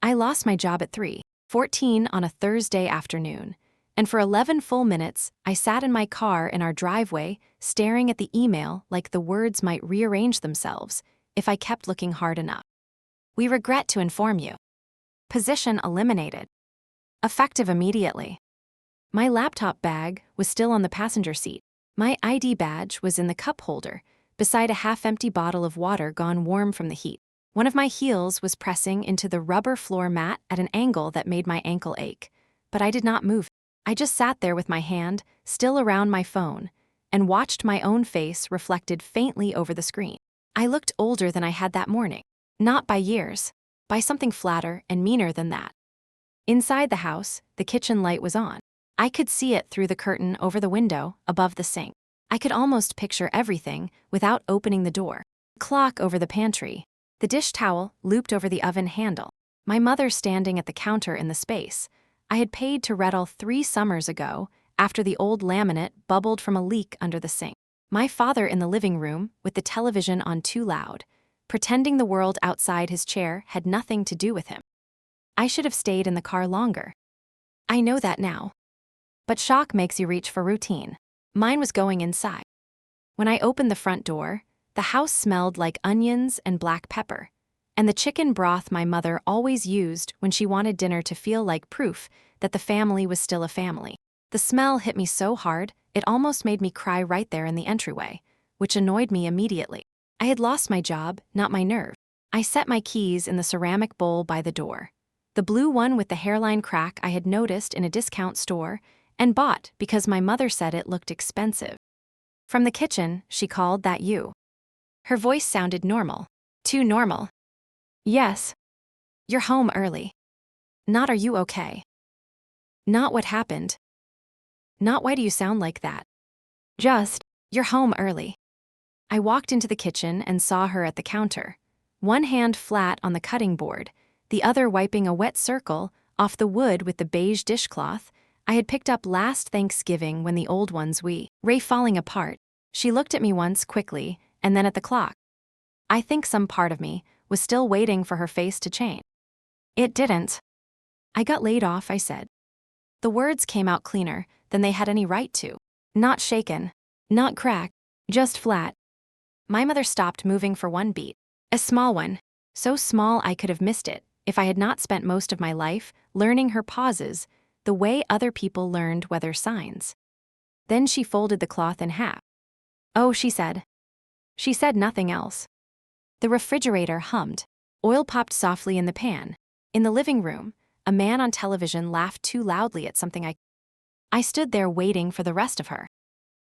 I lost my job at 3:14 on a Thursday afternoon, and for 11 full minutes, I sat in my car in our driveway, staring at the email like the words might rearrange themselves if I kept looking hard enough. We regret to inform you. Position eliminated. Effective immediately. My laptop bag was still on the passenger seat. My ID badge was in the cup holder, beside a half-empty bottle of water gone warm from the heat. One of my heels was pressing into the rubber floor mat at an angle that made my ankle ache, but I did not move. I just sat there with my hand still around my phone and watched my own face reflected faintly over the screen. I looked older than I had that morning. Not by years, by something flatter and meaner than that. Inside the house, the kitchen light was on. I could see it through the curtain over the window above the sink. I could almost picture everything without opening the door. The clock over the pantry, the dish towel looped over the oven handle, my mother standing at the counter in the space I had paid to Rettle 3 summers ago after the old laminate bubbled from a leak under the sink. My father in the living room with the television on too loud, pretending the world outside his chair had nothing to do with him. I should have stayed in the car longer. I know that now. But shock makes you reach for routine. Mine was going inside. When I opened the front door, the house smelled like onions and black pepper, and the chicken broth my mother always used when she wanted dinner to feel like proof that the family was still a family. The smell hit me so hard, it almost made me cry right there in the entryway, which annoyed me immediately. I had lost my job, not my nerve. I set my keys in the ceramic bowl by the door, the blue one with the hairline crack I had noticed in a discount store and bought because my mother said it looked expensive. From the kitchen, she called, "That you?" Her voice sounded normal. Too normal. Yes. You're home early. Not, "Are you okay?" Not, "What happened?" Not, "Why do you sound like that?" Just, "You're home early." I walked into the kitchen and saw her at the counter, one hand flat on the cutting board, the other wiping a wet circle off the wood with the beige dishcloth I had picked up last Thanksgiving when the old ones were falling apart. She looked at me once quickly and then at the clock. I think some part of me was still waiting for her face to change. It didn't. "I got laid off," I said. The words came out cleaner than they had any right to. Not shaken, not cracked, just flat. My mother stopped moving for one beat. A small one, so small I could have missed it if I had not spent most of my life learning her pauses the way other people learned weather signs. Then she folded the cloth in half. "Oh," she said. She said nothing else. The refrigerator hummed. Oil popped softly in the pan. In the living room, a man on television laughed too loudly at something I stood there waiting for the rest of her.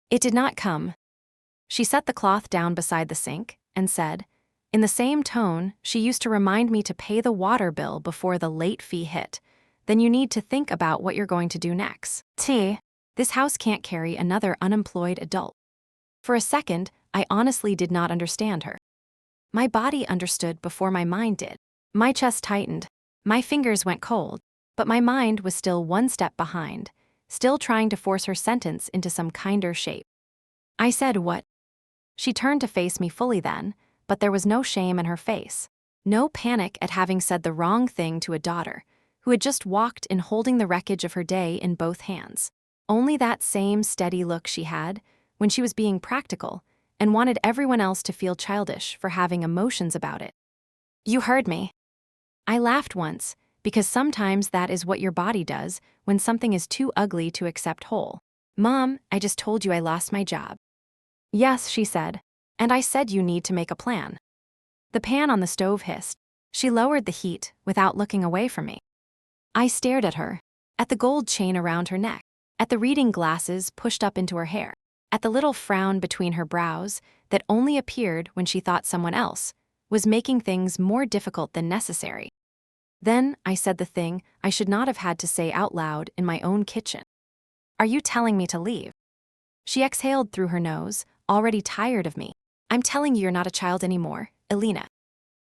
It did not come. She set the cloth down beside the sink and said, in the same tone she used to remind me to pay the water bill before the late fee hit, "Then you need to think about what you're going to do next. This house can't carry another unemployed adult." For a second, I honestly did not understand her. My body understood before my mind did. My chest tightened. My fingers went cold, but my mind was still one step behind, still trying to force her sentence into some kinder shape. I said, "What?" She turned to face me fully then, but there was no shame in her face. No panic at having said the wrong thing to a daughter, who had just walked in holding the wreckage of her day in both hands. Only that same steady look she had when she was being practical and wanted everyone else to feel childish for having emotions about it. "You heard me." I laughed once, because sometimes that is what your body does when something is too ugly to accept whole. "Mom, I just told you I lost my job." "Yes," she said, "and I said you need to make a plan." The pan on the stove hissed. She lowered the heat without looking away from me. I stared at her, at the gold chain around her neck, at the reading glasses pushed up into her hair, at the little frown between her brows that only appeared when she thought someone else was making things more difficult than necessary. Then I said the thing I should not have had to say out loud in my own kitchen. "Are you telling me to leave?" She exhaled through her nose, already tired of me. "I'm telling you you're not a child anymore, Elena."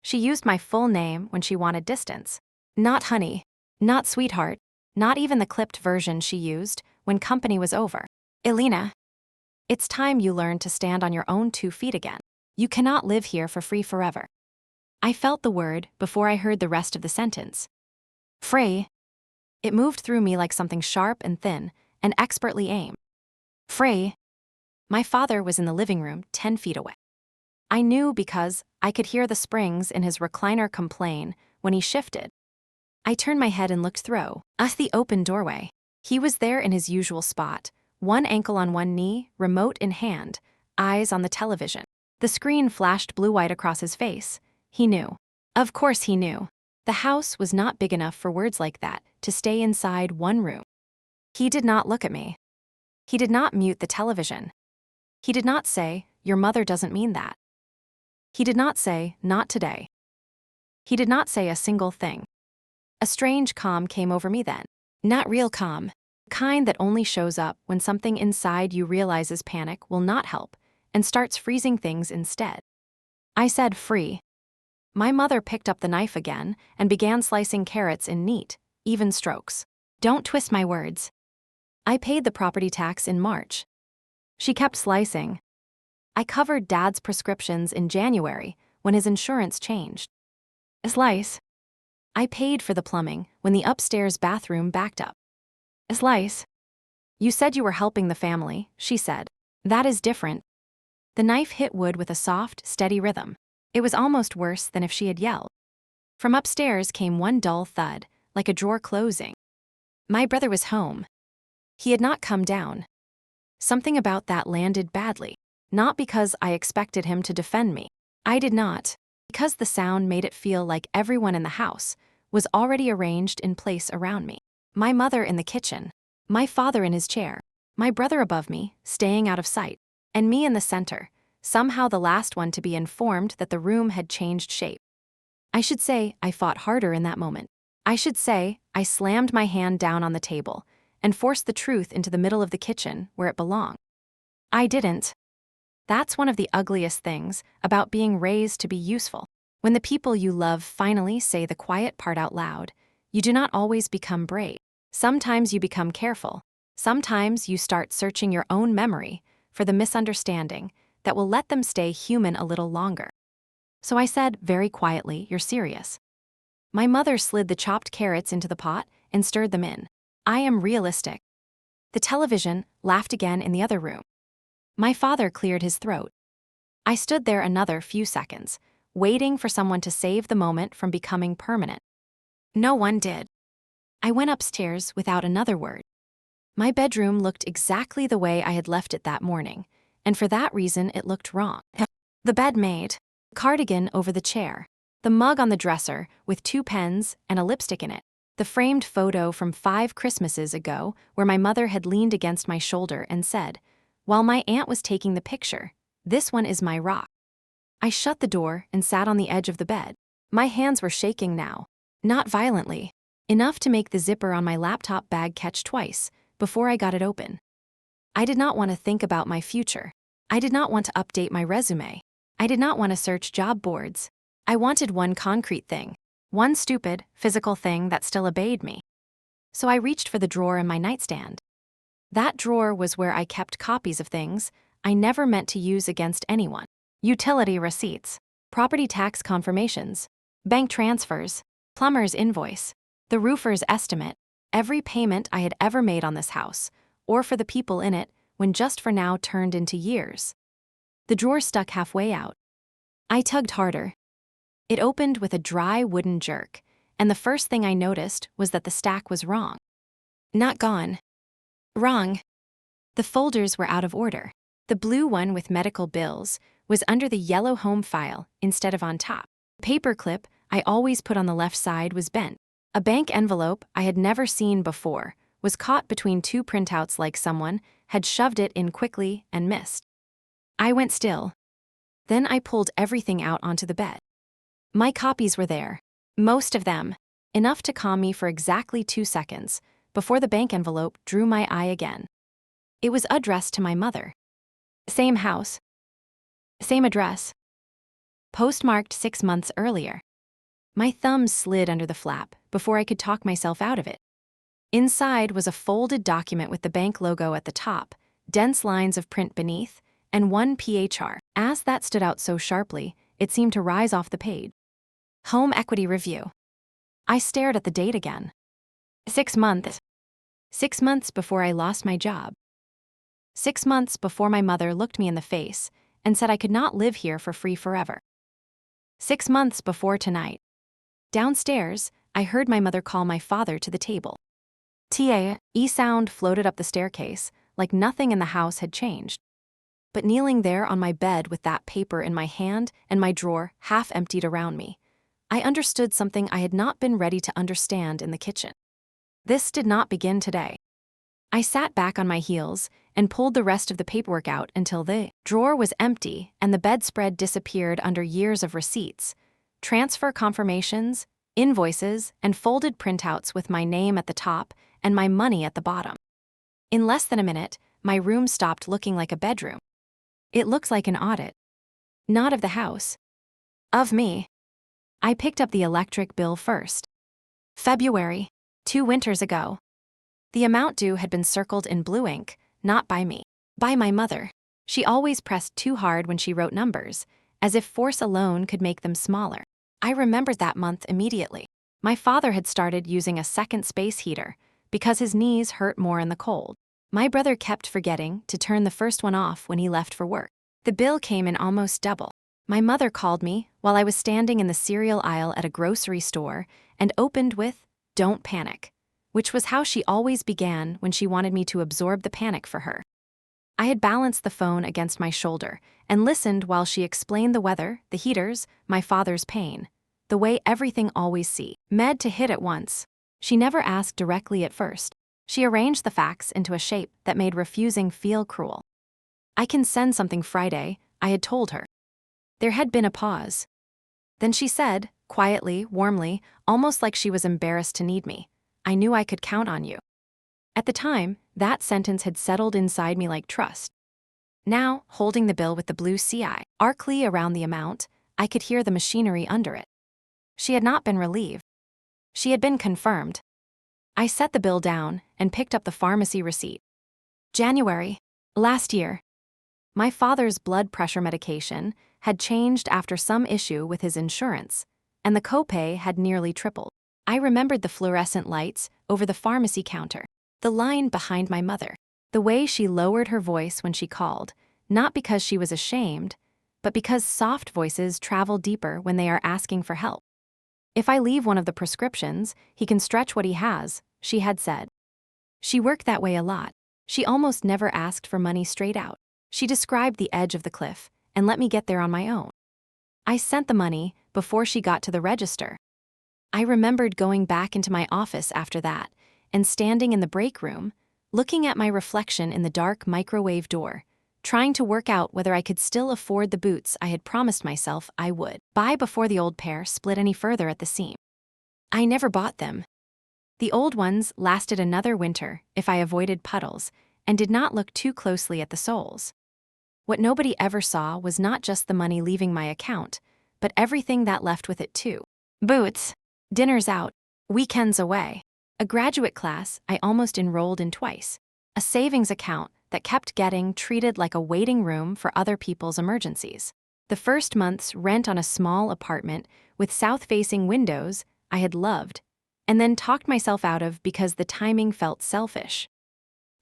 She used my full name when she wanted distance. Not honey, not sweetheart, not even the clipped version she used when company was over. "Elena, it's time you learned to stand on your own 2 feet again. You cannot live here for free forever." I felt the word before I heard the rest of the sentence. Free. It moved through me like something sharp and thin, and expertly aimed. Free. My father was in the living room 10 feet away. I knew because I could hear the springs in his recliner complain when he shifted. I turned my head and looked through the open doorway. He was there in his usual spot, one ankle on one knee, remote in hand, eyes on the television. The screen flashed blue-white across his face. He knew. Of course he knew. The house was not big enough for words like that to stay inside one room. He did not look at me. He did not mute the television. He did not say, "Your mother doesn't mean that." He did not say, "Not today." He did not say a single thing. A strange calm came over me then. Not real calm. The kind that only shows up when something inside you realizes panic will not help and starts freezing things instead. I said, "Free." My mother picked up the knife again and began slicing carrots in neat, even strokes. Don't twist my words. I paid the property tax in March. She kept slicing. I covered Dad's prescriptions in January when his insurance changed. A slice. I paid for the plumbing when the upstairs bathroom backed up. A slice. You said you were helping the family, she said. That is different. The knife hit wood with a soft, steady rhythm. It was almost worse than if she had yelled. From upstairs came one dull thud, like a drawer closing. My brother was home. He had not come down. Something about that landed badly. Not because I expected him to defend me. I did not. Because the sound made it feel like everyone in the house was already arranged in place around me. My mother in the kitchen. My father in his chair. My brother above me, staying out of sight. And me in the center, somehow the last one to be informed that the room had changed shape. I should say I fought harder in that moment. I should say I slammed my hand down on the table and forced the truth into the middle of the kitchen where it belonged. I didn't. That's one of the ugliest things about being raised to be useful. When the people you love finally say the quiet part out loud, you do not always become brave. Sometimes you become careful. Sometimes you start searching your own memory for the misunderstanding that will let them stay human a little longer. So I said very quietly, "You're serious." My mother slid the chopped carrots into the pot and stirred them in. I am realistic. The television laughed again in the other room. My father cleared his throat. I stood there another few seconds, waiting for someone to save the moment from becoming permanent. No one did. I went upstairs without another word. My bedroom looked exactly the way I had left it that morning, and for that reason it looked wrong. The bed made, the cardigan over the chair, the mug on the dresser with 2 pens and a lipstick in it, the framed photo from 5 Christmases ago where my mother had leaned against my shoulder and said, while my aunt was taking the picture, "This one is my rock." I shut the door and sat on the edge of the bed. My hands were shaking now, not violently, enough to make the zipper on my laptop bag catch twice before I got it open. I did not want to think about my future. I did not want to update my resume. I did not want to search job boards. I wanted one concrete thing, one stupid, physical thing that still obeyed me. So I reached for the drawer in my nightstand. That drawer was where I kept copies of things I never meant to use against anyone. Utility receipts, property tax confirmations, bank transfers, plumber's invoice, the roofer's estimate, every payment I had ever made on this house, or for the people in it, when just for now turned into years. The drawer stuck halfway out. I tugged harder. It opened with a dry wooden jerk, and the first thing I noticed was that the stack was wrong. Not gone. Wrong. The folders were out of order. The blue one with medical bills was under the yellow home file instead of on top. The paperclip I always put on the left side was bent. A bank envelope I had never seen before was caught between 2 printouts like someone had shoved it in quickly and missed. I went still. Then I pulled everything out onto the bed. My copies were there. Most of them. Enough to calm me for exactly 2 seconds before the bank envelope drew my eye again. It was addressed to my mother. Same house. Same address. Postmarked 6 months earlier. My thumbs slid under the flap before I could talk myself out of it. Inside was a folded document with the bank logo at the top, dense lines of print beneath, and 1 PHR. As that stood out so sharply, it seemed to rise off the page. Home Equity Review. I stared at the date again. 6 months. 6 months before I lost my job. 6 months before my mother looked me in the face and said I could not live here for free forever. 6 months before tonight. Downstairs, I heard my mother call my father to the table. T-A-E sound floated up the staircase, like nothing in the house had changed. But kneeling there on my bed with that paper in my hand and my drawer half emptied around me, I understood something I had not been ready to understand in the kitchen. This did not begin today. I sat back on my heels and pulled the rest of the paperwork out until the drawer was empty and the bedspread disappeared under years of receipts, transfer confirmations, invoices, and folded printouts with my name at the top and my money at the bottom. In less than a minute, my room stopped looking like a bedroom. It looked like an audit. Not of the house. Of me. I picked up the electric bill first. February, 2 winters ago. The amount due had been circled in blue ink, not by me. By my mother. She always pressed too hard when she wrote numbers, as if force alone could make them smaller. I remembered that month immediately. My father had started using a second space heater because his knees hurt more in the cold. My brother kept forgetting to turn the first one off when he left for work. The bill came in almost double. My mother called me while I was standing in the cereal aisle at a grocery store and opened with, "Don't panic," which was how she always began when she wanted me to absorb the panic for her. I had balanced the phone against my shoulder and listened while she explained the weather, the heaters, my father's pain, the way everything always seemed to hit at once. She never asked directly at first. She arranged the facts into a shape that made refusing feel cruel. "I can send something Friday," I had told her. There had been a pause. Then she said, quietly, warmly, almost like she was embarrassed to need me, "I knew I could count on you." At the time, that sentence had settled inside me like trust. Now, holding the bill with the blue CI arcly around the amount, I could hear the machinery under it. She had not been relieved. She had been confirmed. I set the bill down and picked up the pharmacy receipt. January, last year. My father's blood pressure medication had changed after some issue with his insurance, and the copay had nearly tripled. I remembered the fluorescent lights over the pharmacy counter, the line behind my mother, the way she lowered her voice when she called, not because she was ashamed, but because soft voices travel deeper when they are asking for help. "If I leave one of the prescriptions, he can stretch what he has," she had said. She worked that way a lot. She almost never asked for money straight out. She described the edge of the cliff and let me get there on my own. I sent the money before she got to the register. I remembered going back into my office after that and standing in the break room, looking at my reflection in the dark microwave door, trying to work out whether I could still afford the boots I had promised myself I would buy before the old pair split any further at the seam. I never bought them. The old ones lasted another winter if I avoided puddles and did not look too closely at the soles. What nobody ever saw was not just the money leaving my account, but everything that left with it too. Boots, dinners out, weekends away, a graduate class I almost enrolled in twice, a savings account that kept getting treated like a waiting room for other people's emergencies. The first month's rent on a small apartment with south-facing windows I had loved, and then talked myself out of because the timing felt selfish.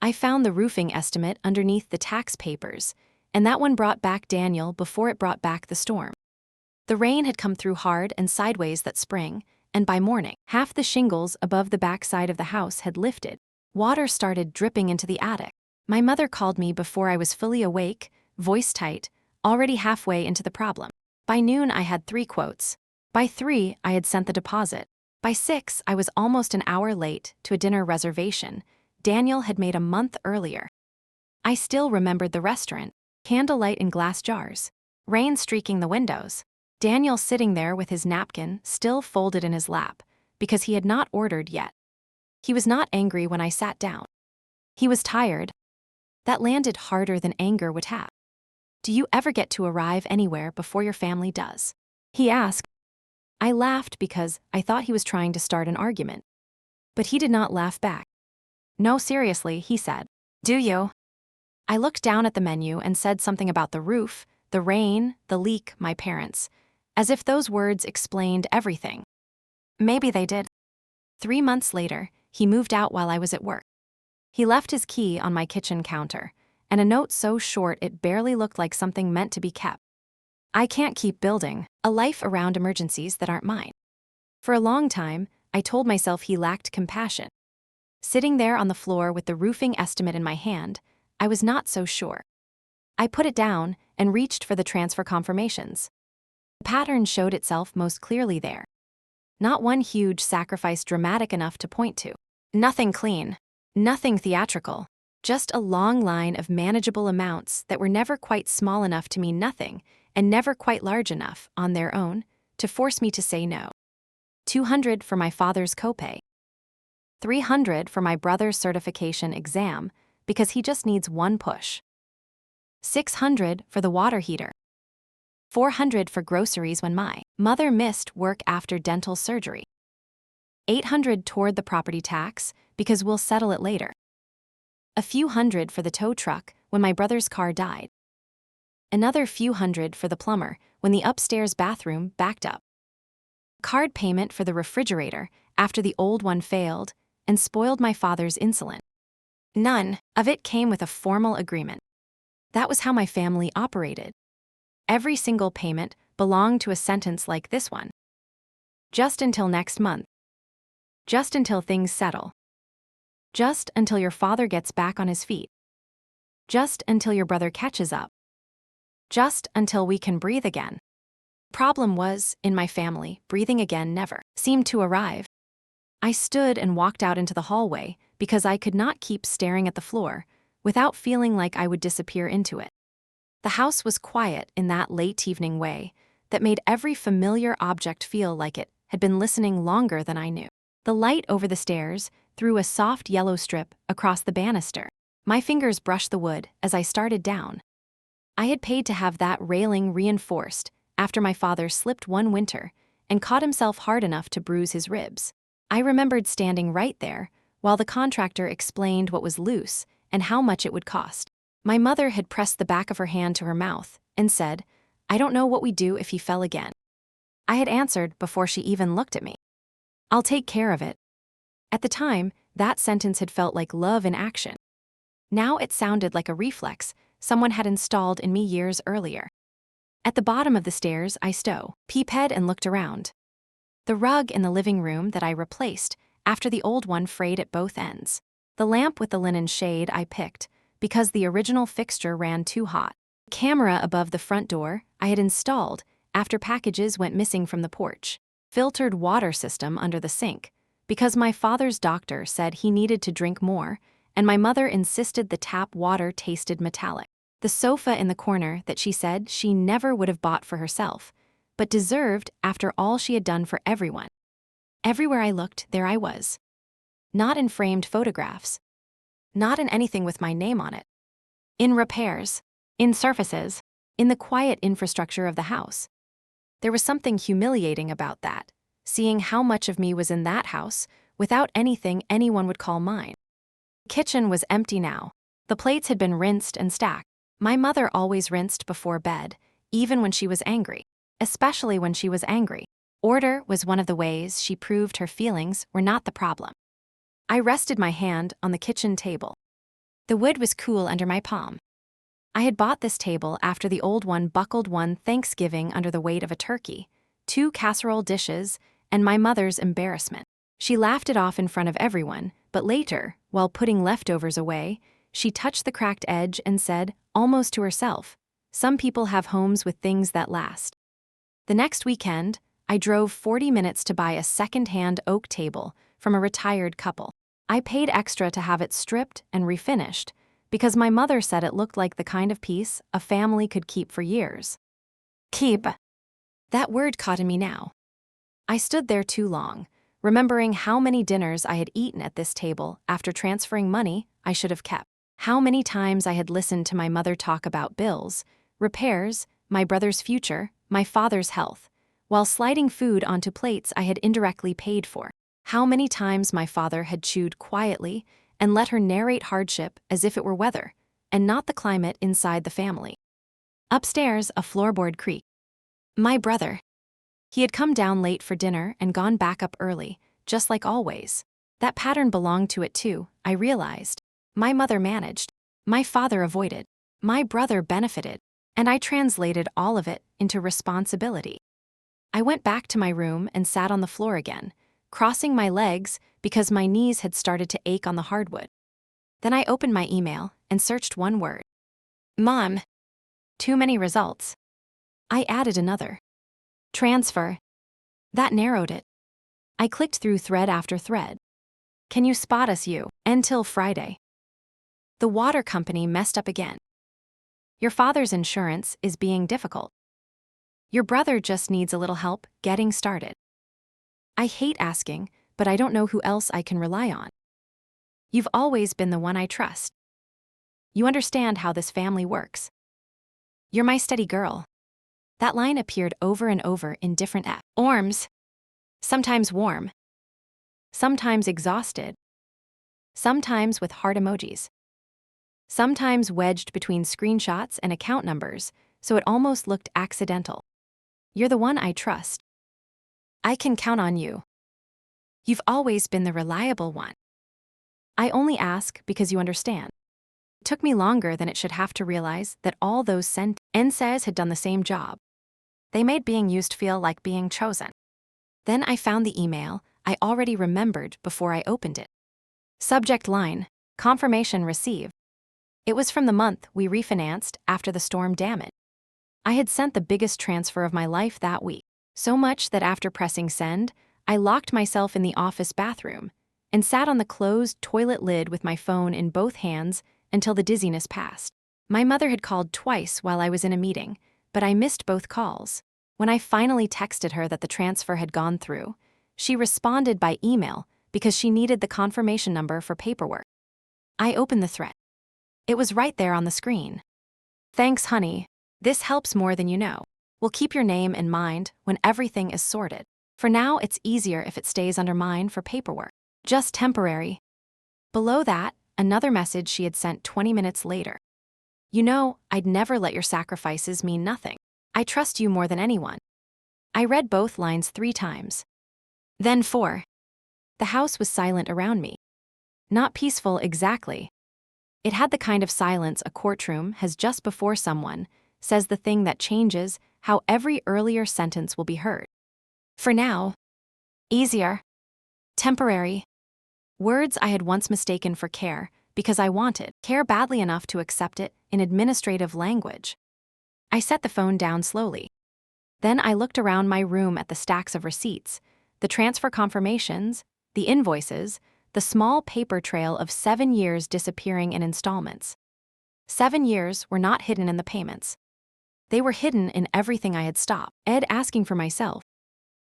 I found the roofing estimate underneath the tax papers, and that one brought back Daniel before it brought back the storm. The rain had come through hard and sideways that spring, and by morning, half the shingles above the backside of the house had lifted. Water started dripping into the attic. My mother called me before I was fully awake, voice tight, already halfway into the problem. By noon, I had 3 quotes. By 3, I had sent the deposit. By 6, I was almost an hour late to a dinner reservation Daniel had made a month earlier. I still remembered the restaurant, candlelight in glass jars, rain streaking the windows, Daniel sitting there with his napkin still folded in his lap because he had not ordered yet. He was not angry when I sat down. He was tired. That landed harder than anger would have. "Do you ever get to arrive anywhere before your family does?" he asked. I laughed because I thought he was trying to start an argument. But he did not laugh back. "No, seriously," he said. "Do you?" I looked down at the menu and said something about the roof, the rain, the leak, my parents, as if those words explained everything. Maybe they did. 3 months later, he moved out while I was at work. He left his key on my kitchen counter, and a note so short it barely looked like something meant to be kept. I can't keep building a life around emergencies that aren't mine. For a long time, I told myself he lacked compassion. Sitting there on the floor with the roofing estimate in my hand, I was not so sure. I put it down and reached for the transfer confirmations. The pattern showed itself most clearly there. Not one huge sacrifice dramatic enough to point to. Nothing clean. Nothing theatrical. Just a long line of manageable amounts that were never quite small enough to mean nothing and never quite large enough, on their own, to force me to say no. $200 for my father's copay. $300 for my brother's certification exam because he just needs one push. $600 for the water heater. $400 for groceries when my mother missed work after dental surgery. $800 toward the property tax because we'll settle it later. A few hundred for the tow truck when my brother's car died. Another few hundred for the plumber when the upstairs bathroom backed up. Card payment for the refrigerator after the old one failed and spoiled my father's insulin. None of it came with a formal agreement. That was how my family operated. Every single payment belonged to a sentence like this one. Just until next month. Just until things settle. Just until your father gets back on his feet. Just until your brother catches up. Just until we can breathe again. Problem was, in my family, breathing again never seemed to arrive. I stood and walked out into the hallway because I could not keep staring at the floor without feeling like I would disappear into it. The house was quiet in that late evening way that made every familiar object feel like it had been listening longer than I knew. The light over the stairs threw a soft yellow strip across the banister. My fingers brushed the wood as I started down. I had paid to have that railing reinforced after my father slipped one winter and caught himself hard enough to bruise his ribs. I remembered standing right there while the contractor explained what was loose and how much it would cost. My mother had pressed the back of her hand to her mouth and said, "I don't know what we'd do if he fell again." I had answered before she even looked at me. "I'll take care of it." At the time, that sentence had felt like love in action. Now it sounded like a reflex someone had installed in me years earlier. At the bottom of the stairs, I peeped and looked around. The rug in the living room that I replaced after the old one frayed at both ends. The lamp with the linen shade I picked because the original fixture ran too hot. The camera above the front door I had installed after packages went missing from the porch. Filtered water system under the sink because my father's doctor said he needed to drink more and my mother insisted the tap water tasted metallic. The sofa in the corner that she said she never would have bought for herself, but deserved after all she had done for everyone. Everywhere I looked, there I was. Not in framed photographs. Not in anything with my name on it. In repairs. In surfaces. In the quiet infrastructure of the house. There was something humiliating about that, seeing how much of me was in that house without anything anyone would call mine. The kitchen was empty now. The plates had been rinsed and stacked. My mother always rinsed before bed, even when she was angry, especially when she was angry. Order was one of the ways she proved her feelings were not the problem. I rested my hand on the kitchen table. The wood was cool under my palm. I had bought this table after the old one buckled one Thanksgiving under the weight of a turkey, 2 casserole dishes, and my mother's embarrassment. She laughed it off in front of everyone, but later, while putting leftovers away, she touched the cracked edge and said, almost to herself, "Some people have homes with things that last." The next weekend, I drove 40 minutes to buy a second-hand oak table from a retired couple. I paid extra to have it stripped and refinished because my mother said it looked like the kind of piece a family could keep for years. Keep. That word caught in me now. I stood there too long, remembering how many dinners I had eaten at this table after transferring money I should have kept. How many times I had listened to my mother talk about bills, repairs, my brother's future, my father's health, while sliding food onto plates I had indirectly paid for. How many times my father had chewed quietly and let her narrate hardship as if it were weather, and not the climate inside the family. Upstairs, a floorboard creaked. My brother. He had come down late for dinner and gone back up early, just like always. That pattern belonged to it too, I realized. My mother managed. My father avoided. My brother benefited. And I translated all of it into responsibility. I went back to my room and sat on the floor again, crossing my legs because my knees had started to ache on the hardwood. Then I opened my email and searched one word. Mom. Too many results. I added another. Transfer. That narrowed it. I clicked through thread after thread. Can you spot us, you? Until Friday. The water company messed up again. Your father's insurance is being difficult. Your brother just needs a little help getting started. I hate asking, but I don't know who else I can rely on. You've always been the one I trust. You understand how this family works. You're my steady girl. That line appeared over and over in different forms. Sometimes warm. Sometimes exhausted. Sometimes with heart emojis. Sometimes wedged between screenshots and account numbers, so it almost looked accidental. You're the one I trust. I can count on you. You've always been the reliable one. I only ask because you understand. It took me longer than it should have to realize that all those NSAs had done the same job. They made being used feel like being chosen. Then I found the email I already remembered before I opened it. Subject line, confirmation received. It was from the month we refinanced after the storm damage. I had sent the biggest transfer of my life that week, so much that after pressing send, I locked myself in the office bathroom and sat on the closed toilet lid with my phone in both hands until the dizziness passed. My mother had called twice while I was in a meeting, but I missed both calls. When I finally texted her that the transfer had gone through, she responded by email because she needed the confirmation number for paperwork. I opened the thread. It was right there on the screen. Thanks, honey. This helps more than you know. We'll keep your name in mind when everything is sorted. For now, it's easier if it stays under mine for paperwork. Just temporary. Below that, another message she had sent 20 minutes later. You know, I'd never let your sacrifices mean nothing. I trust you more than anyone. I read both lines 3 times. Then 4. The house was silent around me. Not peaceful exactly. It had the kind of silence a courtroom has just before someone says the thing that changes how every earlier sentence will be heard. For now. Easier. Temporary. Words I had once mistaken for care because I wanted care badly enough to accept it in administrative language. I set the phone down slowly. Then I looked around my room at the stacks of receipts, the transfer confirmations, the invoices, the small paper trail of 7 years disappearing in installments. 7 years were not hidden in the payments. They were hidden in everything I had stopped, asking for myself.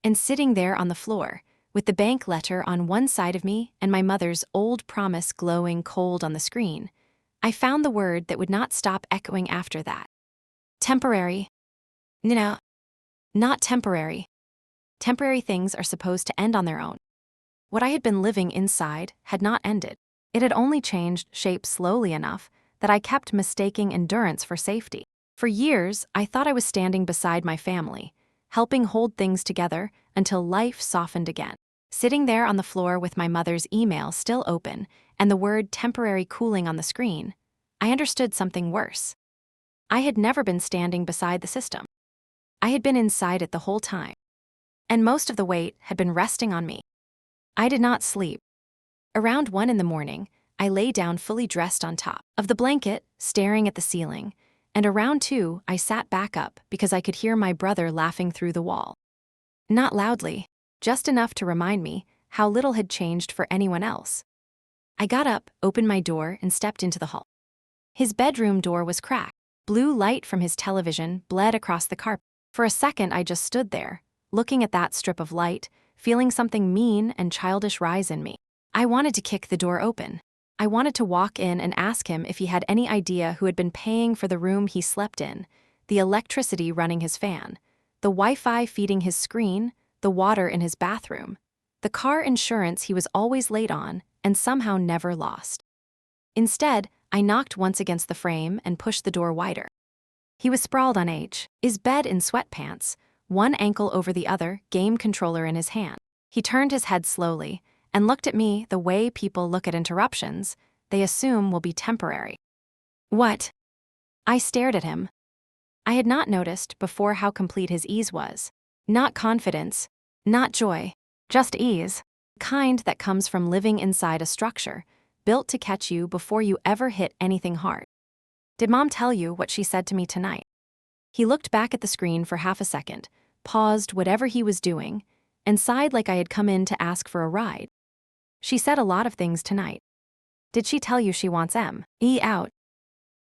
And sitting there on the floor, with the bank letter on one side of me and my mother's old promise glowing cold on the screen, I found the word that would not stop echoing after that. Temporary. No. Not temporary. Temporary things are supposed to end on their own. What I had been living inside had not ended. It had only changed shape slowly enough that I kept mistaking endurance for safety. For years, I thought I was standing beside my family, helping hold things together until life softened again. Sitting there on the floor with my mother's email still open and the word temporary cooling on the screen, I understood something worse. I had never been standing beside the system. I had been inside it the whole time. And most of the weight had been resting on me. I did not sleep. Around 1 in the morning, I lay down fully dressed on top of the blanket, staring at the ceiling, and around 2, I sat back up because I could hear my brother laughing through the wall. Not loudly, just enough to remind me how little had changed for anyone else. I got up, opened my door, and stepped into the hall. His bedroom door was cracked. Blue light from his television bled across the carpet. For a second, I just stood there, looking at that strip of light, feeling something mean and childish rise in me. I wanted to kick the door open. I wanted to walk in and ask him if he had any idea who had been paying for the room he slept in, the electricity running his fan, the Wi-Fi feeding his screen, the water in his bathroom, the car insurance he was always late on and somehow never lost. Instead, I knocked once against the frame and pushed the door wider. He was sprawled on his bed in sweatpants, one ankle over the other, game controller in his hand. He turned his head slowly and looked at me the way people look at interruptions they assume will be temporary. What? I stared at him. I had not noticed before how complete his ease was. Not confidence, not joy, just ease. Kind that comes from living inside a structure built to catch you before you ever hit anything hard. Did Mom tell you what she said to me tonight? He looked back at the screen for half a second, paused whatever he was doing, and sighed like I had come in to ask for a ride. She said a lot of things tonight. Did she tell you she wants M.E. out?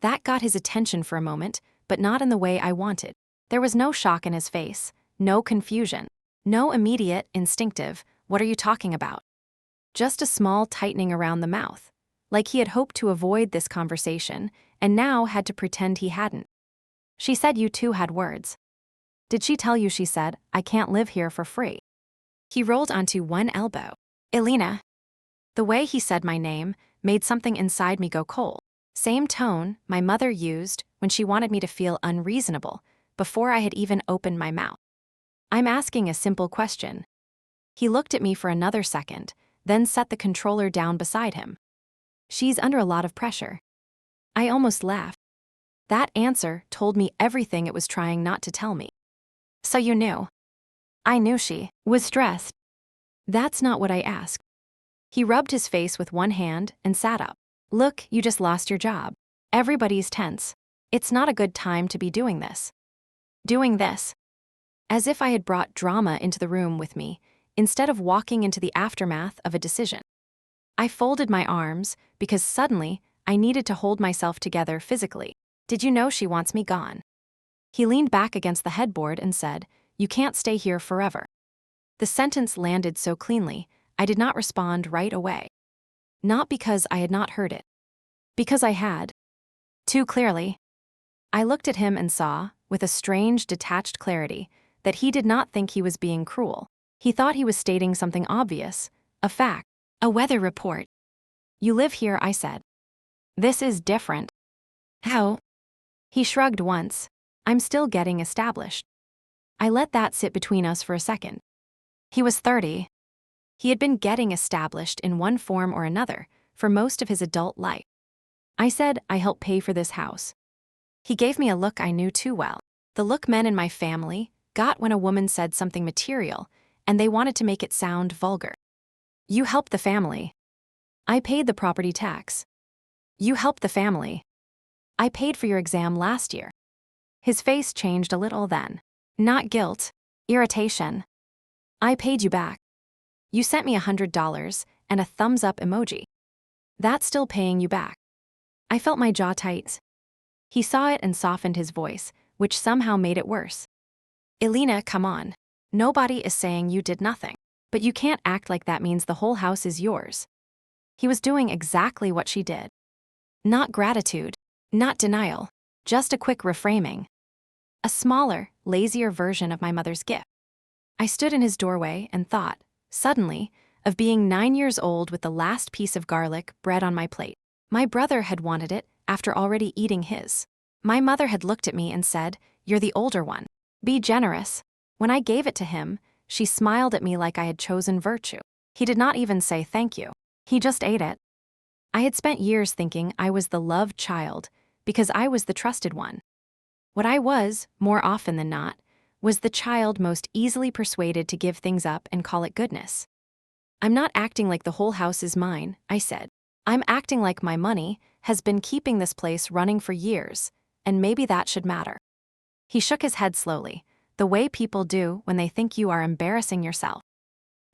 That got his attention for a moment, but not in the way I wanted. There was no shock in his face, no confusion, no immediate, instinctive, "What are you talking about?" Just a small tightening around the mouth, like he had hoped to avoid this conversation and now had to pretend he hadn't. She said you two had words. Did she tell you she said, "I can't live here for free"? He rolled onto one elbow. Elena. The way he said my name made something inside me go cold. Same tone my mother used when she wanted me to feel unreasonable before I had even opened my mouth. I'm asking a simple question. He looked at me for another second, then set the controller down beside him. She's under a lot of pressure. I almost laughed. That answer told me everything it was trying not to tell me. So you knew? I knew she was stressed. That's not what I asked. He rubbed his face with one hand and sat up. Look, you just lost your job. Everybody's tense. It's not a good time to be doing this. Doing this. As if I had brought drama into the room with me, instead of walking into the aftermath of a decision. I folded my arms because suddenly I needed to hold myself together physically. Did you know she wants me gone? He leaned back against the headboard and said, "You can't stay here forever." The sentence landed so cleanly, I did not respond right away. Not because I had not heard it. Because I had. Too clearly. I looked at him and saw, with a strange detached clarity, that he did not think he was being cruel. He thought he was stating something obvious, a fact, a weather report. You live here, I said. This is different. How? He shrugged once. I'm still getting established. I let that sit between us for a second. He was 30. He had been getting established in one form or another for most of his adult life. I said, I help pay for this house. He gave me a look I knew too well. The look men in my family got when a woman said something material and they wanted to make it sound vulgar. You help the family. I paid the property tax. You help the family. I paid for your exam last year. His face changed a little then. Not guilt, irritation. I paid you back. You sent me $100 and a thumbs up emoji. That's still paying you back. I felt my jaw tight. He saw it and softened his voice, which somehow made it worse. Elena, come on. Nobody is saying you did nothing. But you can't act like that means the whole house is yours. He was doing exactly what she did. Not gratitude, not denial, just a quick reframing. A smaller, lazier version of my mother's gift. I stood in his doorway and thought, suddenly, of being 9 years old with the last piece of garlic bread on my plate. My brother had wanted it after already eating his. My mother had looked at me and said, "You're the older one. Be generous." When I gave it to him, she smiled at me like I had chosen virtue. He did not even say thank you. He just ate it. I had spent years thinking I was the loved child because I was the trusted one. What I was, more often than not, was the child most easily persuaded to give things up and call it goodness. I'm not acting like the whole house is mine, I said. I'm acting like my money has been keeping this place running for years, and maybe that should matter. He shook his head slowly, the way people do when they think you are embarrassing yourself.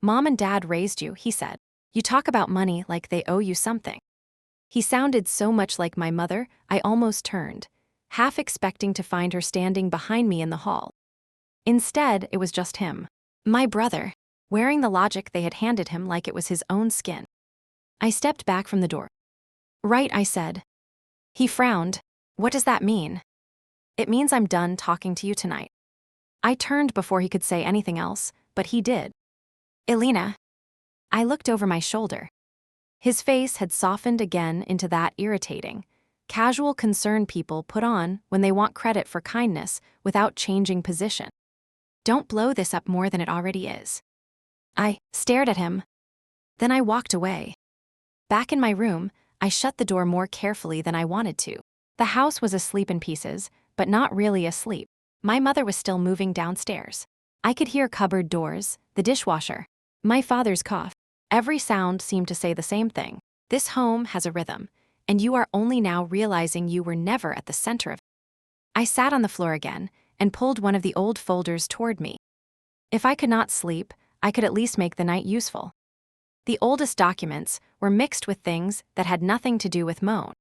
Mom and Dad raised you, he said. You talk about money like they owe you something. He sounded so much like my mother, I almost turned, half expecting to find her standing behind me in the hall. Instead, it was just him. My brother, wearing the logic they had handed him like it was his own skin. I stepped back from the door. Right, I said. He frowned. What does that mean? It means I'm done talking to you tonight. I turned before he could say anything else, but he did. Elena. I looked over my shoulder. His face had softened again into that irritating, casual concern people put on when they want credit for kindness without changing position. Don't blow this up more than it already is. I stared at him. Then I walked away. Back in my room, I shut the door more carefully than I wanted to. The house was asleep in pieces, but not really asleep. My mother was still moving downstairs. I could hear cupboard doors, the dishwasher, my father's cough. Every sound seemed to say the same thing. This home has a rhythm, and you are only now realizing you were never at the center of it. I sat on the floor again and pulled one of the old folders toward me. If I could not sleep, I could at least make the night useful. The oldest documents were mixed with things that had nothing to do with Moan.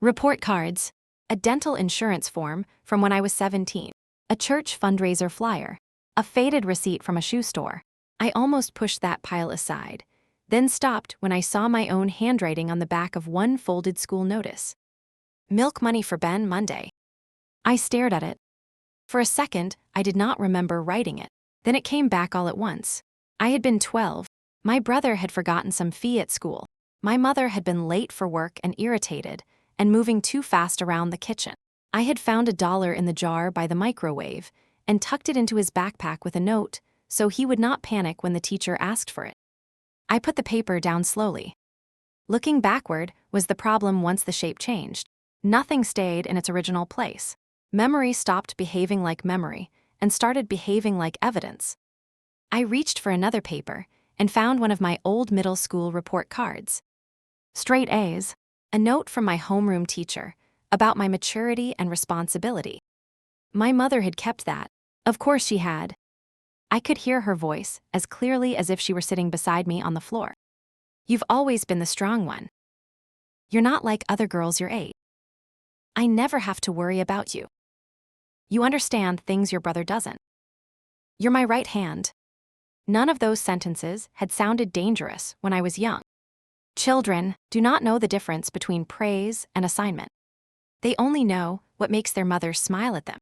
Report cards, a dental insurance form from when I was 17, a church fundraiser flyer, a faded receipt from a shoe store. I almost pushed that pile aside, then stopped when I saw my own handwriting on the back of one folded school notice. Milk money for Ben Monday. I stared at it. For a second, I did not remember writing it. Then it came back all at once. I had been 12. My brother had forgotten some fee at school. My mother had been late for work and irritated, and moving too fast around the kitchen. I had found $1 in the jar by the microwave and tucked it into his backpack with a note so he would not panic when the teacher asked for it. I put the paper down slowly. Looking backward was the problem once the shape changed. Nothing stayed in its original place. Memory stopped behaving like memory and started behaving like evidence. I reached for another paper and found one of my old middle school report cards. Straight A's, a note from my homeroom teacher about my maturity and responsibility. My mother had kept that. Of course she had. I could hear her voice as clearly as if she were sitting beside me on the floor. You've always been the strong one. You're not like other girls your age. I never have to worry about you. You understand things your brother doesn't. You're my right hand. None of those sentences had sounded dangerous when I was young. Children do not know the difference between praise and assignment. They only know what makes their mother smile at them.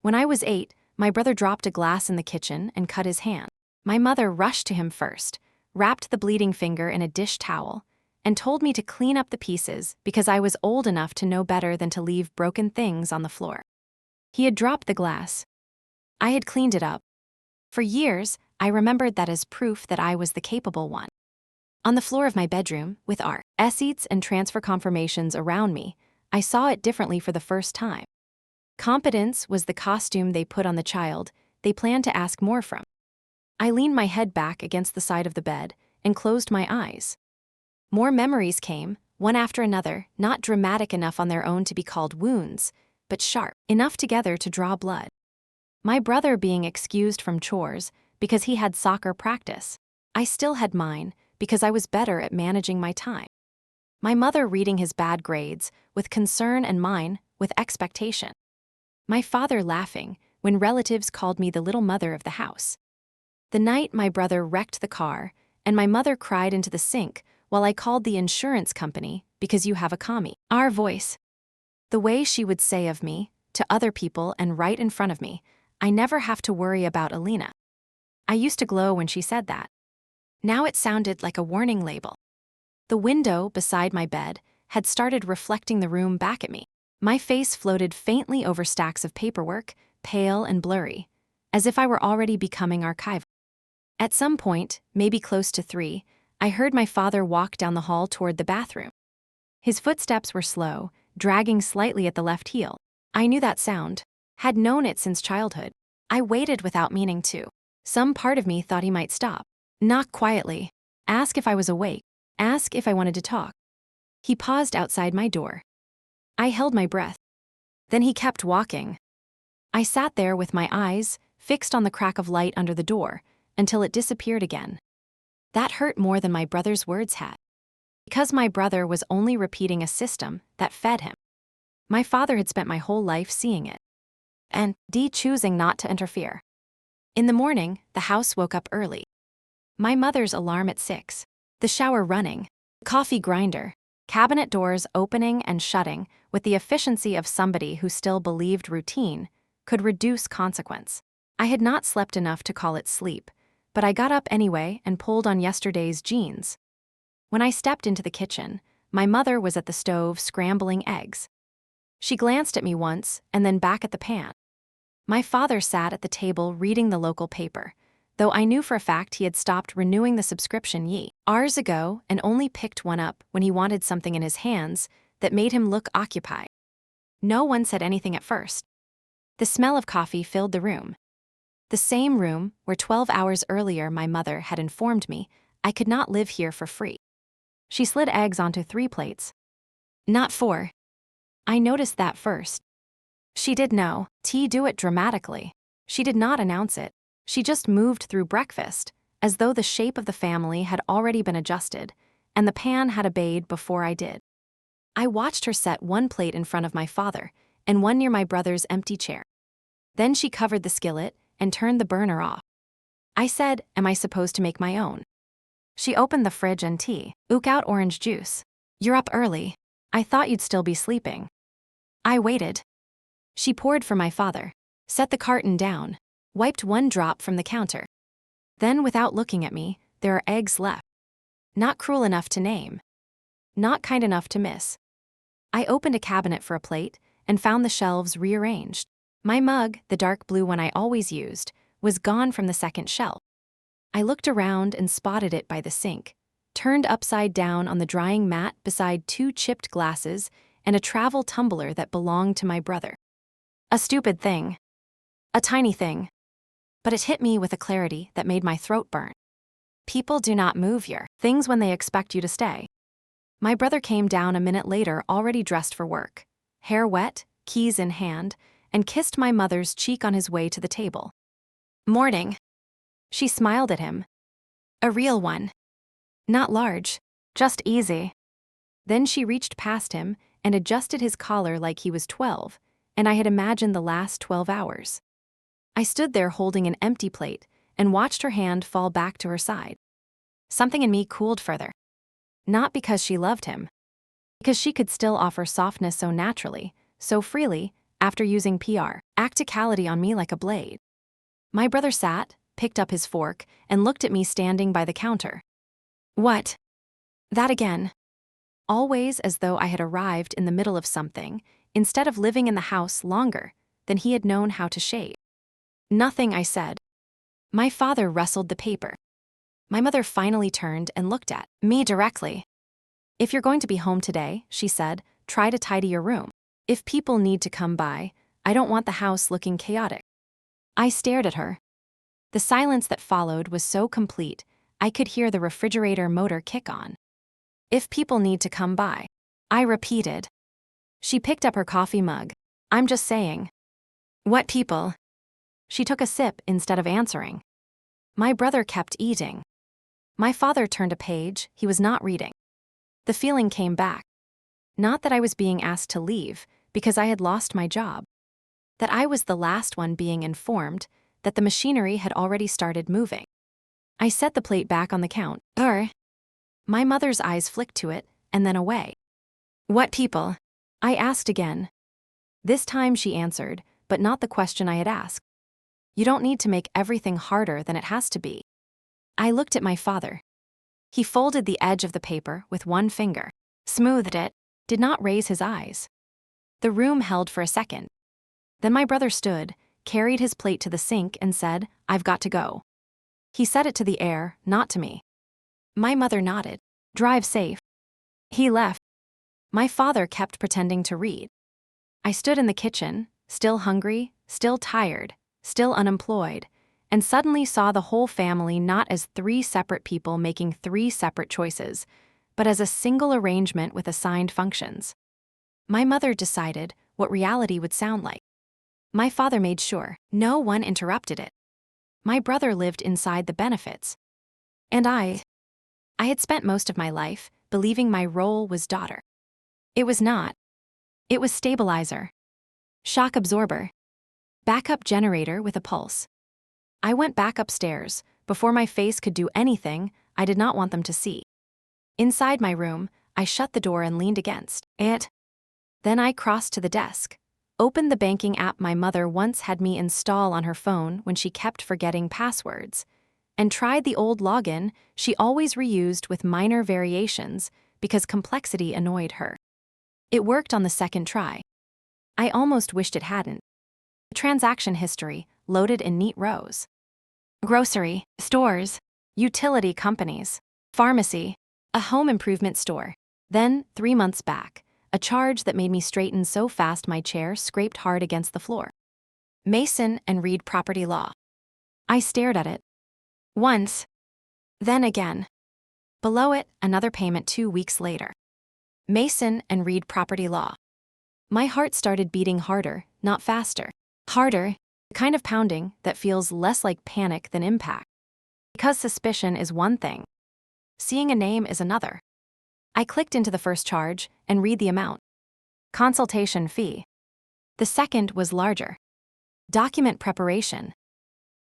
When I was 8, my brother dropped a glass in the kitchen and cut his hand. My mother rushed to him first, wrapped the bleeding finger in a dish towel, and told me to clean up the pieces because I was old enough to know better than to leave broken things on the floor. He had dropped the glass. I had cleaned it up. For years, I remembered that as proof that I was the capable one. On the floor of my bedroom, with our receipts and transfer confirmations around me, I saw it differently for the first time. Competence was the costume they put on the child they planned to ask more from. I leaned my head back against the side of the bed and closed my eyes. More memories came, one after another, not dramatic enough on their own to be called wounds, but sharp enough together to draw blood. My brother being excused from chores because he had soccer practice. I still had mine because I was better at managing my time. My mother reading his bad grades with concern and mine with expectation. My father laughing when relatives called me the little mother of the house. The night my brother wrecked the car and my mother cried into the sink while I called the insurance company because you have a commie. Our voice. The way she would say of me, to other people and right in front of me, I never have to worry about Alina. I used to glow when she said that. Now it sounded like a warning label. The window beside my bed had started reflecting the room back at me. My face floated faintly over stacks of paperwork, pale and blurry, as if I were already becoming archival. At some point, maybe close to 3, I heard my father walk down the hall toward the bathroom. His footsteps were slow, dragging slightly at the left heel. I knew that sound, had known it since childhood. I waited without meaning to. Some part of me thought he might stop, knock quietly, ask if I was awake, ask if I wanted to talk. He paused outside my door. I held my breath. Then he kept walking. I sat there with my eyes fixed on the crack of light under the door until it disappeared again. That hurt more than my brother's words had. Because my brother was only repeating a system that fed him. My father had spent my whole life seeing it. And choosing not to interfere. In the morning, the house woke up early. My mother's alarm at 6, the shower running, coffee grinder, cabinet doors opening and shutting with the efficiency of somebody who still believed routine could reduce consequence. I had not slept enough to call it sleep, but I got up anyway and pulled on yesterday's jeans. When I stepped into the kitchen, my mother was at the stove scrambling eggs. She glanced at me once and then back at the pan. My father sat at the table reading the local paper, though I knew for a fact he had stopped renewing the subscription years ago and only picked one up when he wanted something in his hands that made him look occupied. No one said anything at first. The smell of coffee filled the room. The same room where 12 hours earlier my mother had informed me I could not live here for free. She slid eggs onto 3 plates. Not 4. I noticed that first. She did do it dramatically. She did not announce it. She just moved through breakfast, as though the shape of the family had already been adjusted, and the pan had obeyed before I did. I watched her set 1 plate in front of my father, and 1 near my brother's empty chair. Then she covered the skillet and turned the burner off. I said, "Am I supposed to make my own?" She opened the fridge and took out orange juice. "You're up early. I thought you'd still be sleeping." I waited. She poured for my father, set the carton down, wiped 1 drop from the counter. Then, without looking at me, "There are eggs left. Not cruel enough to name. Not kind enough to miss." I opened a cabinet for a plate and found the shelves rearranged. My mug, the dark blue one I always used, was gone from the second shelf. I looked around and spotted it by the sink, turned upside down on the drying mat beside 2 chipped glasses and a travel tumbler that belonged to my brother. A stupid thing. A tiny thing. But it hit me with a clarity that made my throat burn. People do not move your things when they expect you to stay. My brother came down a minute later already dressed for work, hair wet, keys in hand, and kissed my mother's cheek on his way to the table. "Morning." She smiled at him. A real one. Not large, just easy. Then she reached past him and adjusted his collar like he was 12, and I had imagined the last 12 hours. I stood there holding an empty plate and watched her hand fall back to her side. Something in me cooled further. Not because she loved him. Because she could still offer softness so naturally, so freely, after using practicality on me like a blade. My brother sat, picked up his fork, and looked at me standing by the counter. "What?" "That again." Always as though I had arrived in the middle of something, instead of living in the house longer than he had known how to shape. "Nothing," I said. My father rustled the paper. My mother finally turned and looked at me directly. "If you're going to be home today," she said, "try to tidy your room. If people need to come by, I don't want the house looking chaotic." I stared at her. The silence that followed was so complete, I could hear the refrigerator motor kick on. "If people need to come by," I repeated. She picked up her coffee mug. "I'm just saying." "What people?" She took a sip instead of answering. My brother kept eating. My father turned a page he was not reading. The feeling came back. Not that I was being asked to leave because I had lost my job. That I was the last one being informed that the machinery had already started moving. I set the plate back on the counter. My mother's eyes flicked to it and then away. "What people?" I asked again. This time she answered, but not the question I had asked. "You don't need to make everything harder than it has to be." I looked at my father. He folded the edge of the paper with 1 finger, smoothed it, did not raise his eyes. The room held for a second. Then my brother stood, carried his plate to the sink and said, "I've got to go." He said it to the air, not to me. My mother nodded. "Drive safe." He left. My father kept pretending to read. I stood in the kitchen, still hungry, still tired, still unemployed, and suddenly saw the whole family not as 3 separate people making 3 separate choices, but as a single arrangement with assigned functions. My mother decided what reality would sound like. My father made sure no one interrupted it. My brother lived inside the benefits. And I had spent most of my life believing my role was daughter. It was not. It was stabilizer, shock absorber, backup generator with a pulse. I went back upstairs. Before my face could do anything I did not want them to see. Inside my room, I shut the door and leaned against it. Then I crossed to the desk, opened the banking app my mother once had me install on her phone when she kept forgetting passwords, and tried the old login she always reused with minor variations because complexity annoyed her. It worked on the second try. I almost wished it hadn't. Transaction history loaded in neat rows. grocery, stores, utility companies, pharmacy, a home improvement store. Then, 3 months back, a charge that made me straighten so fast my chair scraped hard against the floor. Mason and Reed property law. I stared at it. Once. Then again. Below it, another payment 2 weeks later. Mason and Reed property law. My heart started beating harder, not faster. Harder, the kind of pounding that feels less like panic than impact. Because suspicion is one thing. Seeing a name is another. I clicked into the first charge and read the amount. Consultation fee. The second was larger. Document preparation.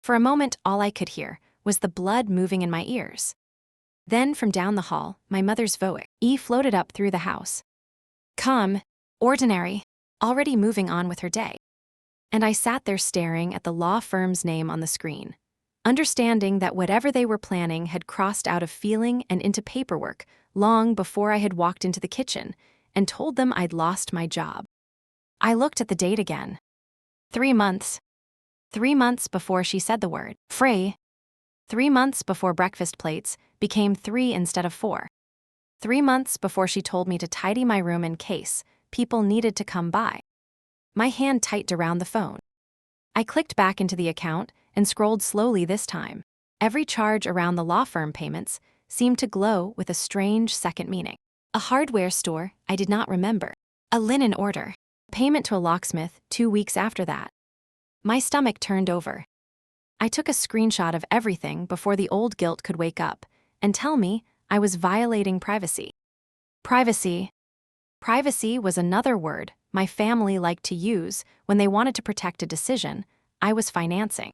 For a moment, all I could hear was the blood moving in my ears. Then, from down the hall, my mother's voice floated up through the house. Calm, ordinary, already moving on with her day. And I sat there staring at the law firm's name on the screen, understanding that whatever they were planning had crossed out of feeling and into paperwork long before I had walked into the kitchen and told them I'd lost my job. I looked at the date again. 3 months. 3 months before she said the word free. 3 months before breakfast plates became 3 instead of 4. 3 months before she told me to tidy my room in case people needed to come by. My hand tightened around the phone. I clicked back into the account and scrolled slowly this time. Every charge around the law firm payments seemed to glow with a strange second meaning. A hardware store I did not remember. A linen order. Payment to a locksmith 2 weeks after that. My stomach turned over. I took a screenshot of everything before the old guilt could wake up and tell me I was violating privacy. Privacy. Privacy was another word my family liked to use when they wanted to protect a decision I was financing.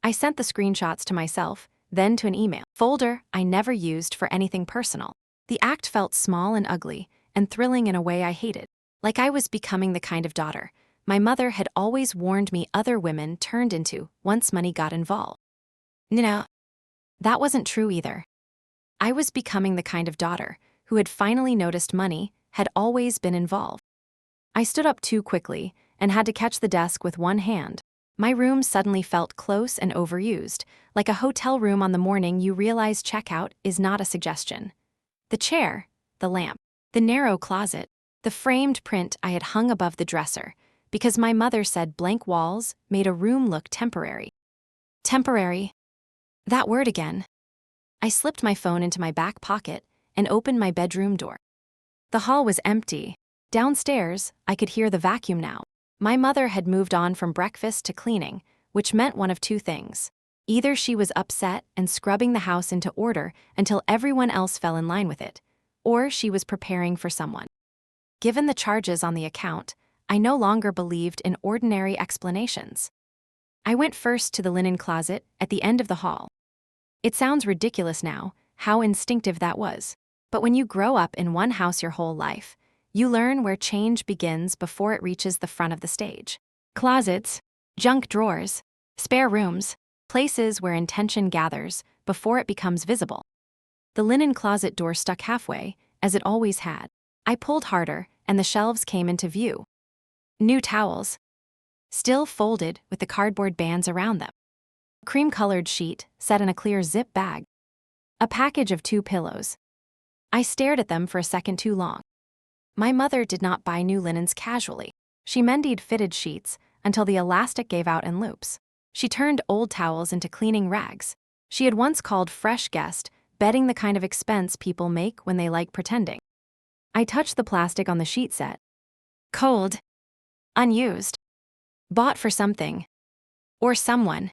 I sent the screenshots to myself, then to an email folder I never used for anything personal. The act felt small and ugly and thrilling in a way I hated. Like I was becoming the kind of daughter my mother had always warned me other women turned into once money got involved. No, that wasn't true either. I was becoming the kind of daughter who had finally noticed money had always been involved. I stood up too quickly and had to catch the desk with one hand. My room suddenly felt close and overused, like a hotel room on the morning you realize checkout is not a suggestion. The chair, the lamp, the narrow closet, the framed print I had hung above the dresser, because my mother said blank walls made a room look temporary. Temporary. That word again. I slipped my phone into my back pocket and opened my bedroom door. The hall was empty. Downstairs, I could hear the vacuum now. My mother had moved on from breakfast to cleaning, which meant one of two things. Either she was upset and scrubbing the house into order until everyone else fell in line with it, or she was preparing for someone. Given the charges on the account, I no longer believed in ordinary explanations. I went first to the linen closet at the end of the hall. It sounds ridiculous now, how instinctive that was. But when you grow up in one house your whole life, you learn where change begins before it reaches the front of the stage. Closets, junk drawers, spare rooms, places where intention gathers before it becomes visible. The linen closet door stuck halfway, as it always had. I pulled harder, and the shelves came into view. New towels, still folded with the cardboard bands around them. A cream-colored sheet set in a clear zip bag. A package of 2 pillows. I stared at them for a second too long. My mother did not buy new linens casually. She mended fitted sheets until the elastic gave out in loops. She turned old towels into cleaning rags. She had once called fresh guest bedding the kind of expense people make when they like pretending. I touched the plastic on the sheet set. Cold. Unused. Bought for something. Or someone.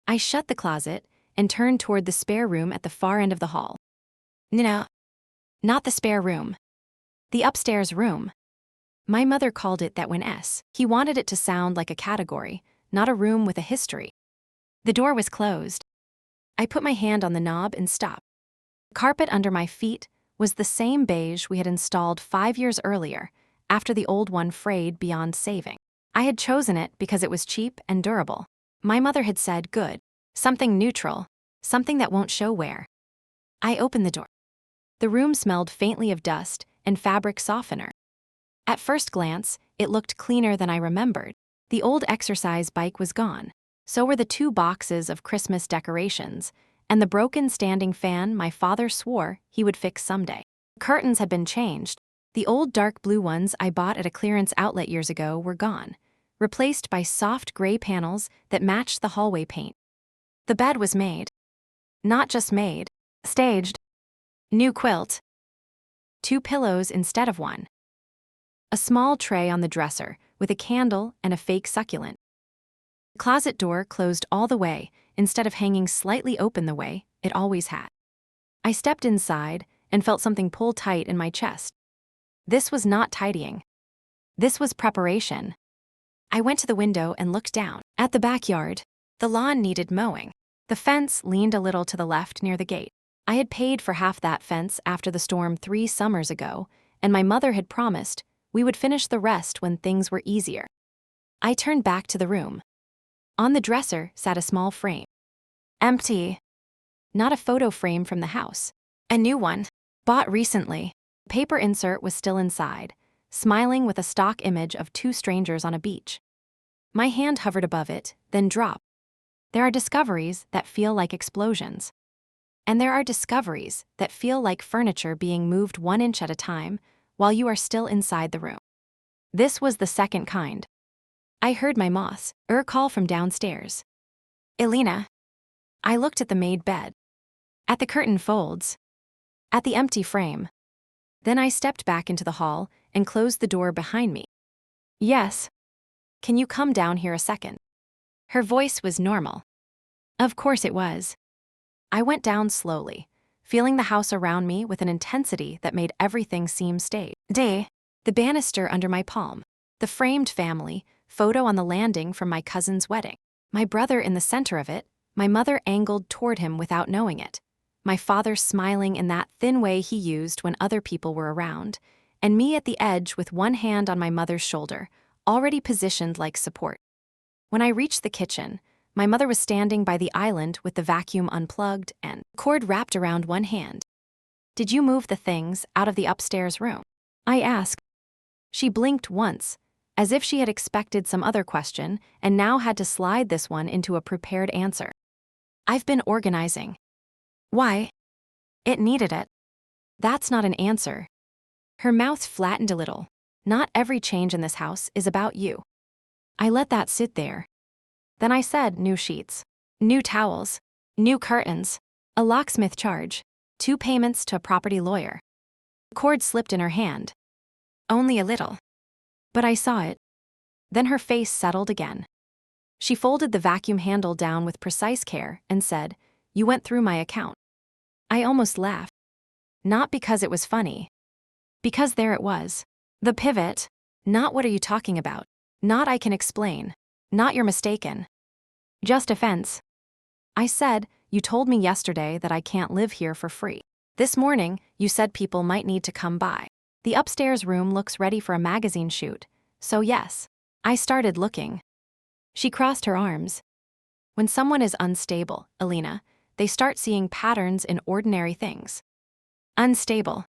I shut the closet and turned toward the spare room at the far end of the hall. No. Not the spare room. The upstairs room. My mother called it that when he wanted it to sound like a category, not a room with a history. The door was closed. I put my hand on the knob and stopped. The carpet under my feet was the same beige we had installed 5 years earlier, after the old one frayed beyond saving. I had chosen it because it was cheap and durable. My mother had said good, something neutral, something that won't show wear. I opened the door. The room smelled faintly of dust and fabric softener. At first glance, it looked cleaner than I remembered. The old exercise bike was gone. So were the 2 boxes of Christmas decorations, and the broken standing fan my father swore he would fix someday. Curtains had been changed. The old dark blue ones I bought at a clearance outlet years ago were gone, replaced by soft gray panels that matched the hallway paint. The bed was made. Not just made, staged. New quilt. 2 pillows instead of 1. A small tray on the dresser with a candle and a fake succulent. The closet door closed all the way instead of hanging slightly open the way it always had. I stepped inside and felt something pull tight in my chest. This was not tidying. This was preparation. I went to the window and looked down. At the backyard, the lawn needed mowing. The fence leaned a little to the left near the gate. I had paid for half that fence after the storm 3 summers ago, and my mother had promised we would finish the rest when things were easier. I turned back to the room. On the dresser sat a small frame. Empty. Not a photo frame from the house. A new one. Bought recently. Paper insert was still inside, smiling with a stock image of 2 strangers on a beach. My hand hovered above it, then dropped. There are discoveries that feel like explosions. And there are discoveries that feel like furniture being moved 1 inch at a time while you are still inside the room. This was the second kind. I heard my moth's call from downstairs. Elena. I looked at the made bed. At the curtain folds. At the empty frame. Then I stepped back into the hall and closed the door behind me. Yes. Can you come down here a second? Her voice was normal. Of course it was. I went down slowly, feeling the house around me with an intensity that made everything seem staged. The banister under my palm. The framed family photo on the landing from my cousin's wedding. My brother in the center of it, my mother angled toward him without knowing it. My father smiling in that thin way he used when other people were around, and me at the edge with one hand on my mother's shoulder, already positioned like support. When I reached the kitchen, my mother was standing by the island with the vacuum unplugged and cord wrapped around one hand. Did you move the things out of the upstairs room? I asked. She blinked once, as if she had expected some other question and now had to slide this one into a prepared answer. I've been organizing. Why? It needed it. That's not an answer. Her mouth flattened a little. Not every change in this house is about you. I let that sit there. Then I said new sheets, new towels, new curtains, a locksmith charge, 2 payments to a property lawyer. The cord slipped in her hand. Only a little. But I saw it. Then her face settled again. She folded the vacuum handle down with precise care and said, "You went through my account." I almost laughed. Not because it was funny. Because there it was. The pivot. Not what are you talking about. Not I can explain. Not you're mistaken. Just offense. I said, you told me yesterday that I can't live here for free. This morning, you said people might need to come by. The upstairs room looks ready for a magazine shoot, so yes. I started looking. She crossed her arms. When someone is unstable, Elena, they start seeing patterns in ordinary things. Unstable.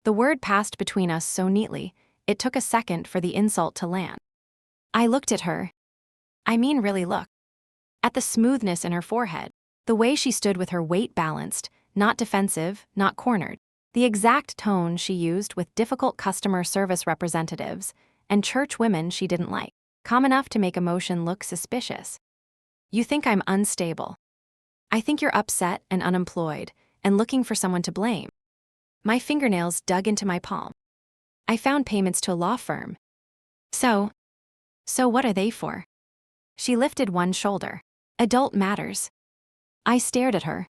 The word passed between us so neatly, it took a second for the insult to land. I looked at her. I mean really look. At the smoothness in her forehead, the way she stood with her weight balanced, not defensive, not cornered. The exact tone she used with difficult customer service representatives and church women she didn't like. Calm enough to make emotion look suspicious. You think I'm unstable. I think you're upset and unemployed and looking for someone to blame. My fingernails dug into my palm. I found payments to a law firm. So what are they for? She lifted one shoulder. Adult matters. I stared at her.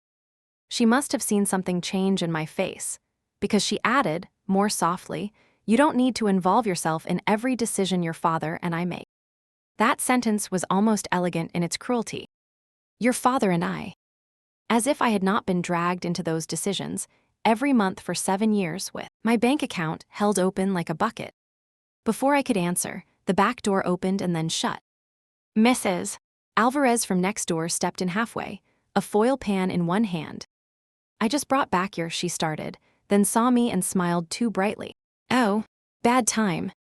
She must have seen something change in my face, because she added, more softly, you don't need to involve yourself in every decision your father and I make. That sentence was almost elegant in its cruelty. Your father and I. As if I had not been dragged into those decisions every month for 7 years with my bank account held open like a bucket. Before I could answer, the back door opened and then shut. Mrs. Alvarez from next door stepped in halfway, a foil pan in one hand. I just brought back your, she started, then saw me and smiled too brightly. Oh, bad time.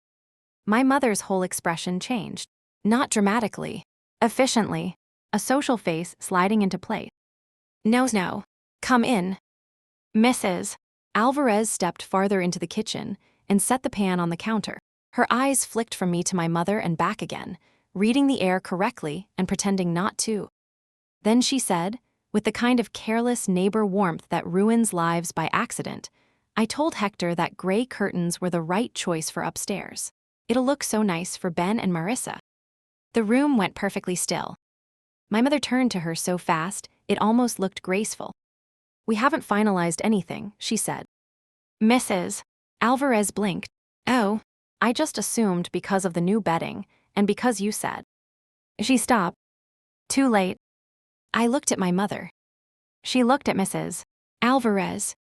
My mother's whole expression changed. Not dramatically. Efficiently. a social face sliding into place. No, no. Come in. Mrs. Alvarez stepped farther into the kitchen and set the pan on the counter. Her eyes flicked from me to my mother and back again, reading the air correctly and pretending not to. Then she said, with the kind of careless neighbor warmth that ruins lives by accident, I told Hector that gray curtains were the right choice for upstairs. It'll look so nice for Ben and Marissa. The room went perfectly still. My mother turned to her so fast, it almost looked graceful. We haven't finalized anything, she said. Mrs. Alvarez blinked. Oh, I just assumed because of the new bedding, and because you said. She stopped. Too late. I looked at my mother. She looked at Mrs. Alvarez.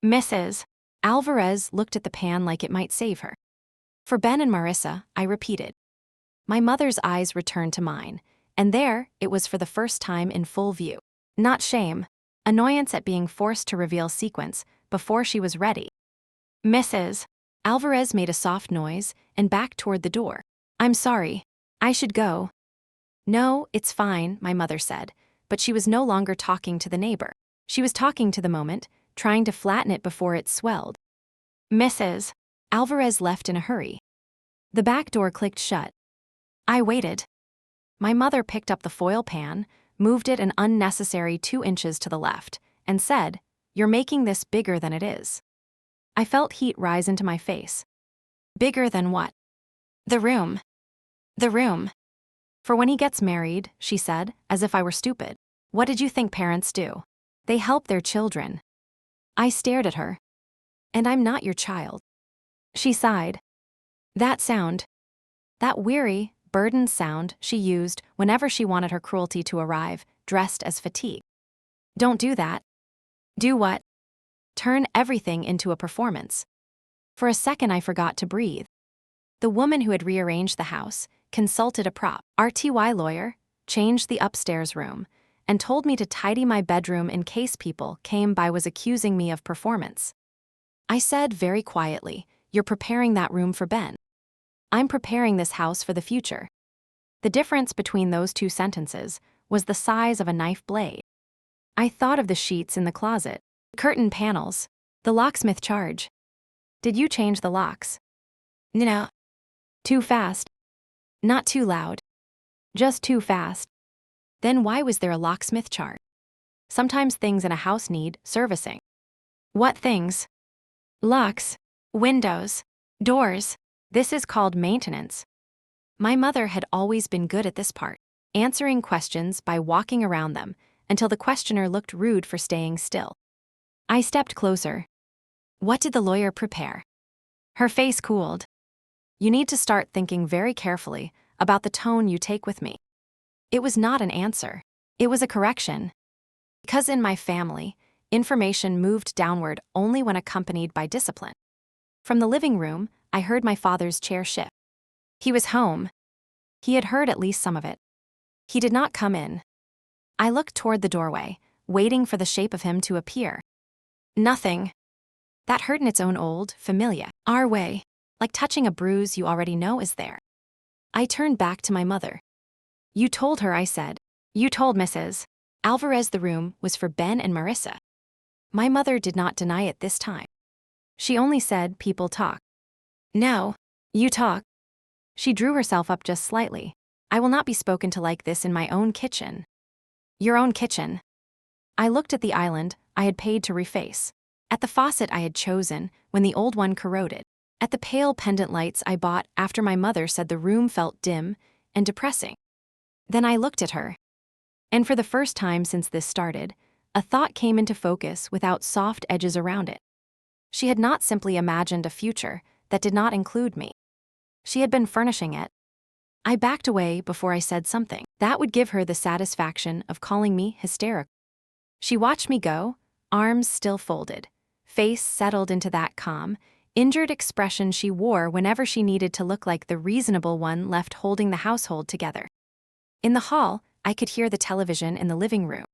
Mrs. Alvarez looked at the pan like it might save her. For Ben and Marissa, I repeated. My mother's eyes returned to mine, and there it was for the first time in full view. Not shame, annoyance at being forced to reveal sequence before she was ready. Mrs. Alvarez made a soft noise and backed toward the door. I'm sorry. I should go. No, it's fine, my mother said, but she was no longer talking to the neighbor. She was talking to the moment, trying to flatten it before it swelled. Mrs. Alvarez left in a hurry. The back door clicked shut. I waited. My mother picked up the foil pan, moved it an unnecessary 2 inches to the left, and said, You're making this bigger than it is. I felt heat rise into my face. Bigger than what? The room. The room. For when he gets married, she said, as if I were stupid. What did you think parents do? They help their children. I stared at her. And I'm not your child. She sighed. That sound. That weary, burdened sound she used whenever she wanted her cruelty to arrive, dressed as fatigue. Don't do that. Do what? Turn everything into a performance. For a second I forgot to breathe. The woman who had rearranged the house consulted a prop RTY lawyer, changed the upstairs room, and told me to tidy my bedroom in case people came by was accusing me of performance. I said very quietly, You're preparing that room for Ben. I'm preparing this house for the future. The difference between those 2 sentences was the size of a knife blade. I thought of the sheets in the closet, curtain panels, the locksmith charge. Did you change the locks? No. Too fast. Not too loud. Just too fast. Then why was there a locksmith charge? Sometimes things in a house need servicing. What things? Locks, windows, doors. This is called maintenance. My mother had always been good at this part, answering questions by walking around them until the questioner looked rude for staying still. I stepped closer. What did the lawyer prepare? Her face cooled. You need to start thinking very carefully about the tone you take with me. It was not an answer. It was a correction. Because in my family, information moved downward only when accompanied by discipline. From the living room, I heard my father's chair shift. He was home. He had heard at least some of it. He did not come in. I looked toward the doorway, waiting for the shape of him to appear. Nothing. That hurt in its own old, familiar way, like touching a bruise you already know is there. I turned back to my mother. You told her, I said. You told Mrs. Alvarez the room was for Ben and Marissa. My mother did not deny it this time. She only said people talk. No, you talk. She drew herself up just slightly. I will not be spoken to like this in my own kitchen. Your own kitchen. I looked at the island I had paid to reface, at the faucet I had chosen when the old one corroded, at the pale pendant lights I bought after my mother said the room felt dim and depressing. Then I looked at her. And for the first time since this started, a thought came into focus without soft edges around it. She had not simply imagined a future that did not include me. She had been furnishing it. I backed away before I said something that would give her the satisfaction of calling me hysterical. She watched me go, arms still folded, face settled into that calm, injured expression she wore whenever she needed to look like the reasonable one left holding the household together. In the hall, I could hear the television in the living room.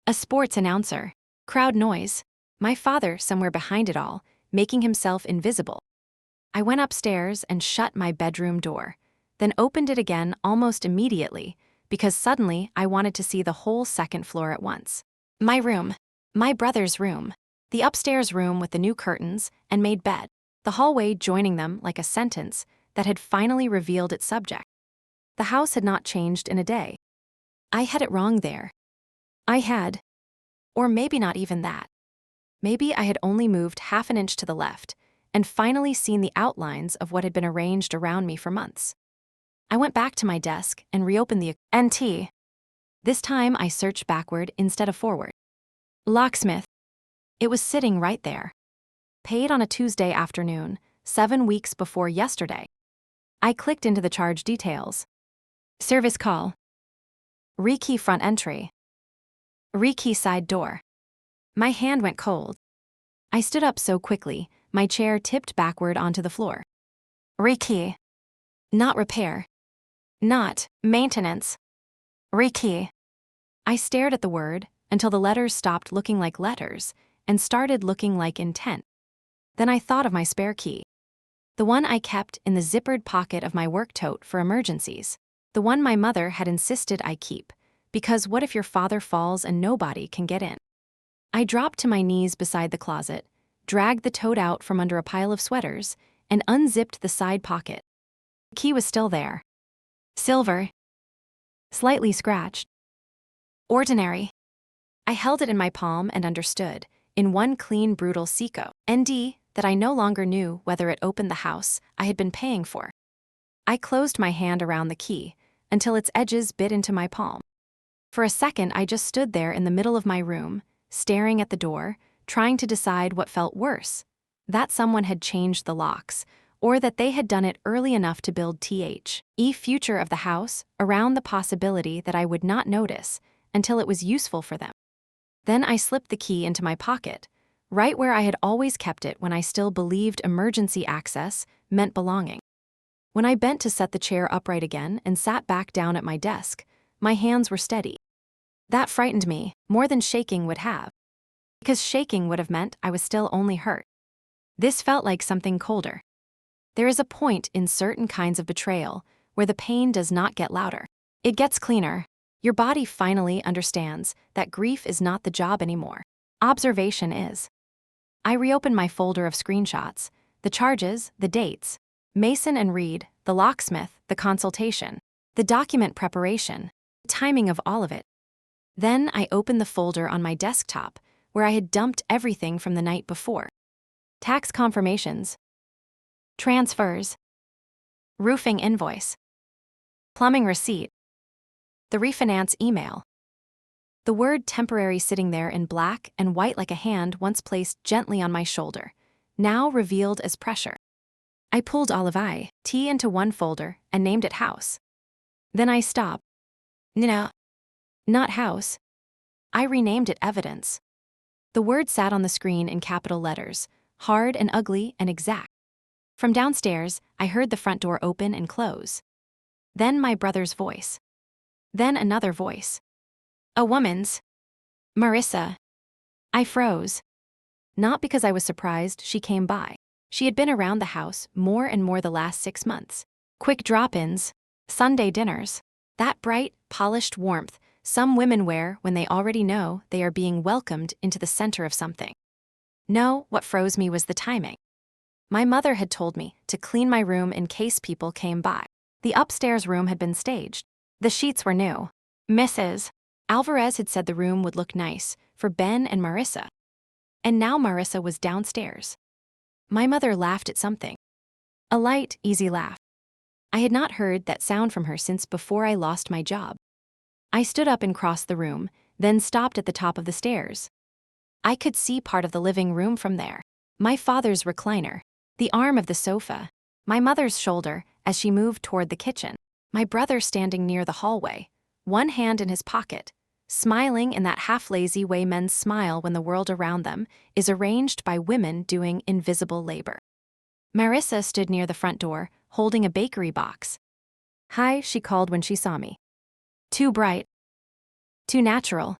A sports announcer, crowd noise, my father somewhere behind it all, making himself invisible. I went upstairs and shut my bedroom door, then opened it again almost immediately because suddenly I wanted to see the whole second floor at once. My room. My brother's room. The upstairs room with the new curtains and made bed. The hallway joining them like a sentence that had finally revealed its subject. The house had not changed in a day. I had it wrong there. I had. Or maybe not even that. Maybe I had only moved half an inch to the left and finally seen the outlines of what had been arranged around me for months. I went back to my desk and reopened the NT. This time I searched backward instead of forward. Locksmith. It was sitting right there. Paid on a Tuesday afternoon, 7 weeks before yesterday. I clicked into the charge details. Service call. Rekey front entry. Rekey side door. My hand went cold. I stood up so quickly, my chair tipped backward onto the floor. Rekey. Not repair. Not maintenance. Rekey. I stared at the word until the letters stopped looking like letters and started looking like intent. Then I thought of my spare key. The one I kept in the zippered pocket of my work tote for emergencies. The one my mother had insisted I keep, because what if your father falls and nobody can get in? I dropped to my knees beside the closet, dragged the tote out from under a pile of sweaters, and unzipped the side pocket. The key was still there. Silver. Slightly scratched. Ordinary. I held it in my palm and understood, in one clean, brutal Seco, ND, that I no longer knew whether it opened the house I had been paying for. I closed my hand around the key until its edges bit into my palm. For a second, I just stood there in the middle of my room, staring at the door, trying to decide what felt worse, that someone had changed the locks, or that they had done it early enough to build future of the house around the possibility that I would not notice until it was useful for them. Then I slipped the key into my pocket, right where I had always kept it when I still believed emergency access meant belonging. When I bent to set the chair upright again and sat back down at my desk, my hands were steady. That frightened me more than shaking would have, because shaking would have meant I was still only hurt. This felt like something colder. There is a point in certain kinds of betrayal where the pain does not get louder. It gets cleaner. Your body finally understands that grief is not the job anymore. Observation is. I reopened my folder of screenshots, the charges, the dates, Mason and Reed, the locksmith, the consultation, the document preparation, the timing of all of it. Then I opened the folder on my desktop where I had dumped everything from the night before. Tax confirmations, transfers, roofing invoice, plumbing receipt, the refinance email. The word temporary sitting there in black and white like a hand once placed gently on my shoulder, now revealed as pressure. I pulled all of IT into one folder and named it house. Then I stopped. No, not house. I renamed it evidence. The word sat on the screen in capital letters, hard and ugly and exact. From downstairs, I heard the front door open and close. Then my brother's voice. Then another voice. A woman's. Marissa. I froze. Not because I was surprised she came by. She had been around the house more and more the last 6 months. Quick drop-ins, Sunday dinners, that bright, polished warmth some women wear when they already know they are being welcomed into the center of something. No, what froze me was the timing. My mother had told me to clean my room in case people came by. The upstairs room had been staged. The sheets were new. Mrs. Alvarez had said the room would look nice for Ben and Marissa. And now Marissa was downstairs. My mother laughed at something. A light, easy laugh. I had not heard that sound from her since before I lost my job. I stood up and crossed the room, then stopped at the top of the stairs. I could see part of the living room from there. My father's recliner, the arm of the sofa, my mother's shoulder as she moved toward the kitchen, my brother standing near the hallway, one hand in his pocket, smiling in that half-lazy way men smile when the world around them is arranged by women doing invisible labor. Marissa stood near the front door, holding a bakery box. Hi, she called when she saw me. Too bright. Too natural.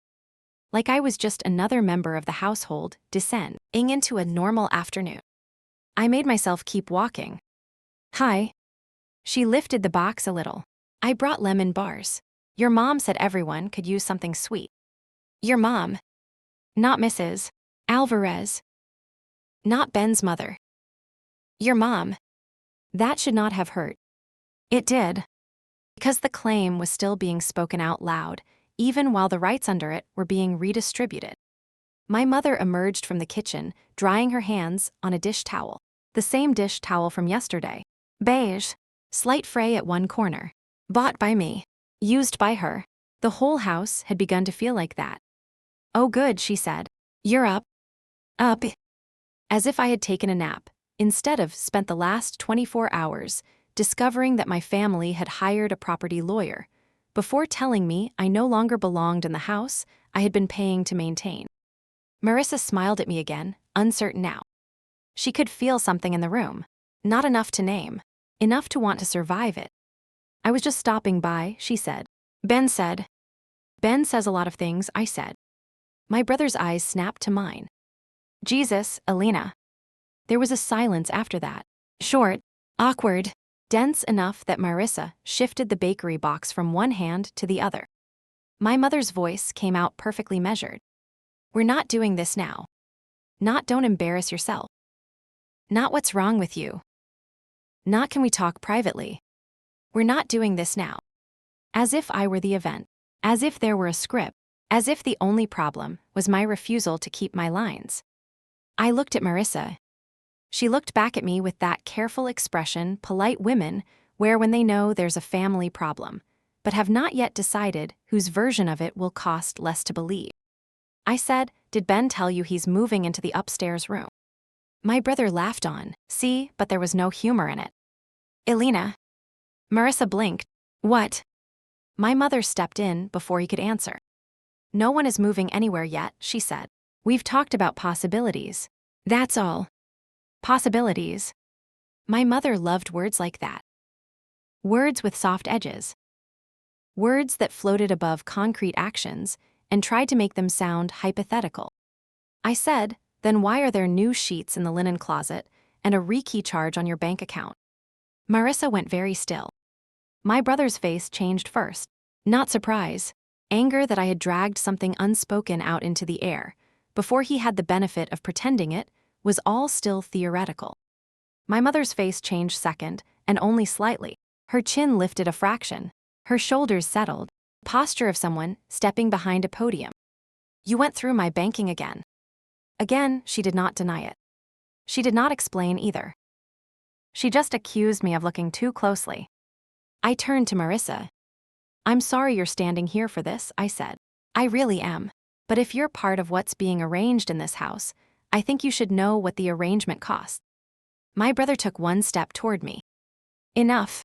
Like I was just another member of the household, descending into a normal afternoon. I made myself keep walking. Hi. She lifted the box a little. I brought lemon bars. Your mom said everyone could use something sweet. Your mom. Not Mrs. Alvarez. Not Ben's mother. Your mom. That should not have hurt. It did. Because the claim was still being spoken out loud, even while the rights under it were being redistributed. My mother emerged from the kitchen, drying her hands on a dish towel. The same dish towel from yesterday. Beige. Slight fray at one corner. Bought by me. Used by her. The whole house had begun to feel like that. Oh good, she said. You're up. Up. As if I had taken a nap, instead of spent the last 24 hours discovering that my family had hired a property lawyer, before telling me I no longer belonged in the house I had been paying to maintain. Marissa smiled at me again, uncertain now. She could feel something in the room. Not enough to name. Enough to want to survive it. I was just stopping by, she said. Ben said. Ben says a lot of things, I said. My brother's eyes snapped to mine. Jesus, Alina. There was a silence after that. Short, awkward, dense enough that Marissa shifted the bakery box from one hand to the other. My mother's voice came out perfectly measured. We're not doing this now. Not don't embarrass yourself. Not what's wrong with you. Not can we talk privately. We're not doing this now. As if I were the event. As if there were a script. As if the only problem was my refusal to keep my lines. I looked at Marissa. She looked back at me with that careful expression polite women wear when they know there's a family problem, but have not yet decided whose version of it will cost less to believe. I said, did Ben tell you he's moving into the upstairs room? My brother laughed on, see, but there was no humor in it. Elena. Marissa blinked. What? My mother stepped in before he could answer. No one is moving anywhere yet, she said. We've talked about possibilities. That's all. Possibilities. My mother loved words like that. Words with soft edges. Words that floated above concrete actions and tried to make them sound hypothetical. I said, then why are there new sheets in the linen closet and a rekey charge on your bank account? Marissa went very still. My brother's face changed first. Not surprise. Anger that I had dragged something unspoken out into the air, before he had the benefit of pretending it, was all still theoretical. My mother's face changed second, and only slightly. Her chin lifted a fraction. Her shoulders settled. Posture of someone stepping behind a podium. You went through my banking again. Again, she did not deny it. She did not explain either. She just accused me of looking too closely. I turned to Marissa. I'm sorry you're standing here for this, I said. I really am. But if you're part of what's being arranged in this house, I think you should know what the arrangement costs. My brother took one step toward me. Enough.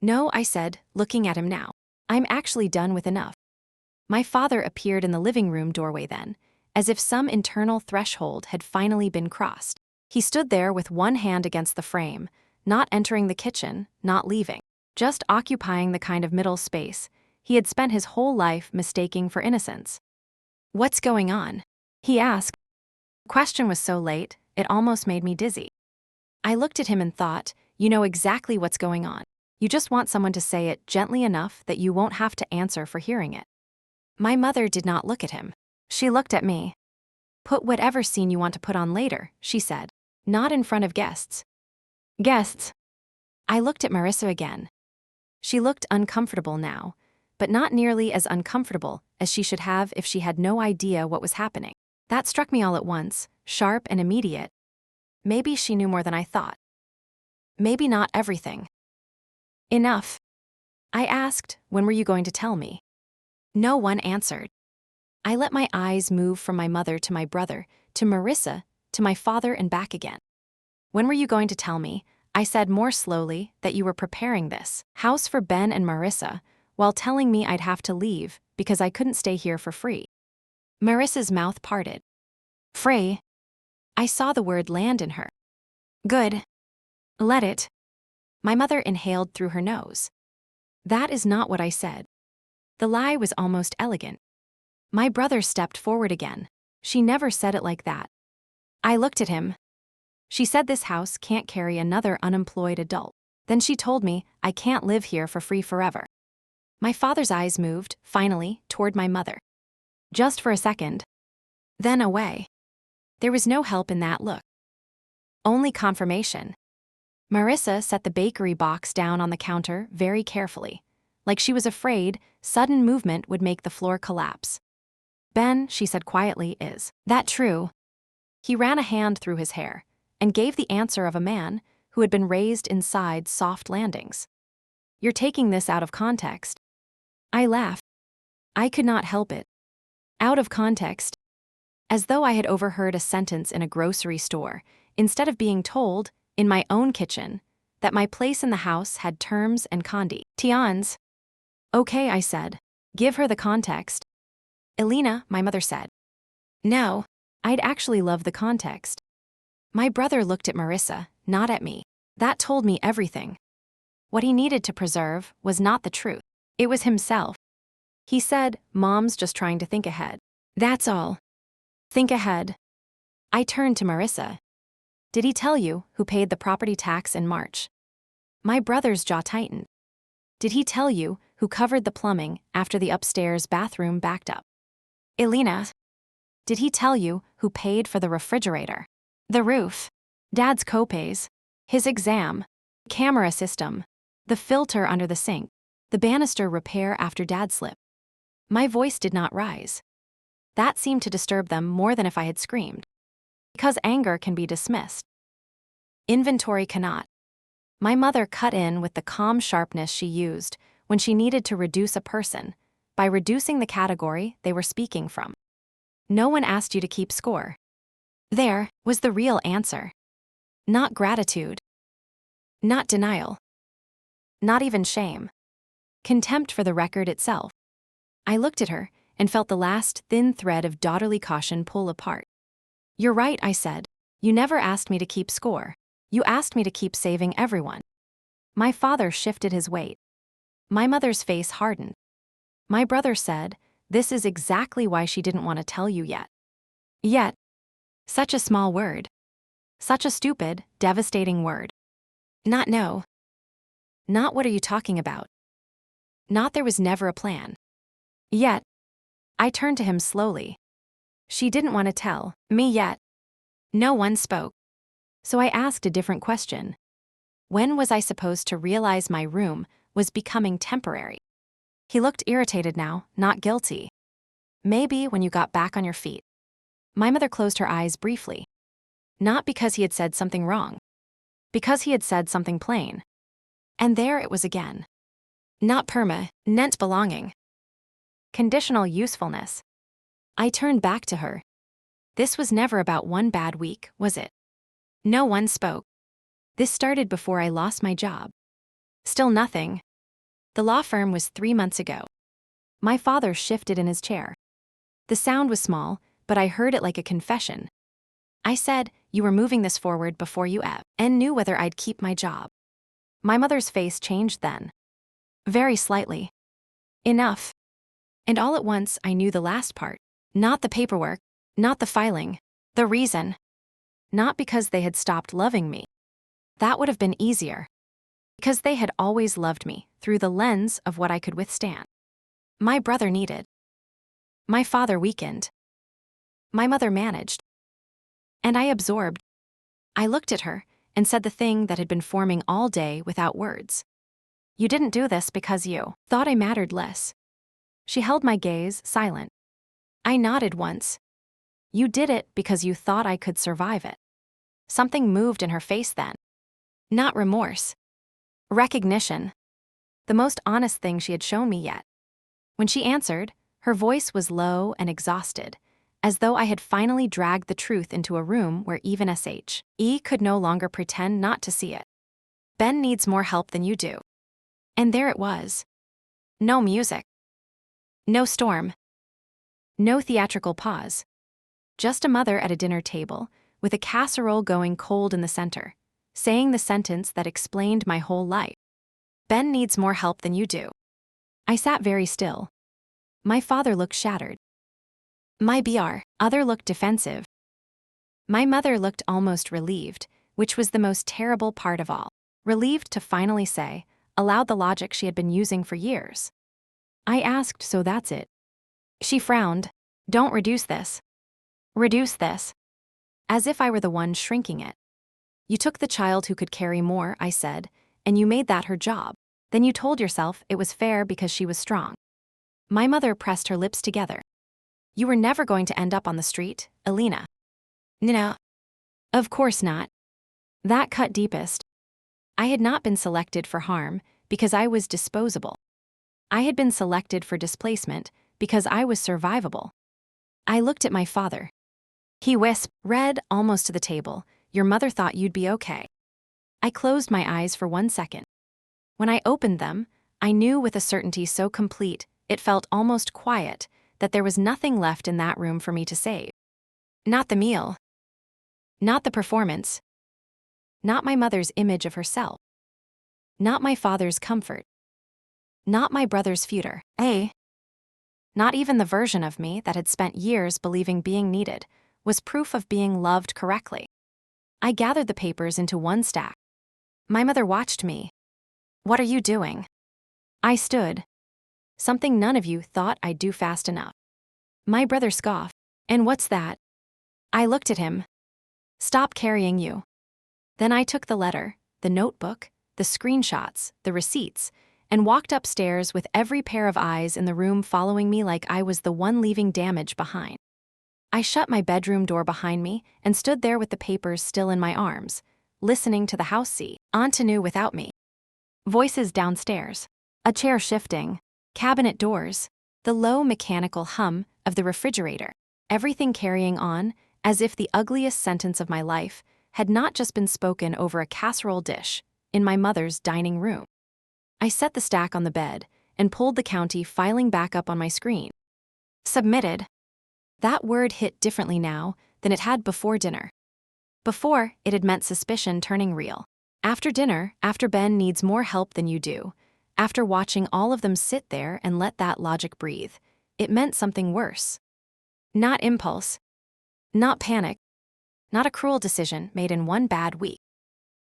No, I said, looking at him now. I'm actually done with enough. My father appeared in the living room doorway then, as if some internal threshold had finally been crossed. He stood there with one hand against the frame, not entering the kitchen, not leaving, just occupying the kind of middle space he had spent his whole life mistaking for innocence. What's going on? He asked. The question was so late, it almost made me dizzy. I looked at him and thought, you know exactly what's going on. You just want someone to say it gently enough that you won't have to answer for hearing it. My mother did not look at him. She looked at me. Put whatever scene you want to put on later, she said. Not in front of guests. Guests. I looked at Marissa again. She looked uncomfortable now, but not nearly as uncomfortable as she should have if she had no idea what was happening. That struck me all at once, sharp and immediate. Maybe she knew more than I thought. Maybe not everything. Enough. I asked, when were you going to tell me? No one answered. I let my eyes move from my mother to my brother, to Marissa, to my father and back again. When were you going to tell me, I said more slowly, that you were preparing this house for Ben and Marissa, while telling me I'd have to leave because I couldn't stay here for free? Marissa's mouth parted. Free. I saw the word land in her. Good. Let it. My mother inhaled through her nose. That is not what I said. The lie was almost elegant. My brother stepped forward again. She never said it like that. I looked at him. She said this house can't carry another unemployed adult. Then she told me I can't live here for free forever. My father's eyes moved, finally, toward my mother. Just for a second. Then away. There was no help in that look. Only confirmation. Marissa set the bakery box down on the counter very carefully, like she was afraid sudden movement would make the floor collapse. Ben, she said quietly, is that true? He ran a hand through his hair and gave the answer of a man who had been raised inside soft landings. You're taking this out of context. I laughed. I could not help it. Out of context. As though I had overheard a sentence in a grocery store, instead of being told, in my own kitchen, that my place in the house had terms and conditions. Okay, I said. Give her the context. Elena, my mother said. No, I'd actually love the context. My brother looked at Marissa, not at me. That told me everything. What he needed to preserve was not the truth. It was himself. He said, Mom's just trying to think ahead. That's all. Think ahead. I turned to Marissa. Did he tell you who paid the property tax in March? My brother's jaw tightened. Did he tell you who covered the plumbing after the upstairs bathroom backed up? Elena. Did he tell you who paid for the refrigerator? The roof. Dad's copays. His exam. Camera system. The filter under the sink. The banister repair after Dad slipped. My voice did not rise. That seemed to disturb them more than if I had screamed. Because anger can be dismissed. Inventory cannot. My mother cut in with the calm sharpness she used when she needed to reduce a person by reducing the category they were speaking from. No one asked you to keep score. There was the real answer. Not gratitude. Not denial. Not even shame. Contempt for the record itself. I looked at her and felt the last thin thread of daughterly caution pull apart. You're right, I said. You never asked me to keep score. You asked me to keep saving everyone. My father shifted his weight. My mother's face hardened. My brother said, this is exactly why she didn't want to tell you yet. Yet. Such a small word. Such a stupid, devastating word. Not no. Not what are you talking about? Not there was never a plan. Yet. I turned to him slowly. She didn't want to tell me yet. No one spoke. So I asked a different question. When was I supposed to realize my room was becoming temporary? He looked irritated now, not guilty. Maybe when you got back on your feet. My mother closed her eyes briefly. Not because he had said something wrong. Because he had said something plain. And there it was again. Not permanent belonging. Conditional usefulness. I turned back to her. This was never about one bad week, was it? No one spoke. This started before I lost my job. Still nothing. The law firm was 3 months ago. My father shifted in his chair. The sound was small, but I heard it like a confession. I said, you were moving this forward before you and knew whether I'd keep my job. My mother's face changed then. Very slightly. Enough. And all at once I knew the last part. Not the paperwork, not the filing, the reason. Not because they had stopped loving me. That would have been easier. Because they had always loved me through the lens of what I could withstand. My brother needed. My father weakened. My mother managed. And I absorbed. I looked at her and said the thing that had been forming all day without words. You didn't do this because you thought I mattered less. She held my gaze, silent. I nodded once. You did it because you thought I could survive it. Something moved in her face then. Not remorse. Recognition. The most honest thing she had shown me yet. When she answered, her voice was low and exhausted, as though I had finally dragged the truth into a room where even SHE could no longer pretend not to see it. Ben needs more help than you do. And there it was. No music. No storm. No theatrical pause. Just a mother at a dinner table, with a casserole going cold in the center, saying the sentence that explained my whole life. Ben needs more help than you do. I sat very still. My father looked shattered. My other looked defensive. My mother looked almost relieved, which was the most terrible part of all. Relieved to finally say, aloud the logic she had been using for years. I asked, so that's it. She frowned. Don't reduce this. Reduce this. As if I were the one shrinking it. You took the child who could carry more, I said, and you made that her job. Then you told yourself it was fair because she was strong. My mother pressed her lips together. You were never going to end up on the street, Alina. No. Of course not. That cut deepest. I had not been selected for harm because I was disposable. I had been selected for displacement because I was survivable. I looked at my father. He wisped, read almost to the table, your mother thought you'd be okay. I closed my eyes for 1 second. When I opened them, I knew with a certainty so complete, it felt almost quiet, that there was nothing left in that room for me to save. Not the meal. Not the performance. Not my mother's image of herself. Not my father's comfort. Not my brother's future. Not even the version of me that had spent years believing being needed was proof of being loved correctly. I gathered the papers into one stack. My mother watched me. What are you doing? I stood. Something none of you thought I'd do fast enough. My brother scoffed. And what's that? I looked at him. Stop carrying you. Then I took the letter, the notebook, the screenshots, the receipts, and walked upstairs with every pair of eyes in the room following me like I was the one leaving damage behind. I shut my bedroom door behind me and stood there with the papers still in my arms, listening to the house see Antanu without me. Voices downstairs, a chair shifting, cabinet doors, the low mechanical hum of the refrigerator, everything carrying on as if the ugliest sentence of my life had not just been spoken over a casserole dish in my mother's dining room. I set the stack on the bed and pulled the county filing back up on my screen. Submitted. That word hit differently now than it had before dinner. Before, it had meant suspicion turning real. After dinner, after Ben needs more help than you do, after watching all of them sit there and let that logic breathe, it meant something worse. Not impulse. Not panic. Not a cruel decision made in one bad week.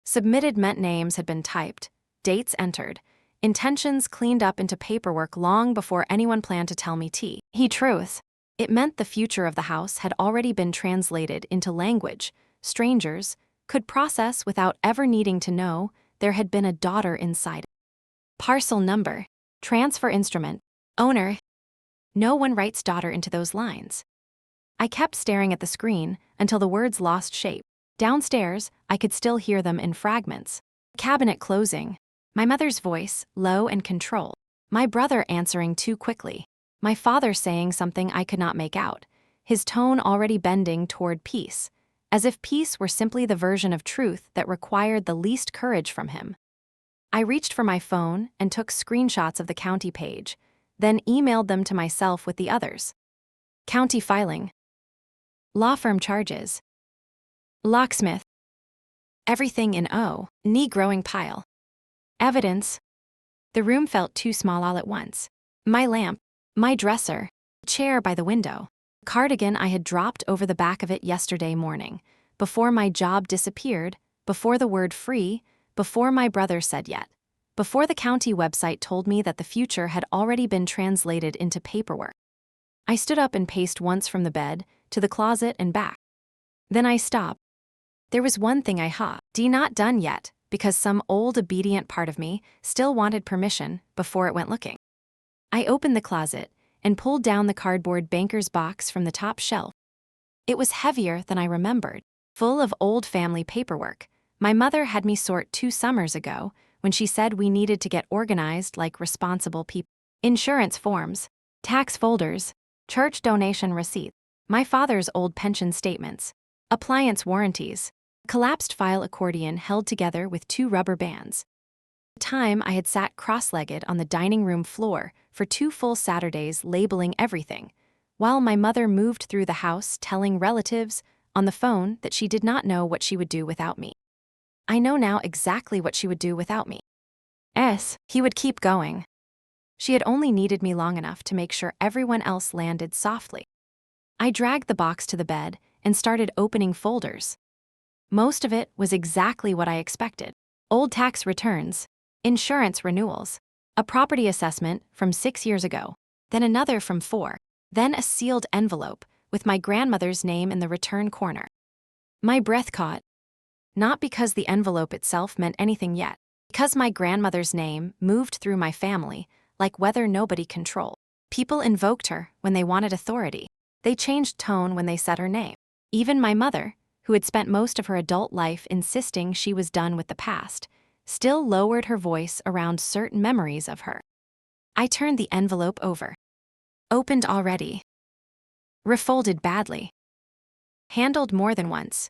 Submitted meant names had been typed, dates entered, intentions cleaned up into paperwork long before anyone planned to tell me truth. It meant the future of the house had already been translated into language strangers could process without ever needing to know there had been a daughter inside. Parcel number, transfer instrument, owner. No one writes daughter into those lines. I kept staring at the screen until the words lost shape. Downstairs, I could still hear them in fragments. Cabinet closing. My mother's voice, low and controlled. My brother answering too quickly. My father saying something I could not make out, his tone already bending toward peace, as if peace were simply the version of truth that required the least courage from him. I reached for my phone and took screenshots of the county page, then emailed them to myself with the others. County filing. Law firm charges. Locksmith. Everything in knee-growing pile. Evidence. The room felt too small all at once. My lamp, my dresser, chair by the window, cardigan I had dropped over the back of it yesterday morning, before my job disappeared, before the word free, before my brother said yet, before the county website told me that the future had already been translated into paperwork. I stood up and paced once from the bed to the closet and back. Then I stopped. There was one thing not done yet, because some old obedient part of me still wanted permission before it went looking. I opened the closet and pulled down the cardboard banker's box from the top shelf. It was heavier than I remembered, full of old family paperwork. My mother had me sort 2 summers ago when she said we needed to get organized like responsible people. Insurance forms, tax folders, church donation receipts, my father's old pension statements, appliance warranties, collapsed file accordion held together with 2 rubber bands. The time I had sat cross-legged on the dining room floor for 2 full Saturdays labeling everything, while my mother moved through the house telling relatives on the phone that she did not know what she would do without me. I know now exactly what she would do without me. He would keep going. She had only needed me long enough to make sure everyone else landed softly. I dragged the box to the bed and started opening folders. Most of it was exactly what I expected. Old tax returns, insurance renewals, A property assessment from 6 years ago, then another from 4, then a sealed envelope with my grandmother's name in the return corner. My breath caught, not because the envelope itself meant anything yet, because my grandmother's name moved through my family like weather nobody controlled. People invoked her when they wanted authority. They changed tone when they said her name. Even my mother, who had spent most of her adult life insisting she was done with the past, still lowered her voice around certain memories of her. I turned the envelope over. Opened already. Refolded badly. Handled more than once.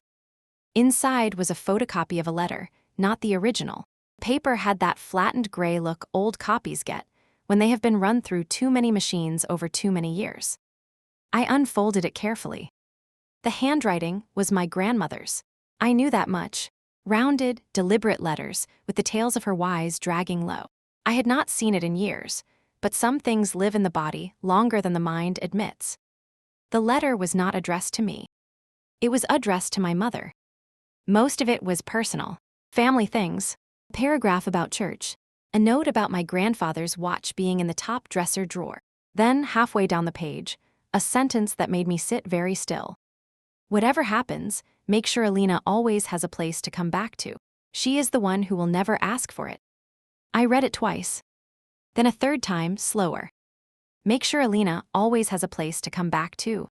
Inside was a photocopy of a letter, not the original. Paper had that flattened gray look old copies get when they have been run through too many machines over too many years. I unfolded it carefully. The handwriting was my grandmother's. I knew that much. Rounded, deliberate letters with the tails of her Y's dragging low. I had not seen it in years, but some things live in the body longer than the mind admits. The letter was not addressed to me. It was addressed to my mother. Most of it was personal. Family things. A paragraph about church. A note about my grandfather's watch being in the top dresser drawer. Then, halfway down the page, a sentence that made me sit very still. Whatever happens, make sure Alina always has a place to come back to. She is the one who will never ask for it. I read it twice. Then a third time, slower. Make sure Alina always has a place to come back to.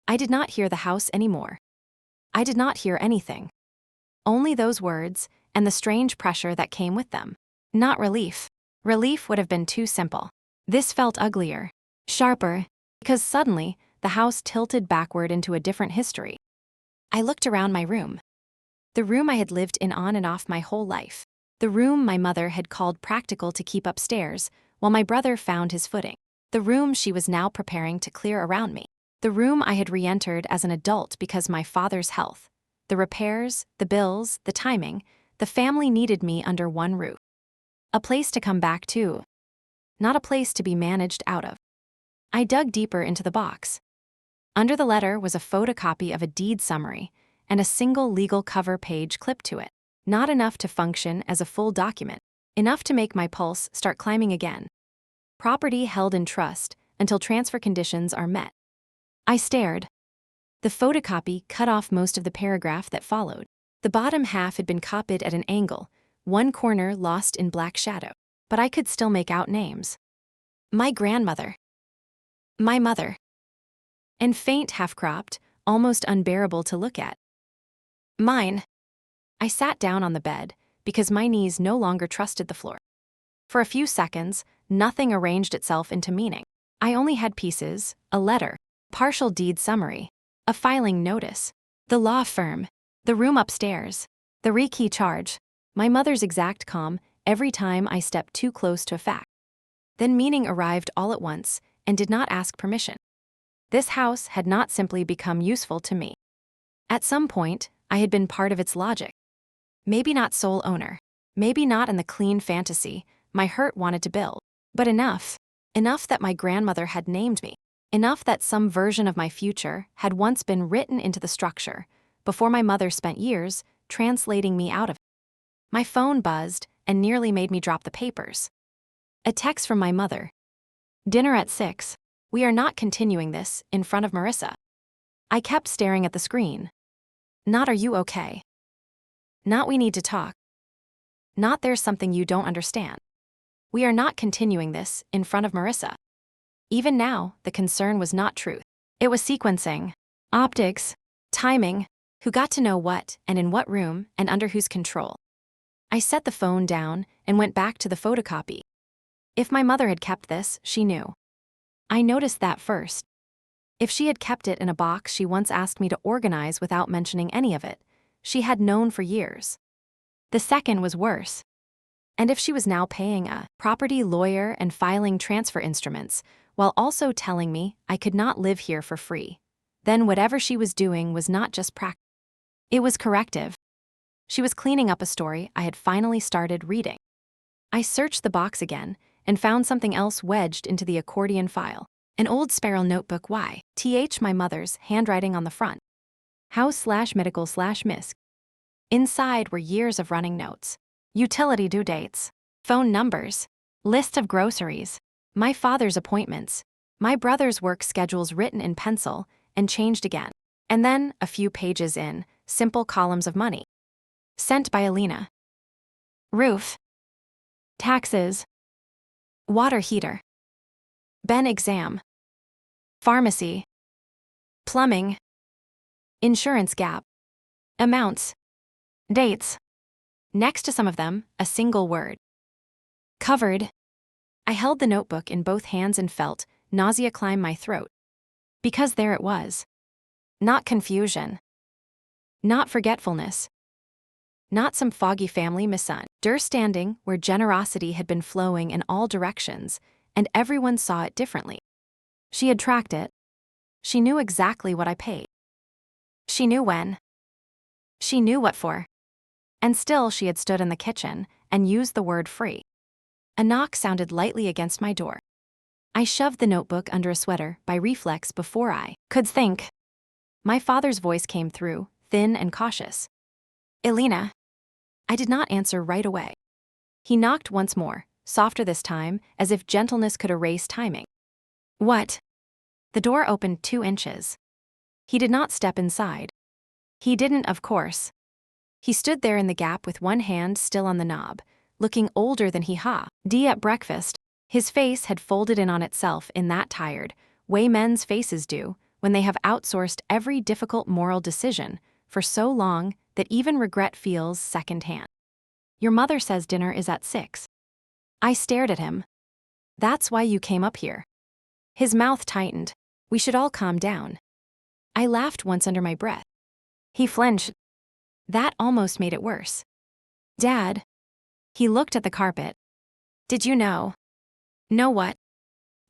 I did not hear the house anymore. I did not hear anything. Only those words and the strange pressure that came with them. Not relief. Relief would have been too simple. This felt uglier, sharper, because suddenly the house tilted backward into a different history. I looked around my room. The room I had lived in on and off my whole life. The room my mother had called practical to keep upstairs while my brother found his footing. The room she was now preparing to clear around me. The room I had re-entered as an adult because my father's health. The repairs, the bills, the timing, the family needed me under one roof. A place to come back to. Not a place to be managed out of. I dug deeper into the box. Under the letter was a photocopy of a deed summary and a single legal cover page clipped to it. Not enough to function as a full document. Enough to make my pulse start climbing again. Property held in trust until transfer conditions are met. I stared. The photocopy cut off most of the paragraph that followed. The bottom half had been copied at an angle, one corner lost in black shadow. But I could still make out names. My grandmother. My mother. And faint half-cropped, almost unbearable to look at. Mine. I sat down on the bed because my knees no longer trusted the floor. For a few seconds, nothing arranged itself into meaning. I only had pieces, a letter, partial deed summary, a filing notice, the law firm, the room upstairs, the rekey charge, my mother's exact calm every time I stepped too close to a fact. Then meaning arrived all at once and did not ask permission. This house had not simply become useful to me. At some point, I had been part of its logic. Maybe not sole owner, maybe not in the clean fantasy my hurt wanted to build, but enough. Enough that my grandmother had named me. Enough that some version of my future had once been written into the structure, before my mother spent years translating me out of it. My phone buzzed and nearly made me drop the papers. A text from my mother. Dinner at 6. We are not continuing this in front of Marissa. I kept staring at the screen. Not are you okay? Not we need to talk. Not there's something you don't understand. We are not continuing this in front of Marissa. Even now, the concern was not truth. It was sequencing, optics, timing, who got to know what and in what room and under whose control. I set the phone down and went back to the photocopy. If my mother had kept this, she knew. I noticed that first. If she had kept it in a box she once asked me to organize without mentioning any of it, she had known for years. The second was worse. And if she was now paying a property lawyer and filing transfer instruments, while also telling me I could not live here for free, then whatever she was doing was not just practical. It was corrective. She was cleaning up a story I had finally started reading. I searched the box again and found something else wedged into the accordion file. An old spiral notebook my mother's handwriting on the front. House/medical/misc. Inside were years of running notes. Utility due dates. Phone numbers. Lists of groceries, my father's appointments, my brother's work schedules written in pencil and changed again. And then, a few pages in, simple columns of money. Sent by Alina. Roof. Taxes. Water heater. Ben exam. Pharmacy. Plumbing. Insurance gap. Amounts. Dates. Next to some of them, a single word. Covered. I held the notebook in both hands and felt nausea climb my throat. Because there it was. Not confusion. Not forgetfulness. Not some foggy family misunderstanding where generosity had been flowing in all directions, and everyone saw it differently. She had tracked it. She knew exactly what I paid. She knew when. She knew what for. And still she had stood in the kitchen and used the word free. A knock sounded lightly against my door. I shoved the notebook under a sweater by reflex before I could think. My father's voice came through, thin and cautious. Alina. I did not answer right away. He knocked once more, softer this time, as if gentleness could erase timing. What? The door opened 2 inches. He did not step inside. He didn't, of course. He stood there in the gap with one hand still on the knob, looking older than he had at breakfast. His face had folded in on itself in that tired way men's faces do when they have outsourced every difficult moral decision for so long that even regret feels secondhand. Your mother says dinner is at 6. I stared at him. That's why you came up here. His mouth tightened. We should all calm down. I laughed once under my breath. He flinched. That almost made it worse. Dad. He looked at the carpet. Did you know? Know what?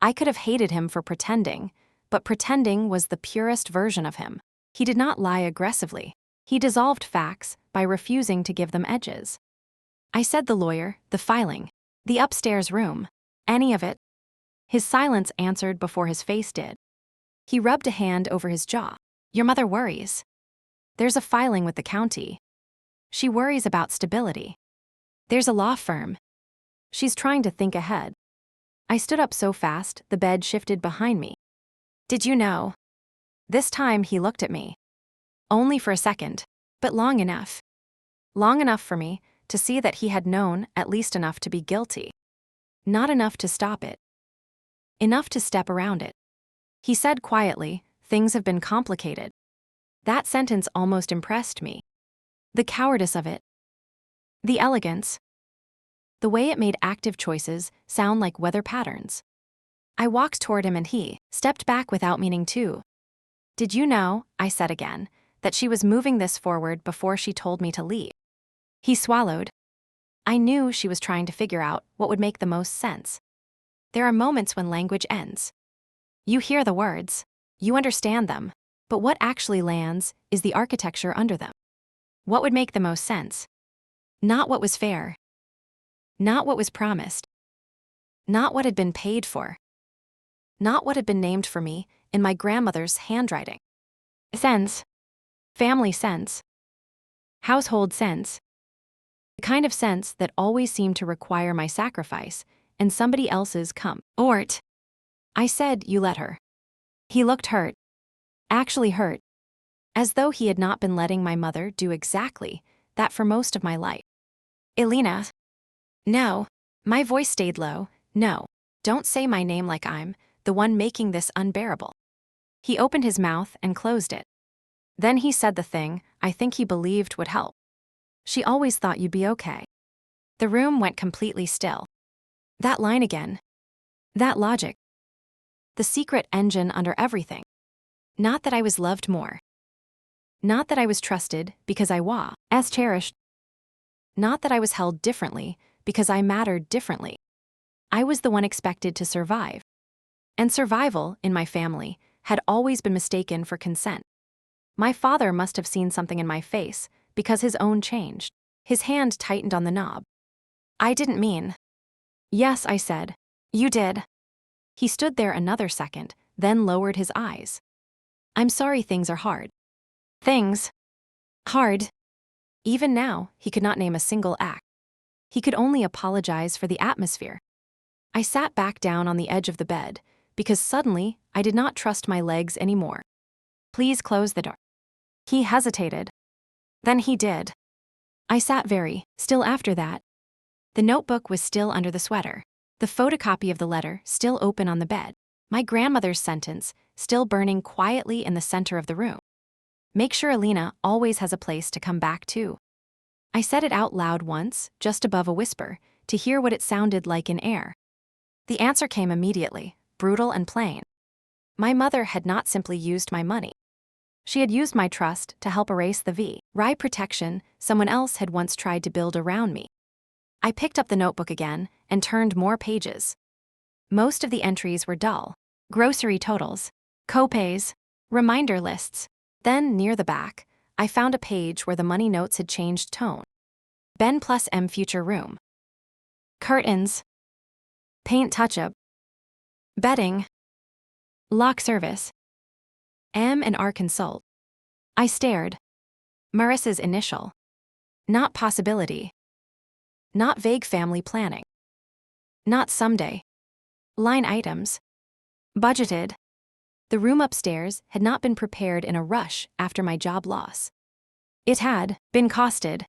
I could have hated him for pretending, but pretending was the purest version of him. He did not lie aggressively. He dissolved facts by refusing to give them edges. I said the lawyer, the filing, the upstairs room, any of it. His silence answered before his face did. He rubbed a hand over his jaw. Your mother worries. There's a filing with the county. She worries about stability. There's a law firm. She's trying to think ahead. I stood up so fast, the bed shifted behind me. Did you know? This time he looked at me. Only for a second, but long enough. Long enough for me to see that he had known at least enough to be guilty. Not enough to stop it. Enough to step around it. He said quietly, things have been complicated. That sentence almost impressed me. The cowardice of it. The elegance. The way it made active choices sound like weather patterns. I walked toward him and he stepped back without meaning to. Did you know, I said again, that she was moving this forward before she told me to leave? He swallowed. I knew she was trying to figure out what would make the most sense. There are moments when language ends. You hear the words, you understand them, but what actually lands is the architecture under them. What would make the most sense? Not what was fair. Not what was promised. Not what had been paid for. Not what had been named for me in my grandmother's handwriting. Sense. Family sense. Household sense. The kind of sense that always seemed to require my sacrifice and somebody else's comfort. I said, you let her. He looked hurt. Actually hurt. As though he had not been letting my mother do exactly that for most of my life. Alina. No. My voice stayed low. No. Don't say my name like I'm the one making this unbearable. He opened his mouth and closed it. Then he said the thing I think he believed would help. She always thought you'd be okay. The room went completely still. That line again. That logic. The secret engine under everything. Not that I was loved more. Not that I was trusted because I was cherished. Not that I was held differently because I mattered differently. I was the one expected to survive. And survival, in my family, had always been mistaken for consent. My father must have seen something in my face because his own changed. His hand tightened on the knob. I didn't mean. Yes, I said. You did. He stood there another second, then lowered his eyes. I'm sorry things are hard. Things. Hard. Even now, he could not name a single act. He could only apologize for the atmosphere. I sat back down on the edge of the bed, because suddenly I did not trust my legs anymore. Please close the door. He hesitated. Then he did. I sat very still after that. The notebook was still under the sweater. The photocopy of the letter still open on the bed. My grandmother's sentence still burning quietly in the center of the room. Make sure Alina always has a place to come back to. I said it out loud once, just above a whisper, to hear what it sounded like in air. The answer came immediately, brutal and plain. My mother had not simply used my money. She had used my trust to help erase the V.I. protection someone else had once tried to build around me. I picked up the notebook again and turned more pages. Most of the entries were dull. Grocery totals, co-pays, reminder lists. Then, near the back, I found a page where the money notes had changed tone. Ben plus M future room. Curtains. Paint touch-up. Bedding. Lock service. M and R consult. I stared. Marissa's initial. Not possibility. Not vague family planning. Not someday. Line items. Budgeted. The room upstairs had not been prepared in a rush after my job loss. It had been costed.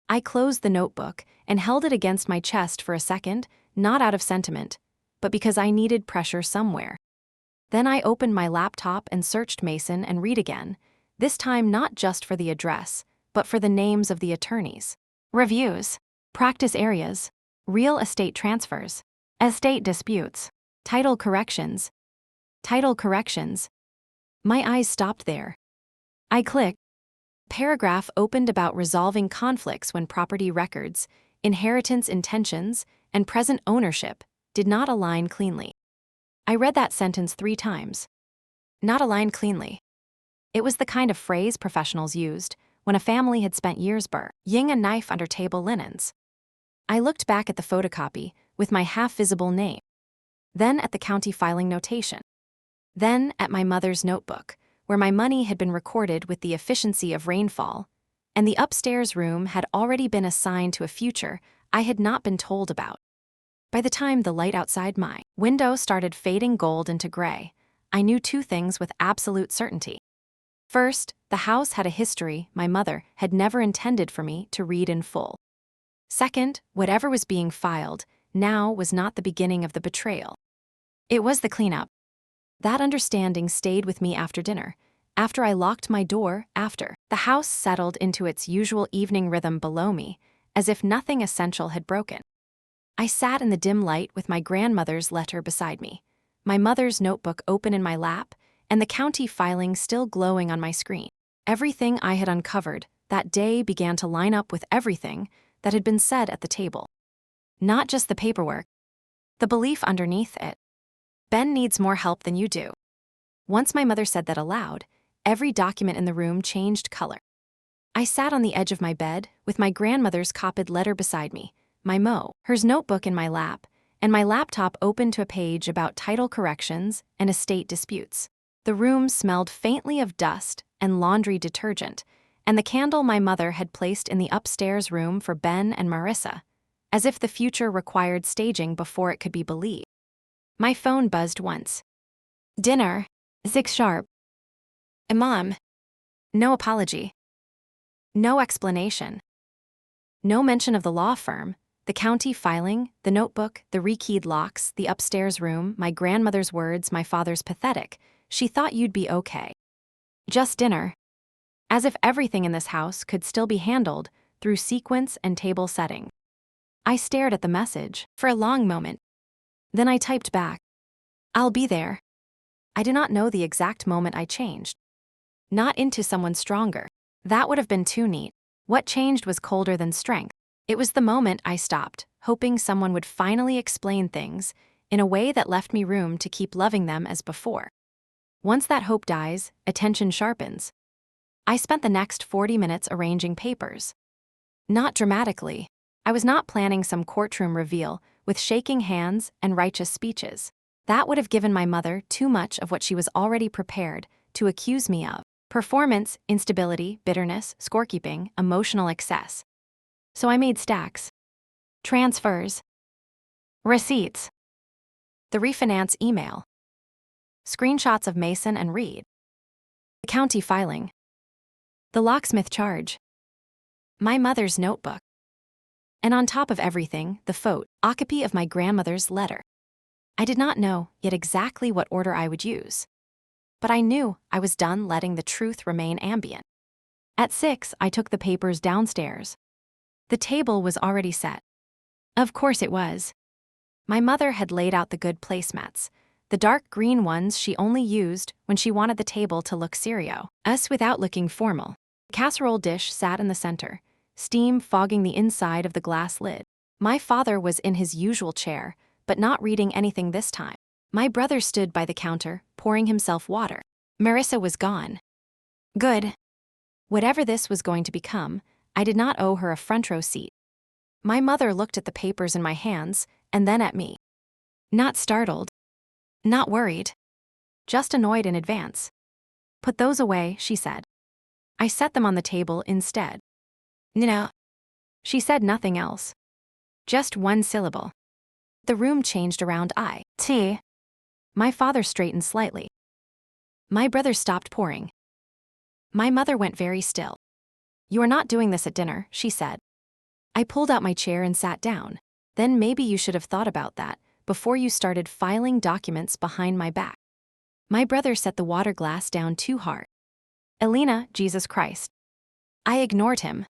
I closed the notebook and held it against my chest for a second, not out of sentiment, but because I needed pressure somewhere. Then I opened my laptop and searched Mason and Reed again, this time not just for the address, but for the names of the attorneys. Reviews. Practice areas. Real estate transfers. Estate disputes. Title corrections. Title corrections. My eyes stopped there. I clicked. Paragraph opened about resolving conflicts when property records, inheritance intentions, and present ownership did not align cleanly. I read that sentence 3 times. Not aligned cleanly. It was the kind of phrase professionals used when a family had spent years burying a knife under table linens. I looked back at the photocopy with my half-visible name, then at the county filing notation, then at my mother's notebook, where my money had been recorded with the efficiency of rainfall, and the upstairs room had already been assigned to a future I had not been told about. By the time the light outside my window started fading gold into gray, I knew 2 things with absolute certainty. First, the house had a history my mother had never intended for me to read in full. Second, whatever was being filed now was not the beginning of the betrayal. It was the cleanup. That understanding stayed with me after dinner, after I locked my door, after the house settled into its usual evening rhythm below me, as if nothing essential had broken. I sat in the dim light with my grandmother's letter beside me, my mother's notebook open in my lap, and the county filing still glowing on my screen. Everything I had uncovered that day began to line up with everything that had been said at the table. Not just the paperwork, the belief underneath it. Ben needs more help than you do. Once my mother said that aloud, every document in the room changed color. I sat on the edge of my bed with my grandmother's copied letter beside me, hers notebook in my lap, and my laptop open to a page about title corrections and estate disputes. The room smelled faintly of dust and laundry detergent, and the candle my mother had placed in the upstairs room for Ben and Marissa, as if the future required staging before it could be believed. My phone buzzed once. Dinner, 6 sharp. Mom. No apology. No explanation. No mention of the law firm, the county filing, the notebook, the rekeyed locks, the upstairs room, my grandmother's words, my father's pathetic, "She thought you'd be okay." Just dinner. As if everything in this house could still be handled through sequence and table setting. I stared at the message for a long moment. Then I typed back, "I'll be there." I do not know the exact moment I changed. Not into someone stronger. That would have been too neat. What changed was colder than strength. It was the moment I stopped, hoping someone would finally explain things in a way that left me room to keep loving them as before. Once that hope dies, attention sharpens. I spent the next 40 minutes arranging papers. Not dramatically. I was not planning some courtroom reveal with shaking hands and righteous speeches. That would have given my mother too much of what she was already prepared to accuse me of: performance, instability, bitterness, scorekeeping, emotional excess. So I made stacks. Transfers. Receipts. The refinance email. Screenshots of Mason and Reed. The county filing. The locksmith charge. My mother's notebook. And on top of everything, the photocopy of my grandmother's letter. I did not know yet exactly what order I would use. But I knew I was done letting the truth remain ambient. At 6, I took the papers downstairs. The table was already set. Of course it was. My mother had laid out the good placemats, the dark green ones she only used when she wanted the table to look serious without looking formal. The casserole dish sat in the center, steam fogging the inside of the glass lid. My father was in his usual chair, but not reading anything this time. My brother stood by the counter, pouring himself water. Marissa was gone. Good. Whatever this was going to become, I did not owe her a front row seat. My mother looked at the papers in my hands and then at me. Not startled. Not worried. Just annoyed in advance. Put those away, she said. I set them on the table instead. No. She said nothing else. Just one syllable. The room changed around it. My father straightened slightly. My brother stopped pouring. My mother went very still. You are not doing this at dinner, she said. I pulled out my chair and sat down. Then maybe you should have thought about that before you started filing documents behind my back. My brother set the water glass down too hard. Elena, Jesus Christ. I ignored him.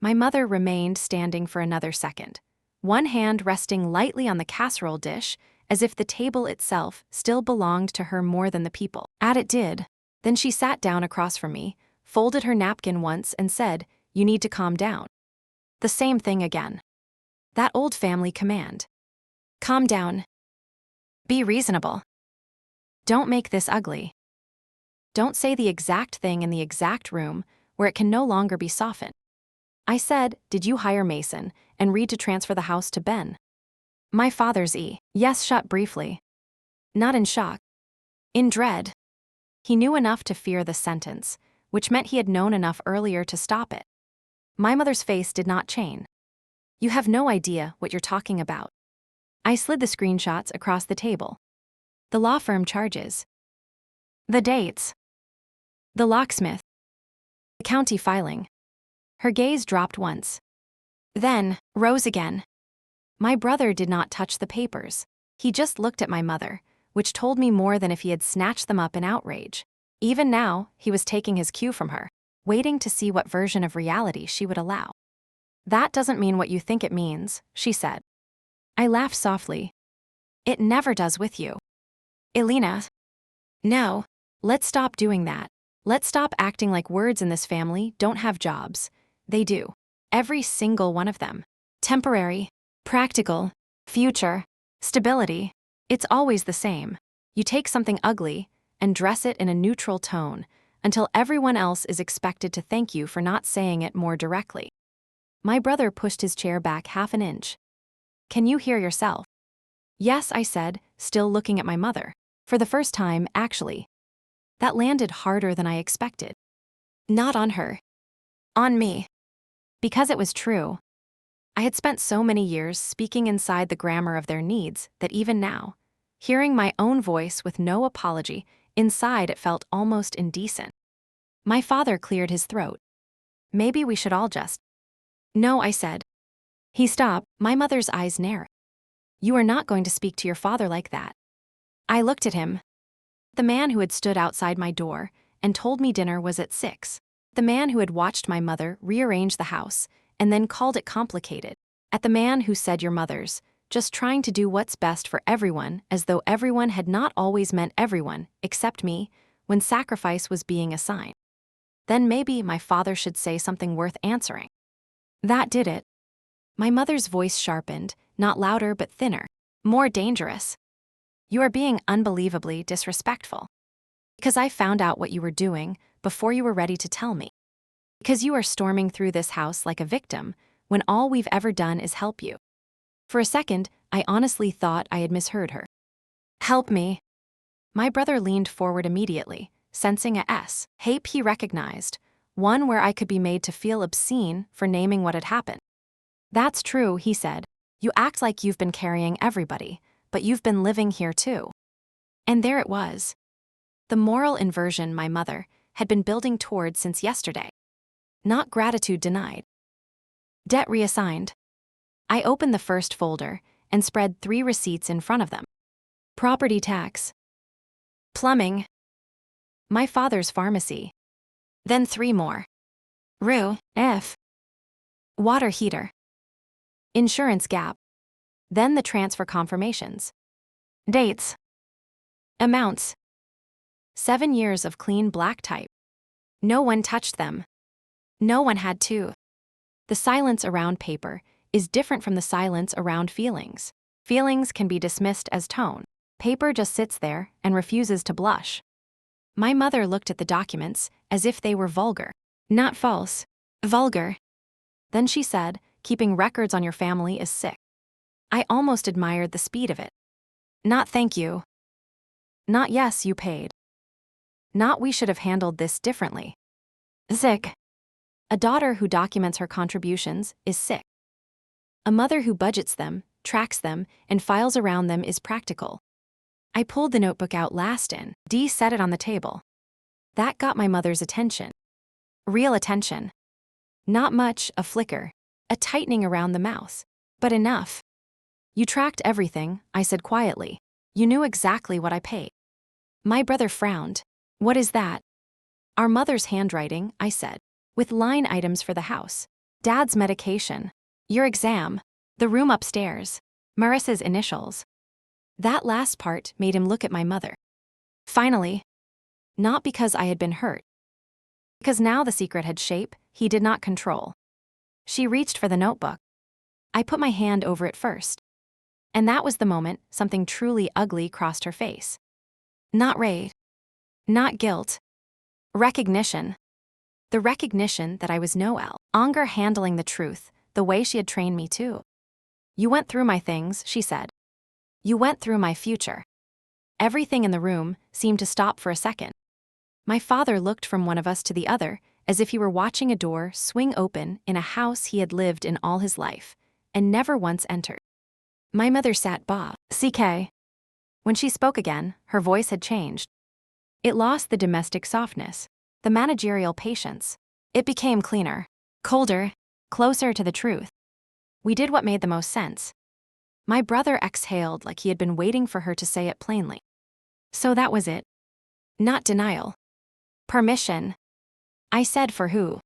My mother remained standing for another second, one hand resting lightly on the casserole dish, as if the table itself still belonged to her more than the people. It did. Then she sat down across from me, folded her napkin once and said, "You need to calm down." The same thing again. That old family command. Calm down. Be reasonable. Don't make this ugly. Don't say the exact thing in the exact room where it can no longer be softened. I said, "Did you hire Mason and Reed to transfer the house to Ben?" My father's yes shut briefly. Not in shock. In dread. He knew enough to fear the sentence, which meant he had known enough earlier to stop it. My mother's face did not change. You have no idea what you're talking about. I slid the screenshots across the table. The law firm charges. The dates. The locksmith. The county filing. Her gaze dropped once. Then, rose again. My brother did not touch the papers. He just looked at my mother, which told me more than if he had snatched them up in outrage. Even now, he was taking his cue from her, waiting to see what version of reality she would allow. That doesn't mean what you think it means, she said. I laughed softly. It never does with you. Elena. No. Let's stop doing that. Let's stop acting like words in this family don't have jobs. They do. Every single one of them. Temporary, practical, future, stability. It's always the same. You take something ugly and dress it in a neutral tone until everyone else is expected to thank you for not saying it more directly. My brother pushed his chair back half an inch. Can you hear yourself? Yes, I said, still looking at my mother. For the first time, actually. That landed harder than I expected. Not on her. On me. Because it was true. I had spent so many years speaking inside the grammar of their needs that even now, hearing my own voice with no apology, inside it felt almost indecent. My father cleared his throat. Maybe we should all just. No, I said. He stopped, my mother's eyes narrowed. You are not going to speak to your father like that. I looked at him. The man who had stood outside my door and told me dinner was at 6. The man who had watched my mother rearrange the house and then called it complicated. At the man who said your mother's, just trying to do what's best for everyone as though everyone had not always meant everyone, except me, when sacrifice was being assigned. Then maybe my father should say something worth answering. That did it. My mother's voice sharpened, not louder but thinner, more dangerous. You are being unbelievably disrespectful. Because I found out what you were doing before you were ready to tell me. Because you are storming through this house like a victim when all we've ever done is help you. For a second, I honestly thought I had misheard her. Help me. My brother leaned forward immediately, sensing a hape he recognized, one where I could be made to feel obscene for naming what had happened. That's true, he said. You act like you've been carrying everybody, but you've been living here too. And there it was. The moral inversion my mother had been building toward since yesterday. Not gratitude denied. Debt reassigned. I opened the first folder and spread 3 receipts in front of them. Property tax. Plumbing. My father's pharmacy. Then 3 more. F. Water heater. Insurance gap. Then the transfer confirmations. Dates. Amounts. 7 years of clean black type. No one touched them. No one had to. The silence around paper is different from the silence around feelings. Feelings can be dismissed as tone. Paper just sits there and refuses to blush. My mother looked at the documents as if they were vulgar. Not false. Vulgar. Then she said, keeping records on your family is sick. I almost admired the speed of it. Not thank you. Not yes, you paid. Not we should have handled this differently. Sick. A daughter who documents her contributions is sick. A mother who budgets them, tracks them, and files around them is practical. I pulled the notebook out last and set it on the table. That got my mother's attention. Real attention. Not much, a flicker, a tightening around the mouth, but enough. You tracked everything, I said quietly. You knew exactly what I paid. My brother frowned. What is that? Our mother's handwriting, I said, with line items for the house. Dad's medication. Your exam. The room upstairs. Marissa's initials. That last part made him look at my mother. Finally. Not because I had been hurt. Because now the secret had shape he did not control. She reached for the notebook. I put my hand over it first. And that was the moment something truly ugly crossed her face. Not rage. Not guilt. Recognition. The recognition that I was no longer handling the truth the way she had trained me to. You went through my things, she said. You went through my future. Everything in the room seemed to stop for a second. My father looked from one of us to the other as if he were watching a door swing open in a house he had lived in all his life and never once entered. My mother sat CK. When she spoke again, her voice had changed. It lost the domestic softness, the managerial patience. It became cleaner, colder, closer to the truth. We did what made the most sense. My brother exhaled like he had been waiting for her to say it plainly. So that was it. Not denial. Permission. I said for who?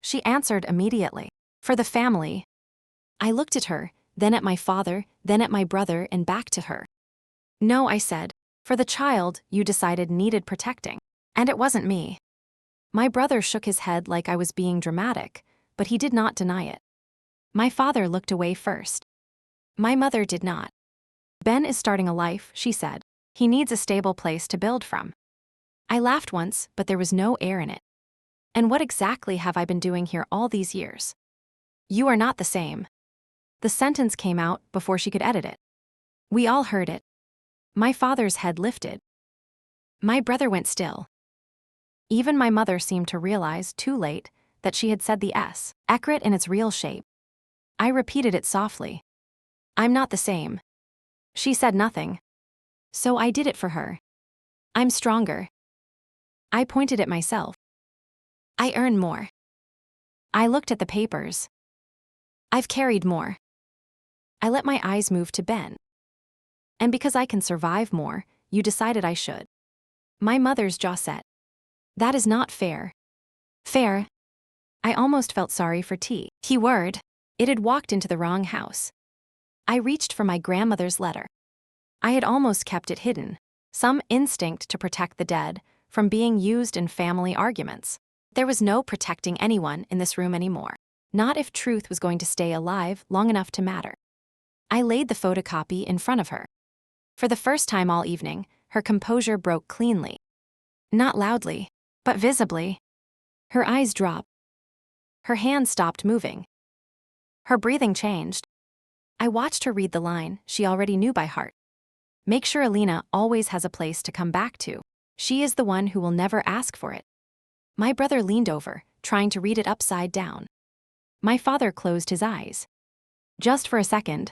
She answered immediately. For the family. I looked at her, then at my father, then at my brother, and back to her. No, I said. For the child you decided needed protecting. And it wasn't me. My brother shook his head like I was being dramatic, but he did not deny it. My father looked away first. My mother did not. Ben is starting a life, she said. He needs a stable place to build from. I laughed once, but there was no air in it. And what exactly have I been doing here all these years? You are not the same. The sentence came out before she could edit it. We all heard it. My father's head lifted. My brother went still. Even my mother seemed to realize, too late, that she had said the S, accurate in its real shape. I repeated it softly. I'm not the same. She said nothing. So I did it for her. I'm stronger. I pointed at myself. I earn more. I looked at the papers. I've carried more. I let my eyes move to Ben. And because I can survive more, you decided I should. My mother's jaw set. That is not fair. Fair? I almost felt sorry for T. Keyword. It had walked into the wrong house. I reached for my grandmother's letter. I had almost kept it hidden, some instinct to protect the dead from being used in family arguments. There was no protecting anyone in this room anymore, not if truth was going to stay alive long enough to matter. I laid the photocopy in front of her. For the first time all evening, her composure broke cleanly. Not loudly, but visibly. Her eyes dropped. Her hands stopped moving. Her breathing changed. I watched her read the line she already knew by heart. Make sure Alina always has a place to come back to. She is the one who will never ask for it. My brother leaned over, trying to read it upside down. My father closed his eyes. Just for a second.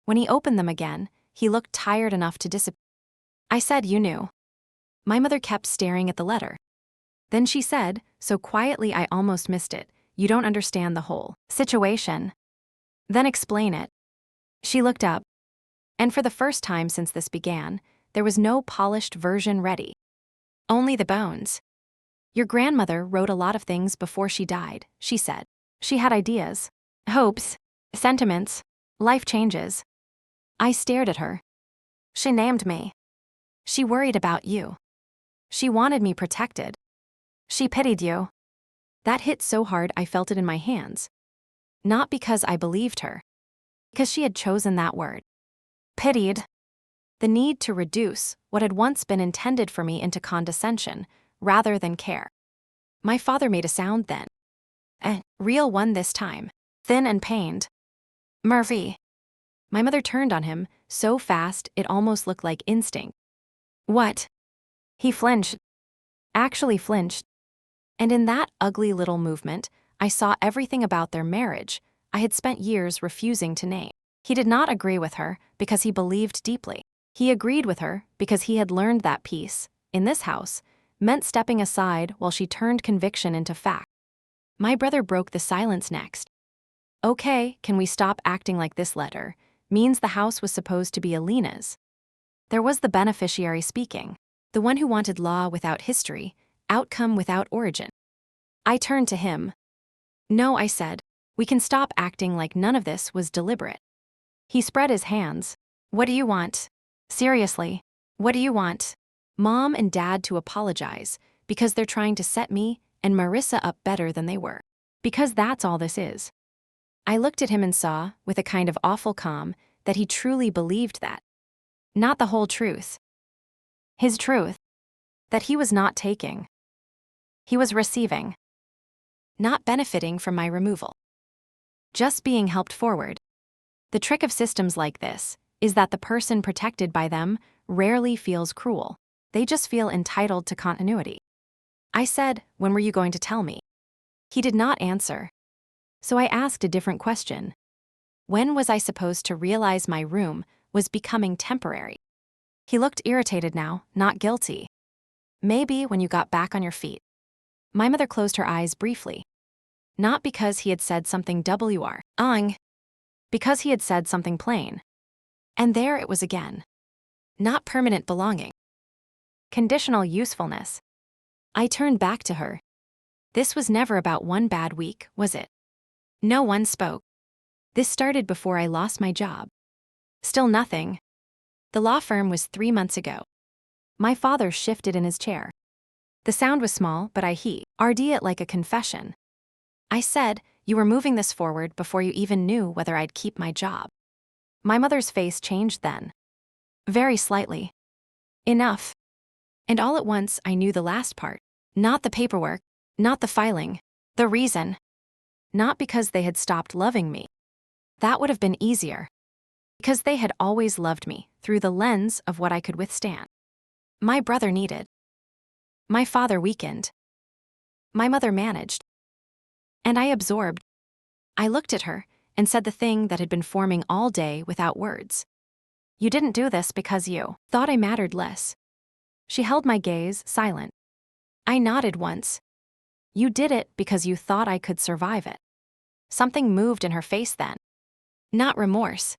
When he opened them again, He looked tired enough to disappear. I said, "You knew." My mother kept staring at the letter. Then she said, so quietly I almost missed it, "You don't understand the whole situation." "Then explain it." She looked up, and for the first time since this began, there was no polished version ready. Only the bones. "Your grandmother wrote a lot of things before she died," she said. "She had ideas, hopes, sentiments, life changes." I stared at her. "She named me. She worried about you. She wanted me protected. She pitied you." That hit so hard I felt it in my hands. Not because I believed her. Because she had chosen that word. Pitied. The need to reduce what had once been intended for me into condescension, rather than care. My father made a sound then. A real one this time. Thin and pained. "Murphy." My mother turned on him, so fast it almost looked like instinct. "What?" He flinched. Actually flinched. And in that ugly little movement, I saw everything about their marriage I had spent years refusing to name. He did not agree with her because he believed deeply. He agreed with her because he had learned that peace, in this house, meant stepping aside while she turned conviction into fact. My brother broke the silence next. "Okay, can we stop acting like this letter means the house was supposed to be Alina's?" There was the beneficiary speaking, the one who wanted law without history, outcome without origin. I turned to him. "No," I said, "we can stop acting like none of this was deliberate." He spread his hands. "What do you want? Seriously, what do you want?" "Mom and Dad to apologize because they're trying to set me and Marissa up better than they were. Because that's all this is." I looked at him and saw, with a kind of awful calm, that he truly believed that. Not the whole truth. His truth. That he was not taking. He was receiving. Not benefiting from my removal. Just being helped forward. The trick of systems like this is that the person protected by them rarely feels cruel. They just feel entitled to continuity. I said, "When were you going to tell me?" He did not answer. So I asked a different question. When was I supposed to realize my room was becoming temporary? He looked irritated now, not guilty. "Maybe when you got back on your feet." My mother closed her eyes briefly. Not because he had said something wrong, because he had said something plain. And there it was again. Not permanent belonging. Conditional usefulness. I turned back to her. This was never about one bad week, was it? No one spoke. This started before I lost my job. Still nothing. The law firm was 3 months ago. My father shifted in his chair. The sound was small, but I heard it like a confession. I said, "You were moving this forward before you even knew whether I'd keep my job." My mother's face changed then. Very slightly. Enough. And all at once I knew the last part. Not the paperwork, not the filing, the reason. Not because they had stopped loving me. That would have been easier. Because they had always loved me through the lens of what I could withstand. My brother needed. My father weakened. My mother managed. And I absorbed. I looked at her and said the thing that had been forming all day without words. "You didn't do this because you thought I mattered less." She held my gaze, silent. I nodded once. "You did it because you thought I could survive it." Something moved in her face then. Not remorse.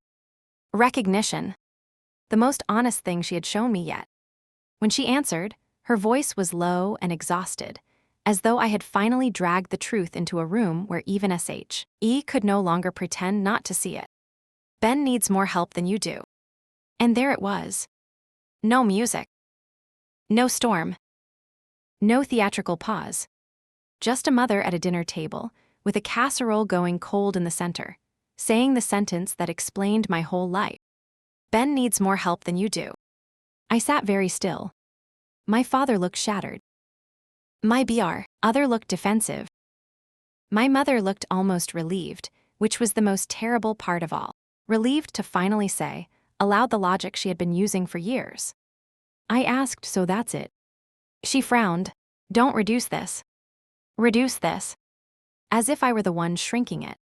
Recognition. The most honest thing she had shown me yet. When she answered, her voice was low and exhausted, as though I had finally dragged the truth into a room where even SHE could no longer pretend not to see it. "Ben needs more help than you do." And there it was. No music. No storm. No theatrical pause. Just a mother at a dinner table, with a casserole going cold in the center, saying the sentence that explained my whole life. "Ben needs more help than you do." I sat very still. My father looked shattered. My other looked defensive. My mother looked almost relieved, which was the most terrible part of all. Relieved to finally say, aloud, the logic she had been using for years. I asked, "So that's it?" She frowned. "Don't reduce this. Reduce this." As if I were the one shrinking it.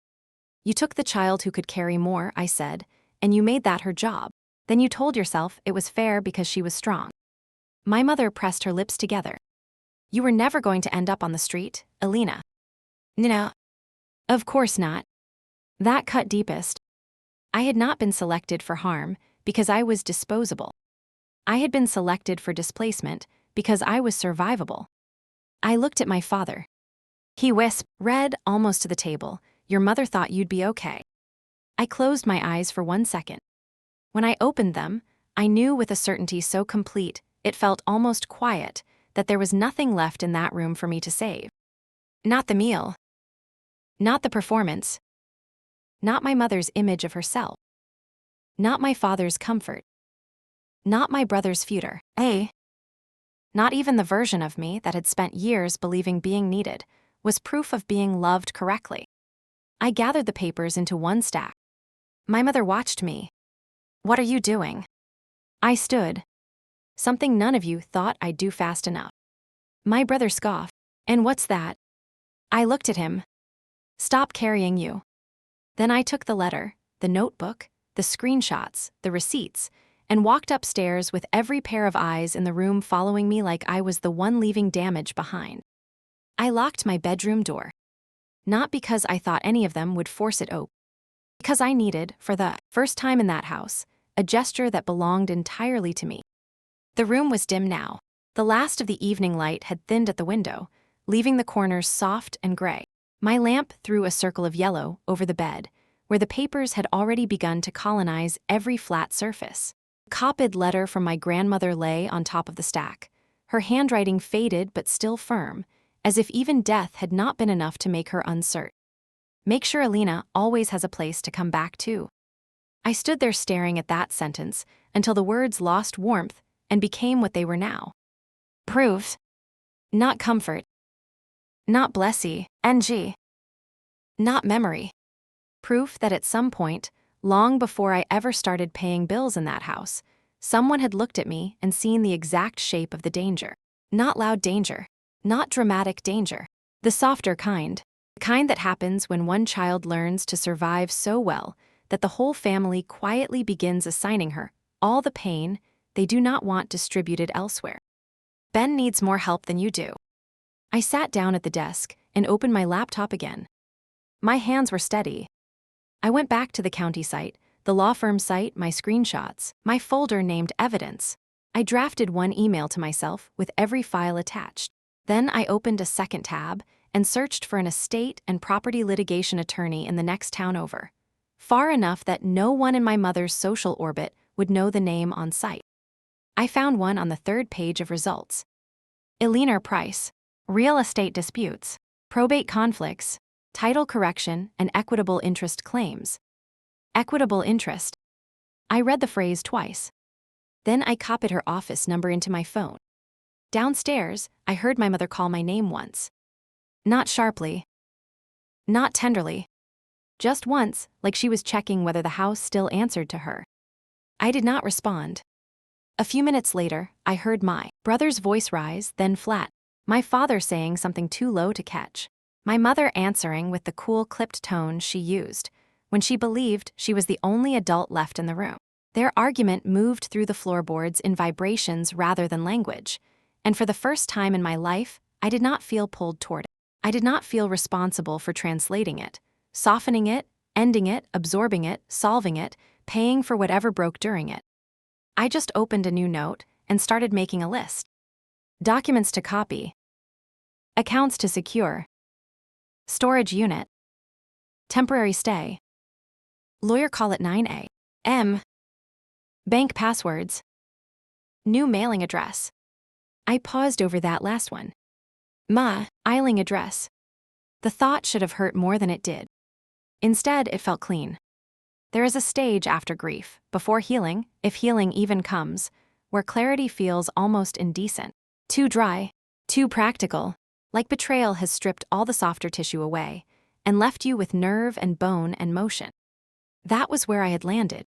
"You took the child who could carry more," I said, "and you made that her job. Then you told yourself it was fair because she was strong. My mother pressed her lips together. You were never going to end up on the street, Alina. No. Of course not. That cut deepest. I had not been selected for harm because I was disposable. I had been selected for displacement because I was survivable. I looked at my father. He read almost to the table, "Your mother thought you'd be okay." I closed my eyes for 1 second. When I opened them, I knew with a certainty so complete, it felt almost quiet, that there was nothing left in that room for me to save. Not the meal. Not the performance. Not my mother's image of herself. Not my father's comfort. Not my brother's future. Not even the version of me that had spent years believing being needed was proof of being loved correctly. I gathered the papers into one stack. My mother watched me. What are you doing? I stood. Something none of you thought I'd do fast enough. My brother scoffed. And what's that? I looked at him. Stop carrying you. Then I took the letter, the notebook, the screenshots, the receipts, and walked upstairs with every pair of eyes in the room following me like I was the one leaving damage behind. I locked my bedroom door. Not because I thought any of them would force it open. Because I needed, for the first time in that house, a gesture that belonged entirely to me. The room was dim now. The last of the evening light had thinned at the window, leaving the corners soft and gray. My lamp threw a circle of yellow over the bed, where the papers had already begun to colonize every flat surface. A copied letter from my grandmother lay on top of the stack, her handwriting faded but still firm, as if even death had not been enough to make her uncertain. Make sure Alina always has a place to come back to. I stood there staring at that sentence until the words lost warmth and became what they were now. Proof. Not comfort. Not blessy, NG. Not memory. Proof that at some point, long before I ever started paying bills in that house, someone had looked at me and seen the exact shape of the danger. Not loud danger. Not dramatic danger. The softer kind. The kind that happens when one child learns to survive so well that the whole family quietly begins assigning her all the pain they do not want distributed elsewhere. Ben needs more help than you do. I sat down at the desk and opened my laptop again. My hands were steady. I went back to the county site, the law firm site, my screenshots, my folder named Evidence. I drafted one email to myself with every file attached. Then I opened a second tab and searched for an estate and property litigation attorney in the next town over, far enough that no one in my mother's social orbit would know the name on site. I found one on the third page of results. Alina Price. Real estate disputes, probate conflicts, title correction, and equitable interest claims. Equitable interest. I read the phrase twice. Then I copied her office number into my phone. Downstairs, I heard my mother call my name once. Not sharply. Not tenderly. Just once, like she was checking whether the house still answered to her. I did not respond. A few minutes later, I heard my brother's voice rise, then flat. My father saying something too low to catch. My mother answering with the cool, clipped tone she used when she believed she was the only adult left in the room. Their argument moved through the floorboards in vibrations rather than language, and for the first time in my life, I did not feel pulled toward it. I did not feel responsible for translating it, softening it, ending it, absorbing it, solving it, paying for whatever broke during it. I just opened a new note and started making a list. Documents to copy. Accounts to secure. Storage unit. Temporary stay. Lawyer call at 9 a.m. Bank passwords. New mailing address. I paused over that last one. Mailing address. The thought should have hurt more than it did. Instead, it felt clean. There is a stage after grief, before healing, if healing even comes, where clarity feels almost indecent. Too dry. Too practical. Like betrayal has stripped all the softer tissue away and left you with nerve and bone and motion. That was where I had landed.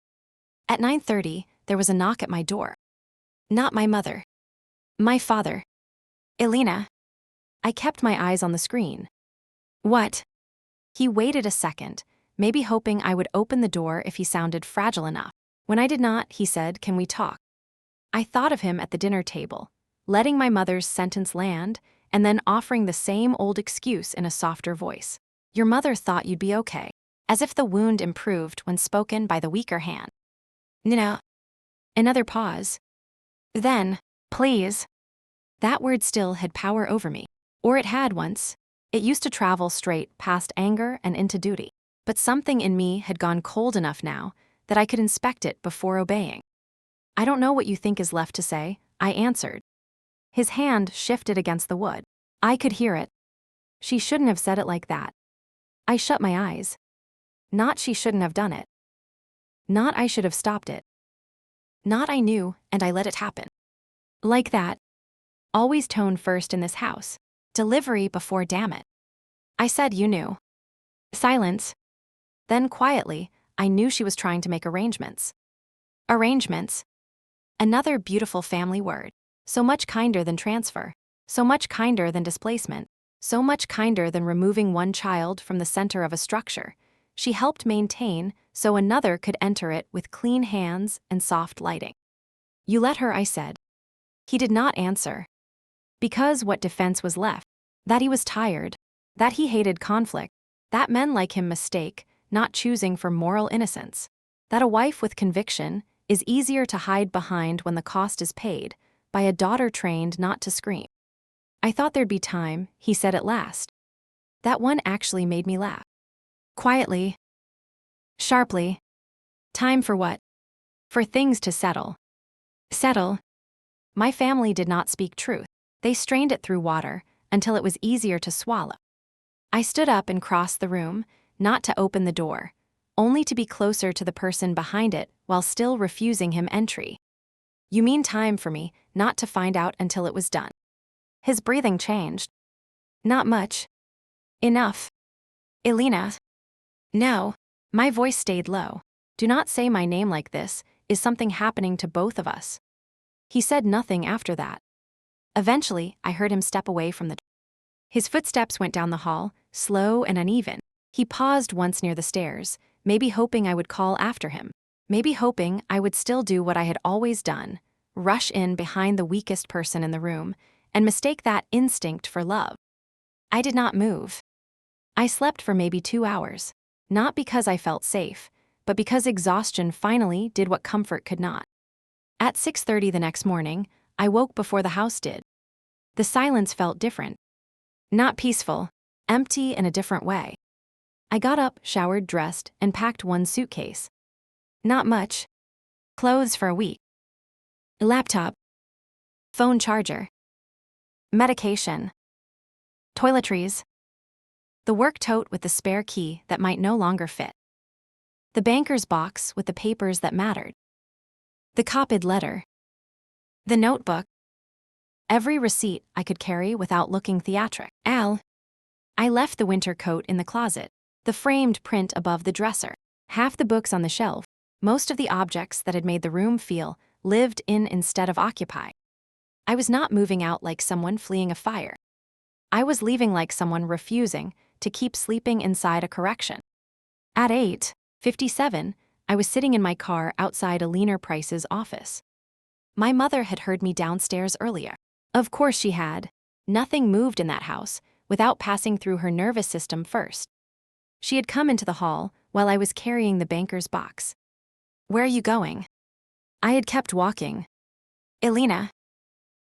At 9:30, there was a knock at my door. Not my mother. My father. Alina. I kept my eyes on the screen. What? He waited a second, maybe hoping I would open the door if he sounded fragile enough. When I did not, he said, "Can we talk?" I thought of him at the dinner table, letting my mother's sentence land and then offering the same old excuse in a softer voice. "Your mother thought you'd be okay," as if the wound improved when spoken by the weaker hand. "No." Another pause. Then, "Please." That word still had power over me. Or it had once. It used to travel straight past anger and into duty. But something in me had gone cold enough now that I could inspect it before obeying. "I don't know what you think is left to say," I answered. His hand shifted against the wood. I could hear it. "She shouldn't have said it like that." I shut my eyes. Not she shouldn't have done it. Not I should have stopped it. Not I knew and I let it happen. Like that. Always tone first in this house. Delivery before damn it. I said you knew. Silence. Then quietly, I knew she was trying to make arrangements. Arrangements. Another beautiful family word. So much kinder than transfer. So much kinder than displacement. So much kinder than removing one child from the center of a structure. She helped maintain so another could enter it with clean hands and soft lighting. "You let her," I said. He did not answer. Because what defense was left? That he was tired. That he hated conflict. That men like him mistake not choosing for moral innocence. That a wife with conviction is easier to hide behind when the cost is paid by a daughter trained not to scream. "I thought there'd be time," he said at last. That one actually made me laugh. Quietly. Sharply. "Time for what?" "For things to settle." Settle. My family did not speak truth. They strained it through water until it was easier to swallow. I stood up and crossed the room, not to open the door, only to be closer to the person behind it while still refusing him entry. "You mean time for me not to find out until it was done." His breathing changed. "Not much." "Enough." "Elena." "No." My voice stayed low. "Do not say my name like this. Is something happening to both of us?" He said nothing after that. Eventually, I heard him step away from the door. His footsteps went down the hall, slow and uneven. He paused once near the stairs, maybe hoping I would call after him. Maybe hoping I would still do what I had always done, rush in behind the weakest person in the room, and mistake that instinct for love. I did not move. I slept for maybe 2 hours, not because I felt safe, but because exhaustion finally did what comfort could not. At 6:30 the next morning, I woke before the house did. The silence felt different. Not peaceful, empty in a different way. I got up, showered, dressed, and packed one suitcase. Not much. Clothes for a week. Laptop. Phone charger. Medication. Toiletries. The work tote with the spare key that might no longer fit. The banker's box with the papers that mattered. The copied letter. The notebook. Every receipt I could carry without looking theatric. I left the winter coat in the closet, the framed print above the dresser, half the books on the shelf, most of the objects that had made the room feel lived in instead of occupy. I was not moving out like someone fleeing a fire. I was leaving like someone refusing to keep sleeping inside a correction. At 8:57, I was sitting in my car outside Alina Price's office. My mother had heard me downstairs earlier. Of course she had. Nothing moved in that house without passing through her nervous system first. She had come into the hall while I was carrying the banker's box. "Where are you going?" I had kept walking. "Elena."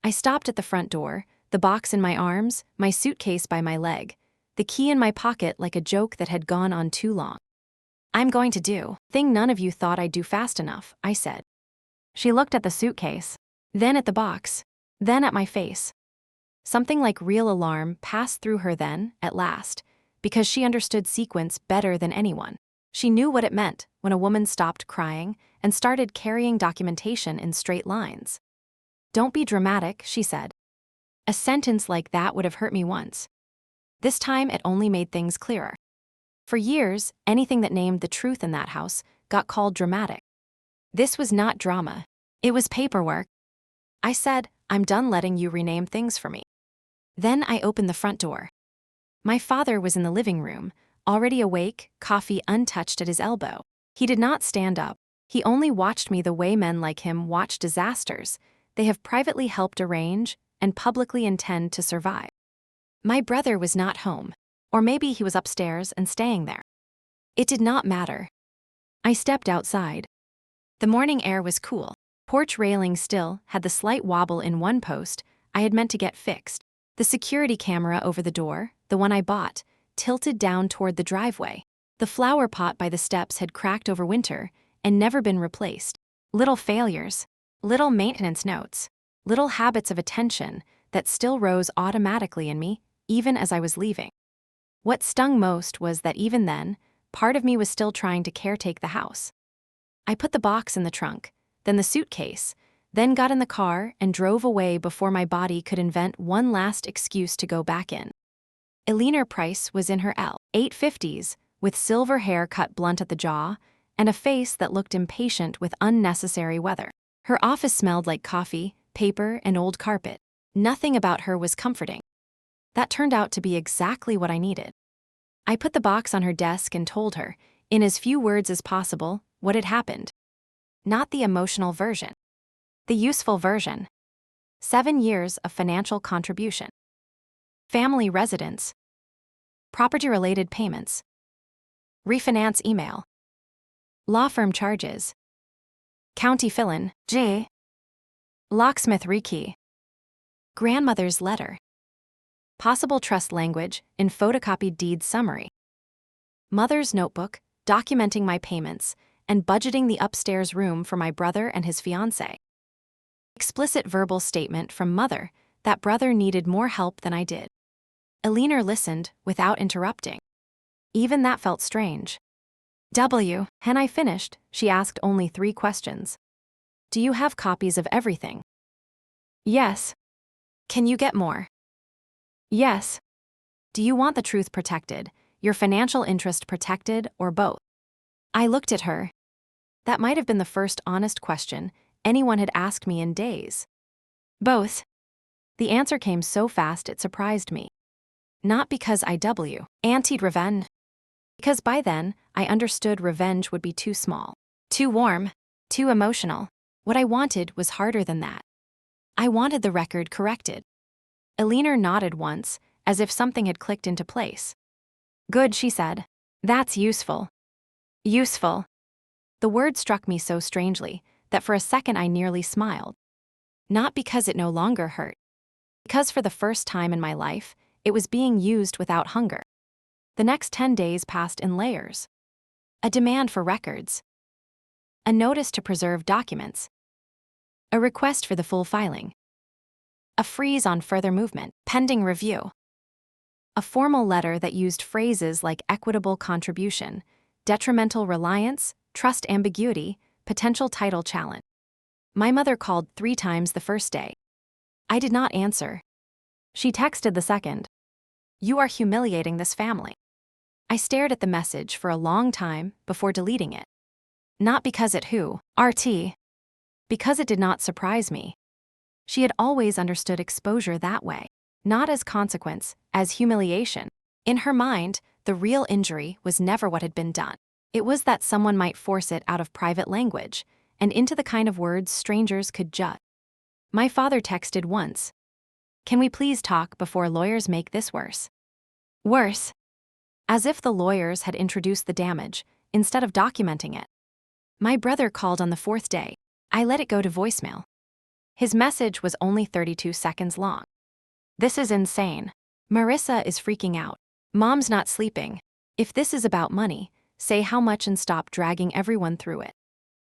I stopped at the front door, the box in my arms, my suitcase by my leg, the key in my pocket like a joke that had gone on too long. "I'm going to do thing none of you thought I'd do fast enough," I said. She looked at the suitcase, then at the box, then at my face. Something like real alarm passed through her then, at last, because she understood sequence better than anyone. She knew what it meant when a woman stopped crying and started carrying documentation in straight lines. "Don't be dramatic," she said. A sentence like that would have hurt me once. This time it only made things clearer. For years, anything that named the truth in that house got called dramatic. This was not drama. It was paperwork. I said, "I'm done letting you rename things for me." Then I opened the front door. My father was in the living room, already awake, coffee untouched at his elbow. He did not stand up. He only watched me the way men like him watch disasters. They have privately helped arrange and publicly intend to survive. My brother was not home, or maybe he was upstairs and staying there. It did not matter. I stepped outside. The morning air was cool. Porch railing still had the slight wobble in one post I had meant to get fixed. The security camera over the door, the one I bought, tilted down toward the driveway. The flower pot by the steps had cracked over winter and never been replaced. Little failures, little maintenance notes, little habits of attention that still rose automatically in me, even as I was leaving. What stung most was that even then, part of me was still trying to caretake the house. I put the box in the trunk, then the suitcase, then got in the car and drove away before my body could invent one last excuse to go back in. Eleanor Price was in her L850s, with silver hair cut blunt at the jaw, and a face that looked impatient with unnecessary weather. Her office smelled like coffee, paper, and old carpet. Nothing about her was comforting. That turned out to be exactly what I needed. I put the box on her desk and told her, in as few words as possible, what had happened. Not the emotional version. The useful version. 7 years of financial contribution. Family residence. Property-related payments. Refinance email. Law firm charges. County fill-in, J. Locksmith rekey. Grandmother's letter. Possible trust language in photocopied deed summary. Mother's notebook, documenting my payments, and budgeting the upstairs room for my brother and his fiancée. Explicit verbal statement from mother that brother needed more help than I did. Eleanor listened without interrupting. Even that felt strange. When I finished, she asked only 3 questions. Do you have copies of everything? Yes. Can you get more? Yes. Do you want the truth protected, your financial interest protected, or both? I looked at her. That might have been the first honest question anyone had asked me in days. Both. The answer came so fast it surprised me. Not because I antied revenge. Because by then, I understood revenge would be too small, too warm, too emotional. What I wanted was harder than that. I wanted the record corrected. Eleanor nodded once, as if something had clicked into place. Good, she said. That's useful. Useful. The word struck me so strangely that for a second I nearly smiled. Not because it no longer hurt. Because for the first time in my life, it was being used without hunger. The next 10 days passed in layers. A demand for records. A notice to preserve documents. A request for the full filing. A freeze on further movement, pending review. A formal letter that used phrases like equitable contribution, detrimental reliance, trust ambiguity, potential title challenge. My mother called 3 times the first day. I did not answer. She texted the second. You are humiliating this family. I stared at the message for a long time before deleting it. Not because it RT. Because it did not surprise me. She had always understood exposure that way, not as consequence, as humiliation. In her mind, the real injury was never what had been done. It was that someone might force it out of private language and into the kind of words strangers could judge. My father texted once. Can we please talk before lawyers make this worse? Worse. As if the lawyers had introduced the damage, instead of documenting it. My brother called on the 4th day. I let it go to voicemail. His message was only 32 seconds long. This is insane. Marissa is freaking out. Mom's not sleeping. If this is about money, say how much and stop dragging everyone through it.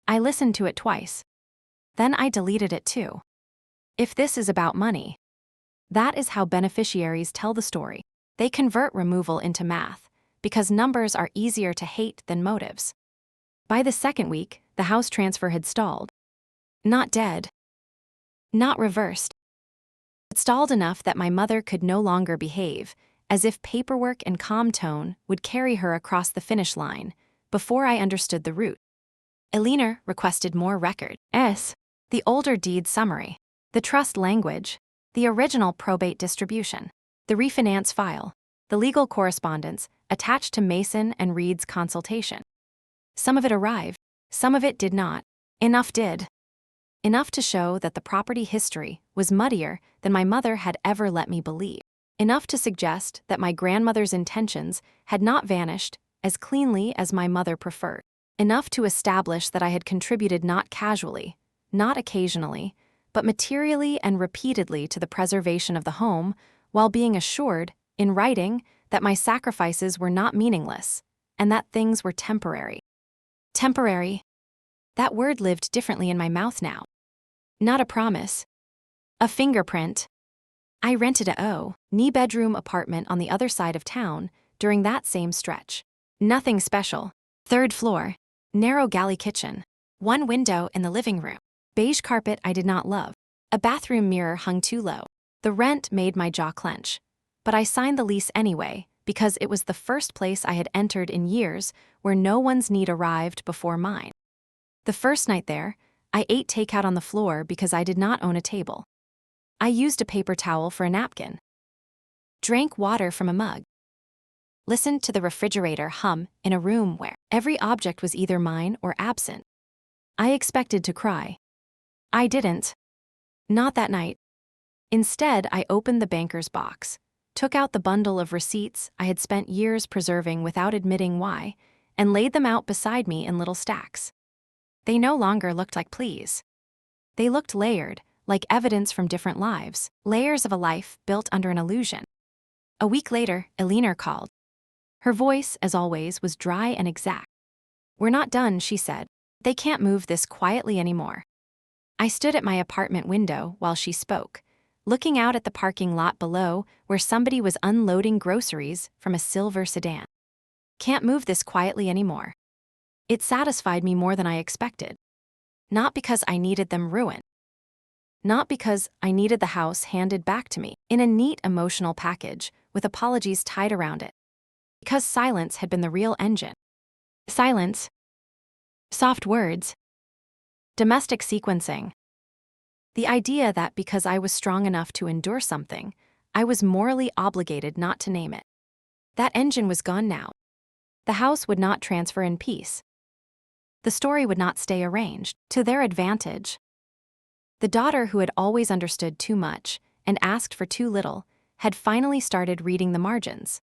I listened to it twice. Then I deleted it too. If this is about money. That is how beneficiaries tell the story. They convert removal into math, because numbers are easier to hate than motives. By the 2nd week, the house transfer had stalled. Not dead. Not reversed. It stalled enough that my mother could no longer behave, as if paperwork and calm tone would carry her across the finish line, before I understood the route. Eleanor requested more record. The older deed summary. The trust language. The original probate distribution. The refinance file. The legal correspondence attached to Mason and Reed's consultation. Some of it arrived. Some of it did not. Enough did. Enough to show that the property history was muddier than my mother had ever let me believe. Enough to suggest that my grandmother's intentions had not vanished as cleanly as my mother preferred. Enough to establish that I had contributed not casually, not occasionally, but materially and repeatedly to the preservation of the home, while being assured, in writing, that my sacrifices were not meaningless, and that things were temporary. Temporary. That word lived differently in my mouth now. Not a promise. A fingerprint. I rented a bedroom apartment on the other side of town during that same stretch. Nothing special. 3rd floor. Narrow galley kitchen. One window in the living room. Beige carpet I did not love. A bathroom mirror hung too low. The rent made my jaw clench. But I signed the lease anyway because it was the first place I had entered in years where no one's need arrived before mine. The first night there, I ate takeout on the floor because I did not own a table. I used a paper towel for a napkin. Drank water from a mug. Listened to the refrigerator hum in a room where every object was either mine or absent. I expected to cry. I didn't. Not that night. Instead, I opened the banker's box, took out the bundle of receipts I had spent years preserving without admitting why, and laid them out beside me in little stacks. They no longer looked like pleas. They looked layered, like evidence from different lives, layers of a life built under an illusion. A week later, Eleanor called. Her voice, as always, was dry and exact. "We're not done," she said. "They can't move this quietly anymore." I stood at my apartment window while she spoke, looking out at the parking lot below where somebody was unloading groceries from a silver sedan. Can't move this quietly anymore. It satisfied me more than I expected. Not because I needed them ruined. Not because I needed the house handed back to me in a neat emotional package with apologies tied around it. Because silence had been the real engine. Silence. Soft words. Domestic sequencing. The idea that because I was strong enough to endure something, I was morally obligated not to name it. That engine was gone now. The house would not transfer in peace. The story would not stay arranged to their advantage. The daughter who had always understood too much and asked for too little had finally started reading the margins.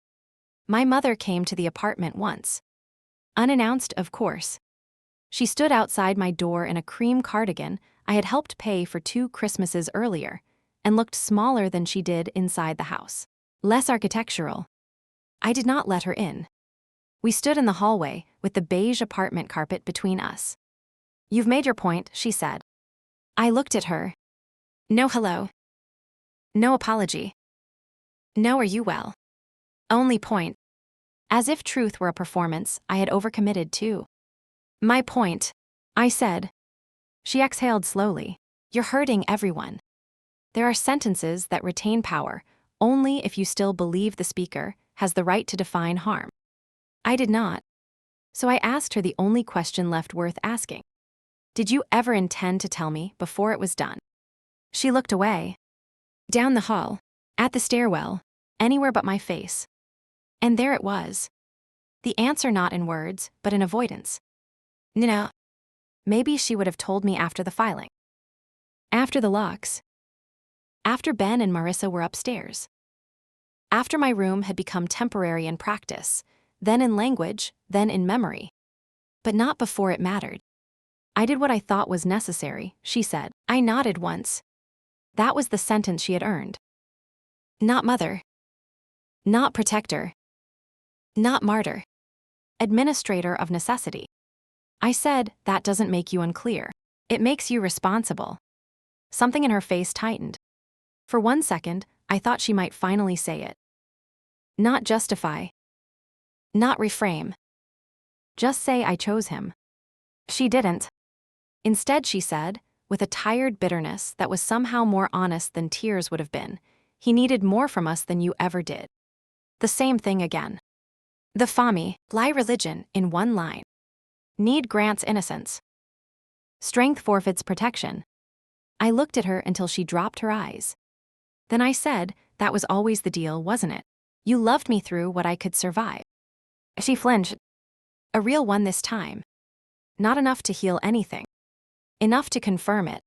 My mother came to the apartment once. Unannounced, of course. She stood outside my door in a cream cardigan I had helped pay for 2 Christmases earlier, and looked smaller than she did inside the house. Less architectural. I did not let her in. We stood in the hallway with the beige apartment carpet between us. "You've made your point," she said. I looked at her. No hello. No apology. No, are you well? Only point. As if truth were a performance I had overcommitted to. "My point," I said. She exhaled slowly. "You're hurting everyone. There are sentences that retain power only if you still believe the speaker has the right to define harm." I did not. So I asked her the only question left worth asking. "Did you ever intend to tell me before it was done?" She looked away. Down the hall, at the stairwell, anywhere but my face. And there it was. The answer not in words, but in avoidance. No. Maybe she would have told me after the filing. After the locks. After Ben and Marissa were upstairs. After my room had become temporary in practice, then in language, then in memory. But not before it mattered. I did what I thought was necessary, she said. I nodded once. That was the sentence she had earned. Not mother. Not protector. Not martyr. Administrator of necessity. I said, that doesn't make you unclear. It makes you responsible. Something in her face tightened. For one second, I thought she might finally say it. Not justify. Not reframe. Just say I chose him. She didn't. Instead, she said, with a tired bitterness that was somehow more honest than tears would have been, he needed more from us than you ever did. The same thing again. The Fami, lie religion in one line. Need grants innocence. Strength forfeits protection. I looked at her until she dropped her eyes. Then I said, that was always the deal, wasn't it? You loved me through what I could survive. She flinched. A real one this time. Not enough to heal anything. Enough to confirm it.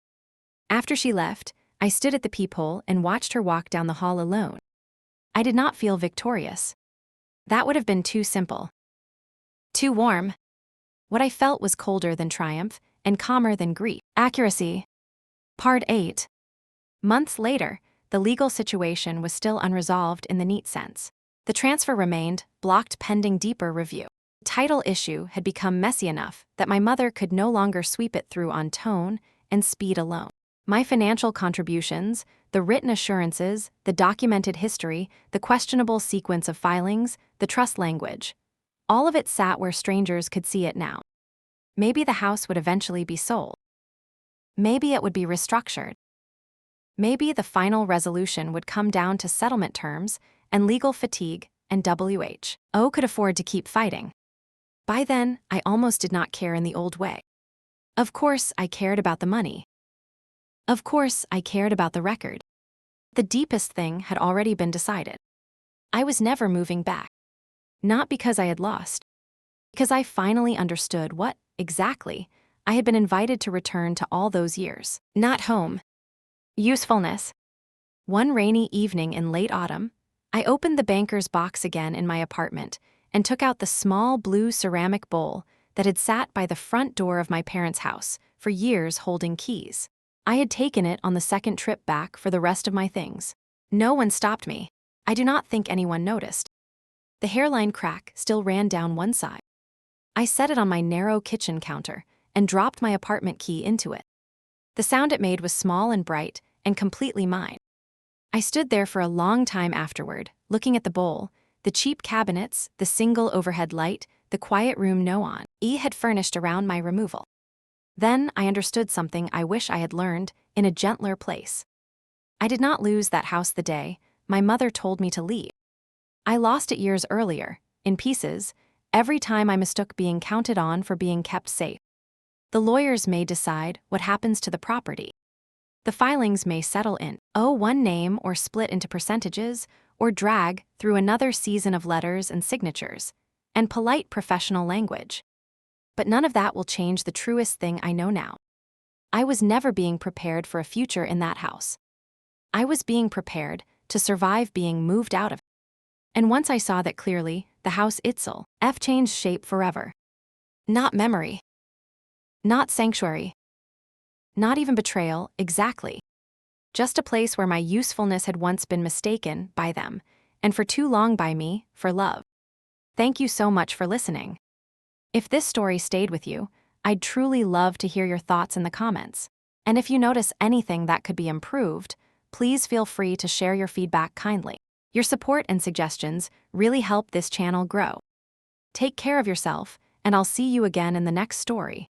After she left, I stood at the peephole and watched her walk down the hall alone. I did not feel victorious. That would have been too simple. Too warm. What I felt was colder than triumph and calmer than grief. Accuracy. Part 8. Months later, the legal situation was still unresolved in the neat sense. The transfer remained, blocked pending deeper review. The title issue had become messy enough that my mother could no longer sweep it through on tone and speed alone. My financial contributions, the written assurances, the documented history, the questionable sequence of filings, the trust language. All of it sat where strangers could see it now. Maybe the house would eventually be sold. Maybe it would be restructured. Maybe the final resolution would come down to settlement terms and legal fatigue, and WHO could afford to keep fighting. By then, I almost did not care in the old way. Of course, I cared about the money. Of course, I cared about the record. The deepest thing had already been decided. I was never moving back. Not because I had lost. Because I finally understood what, exactly, I had been invited to return to all those years. Not home. Usefulness. One rainy evening in late autumn, I opened the banker's box again in my apartment and took out the small blue ceramic bowl that had sat by the front door of my parents' house for years holding keys. I had taken it on the second trip back for the rest of my things. No one stopped me. I do not think anyone noticed. The hairline crack still ran down one side. I set it on my narrow kitchen counter and dropped my apartment key into it. The sound it made was small and bright and completely mine. I stood there for a long time afterward, looking at the bowl, the cheap cabinets, the single overhead light, the quiet room no one had furnished around my removal. Then I understood something I wish I had learned in a gentler place. I did not lose that house the day my mother told me to leave. I lost it years earlier, in pieces, every time I mistook being counted on for being kept safe. The lawyers may decide what happens to the property. The filings may settle in one name or split into percentages or drag through another season of letters and signatures and polite professional language. But none of that will change the truest thing I know now. I was never being prepared for a future in that house. I was being prepared to survive being moved out of it. And once I saw that clearly, the house itself changed shape forever. Not memory. Not sanctuary. Not even betrayal, exactly. Just a place where my usefulness had once been mistaken by them, and for too long by me, for love. Thank you so much for listening. If this story stayed with you, I'd truly love to hear your thoughts in the comments. And if you notice anything that could be improved, please feel free to share your feedback kindly. Your support and suggestions really help this channel grow. Take care of yourself, and I'll see you again in the next story.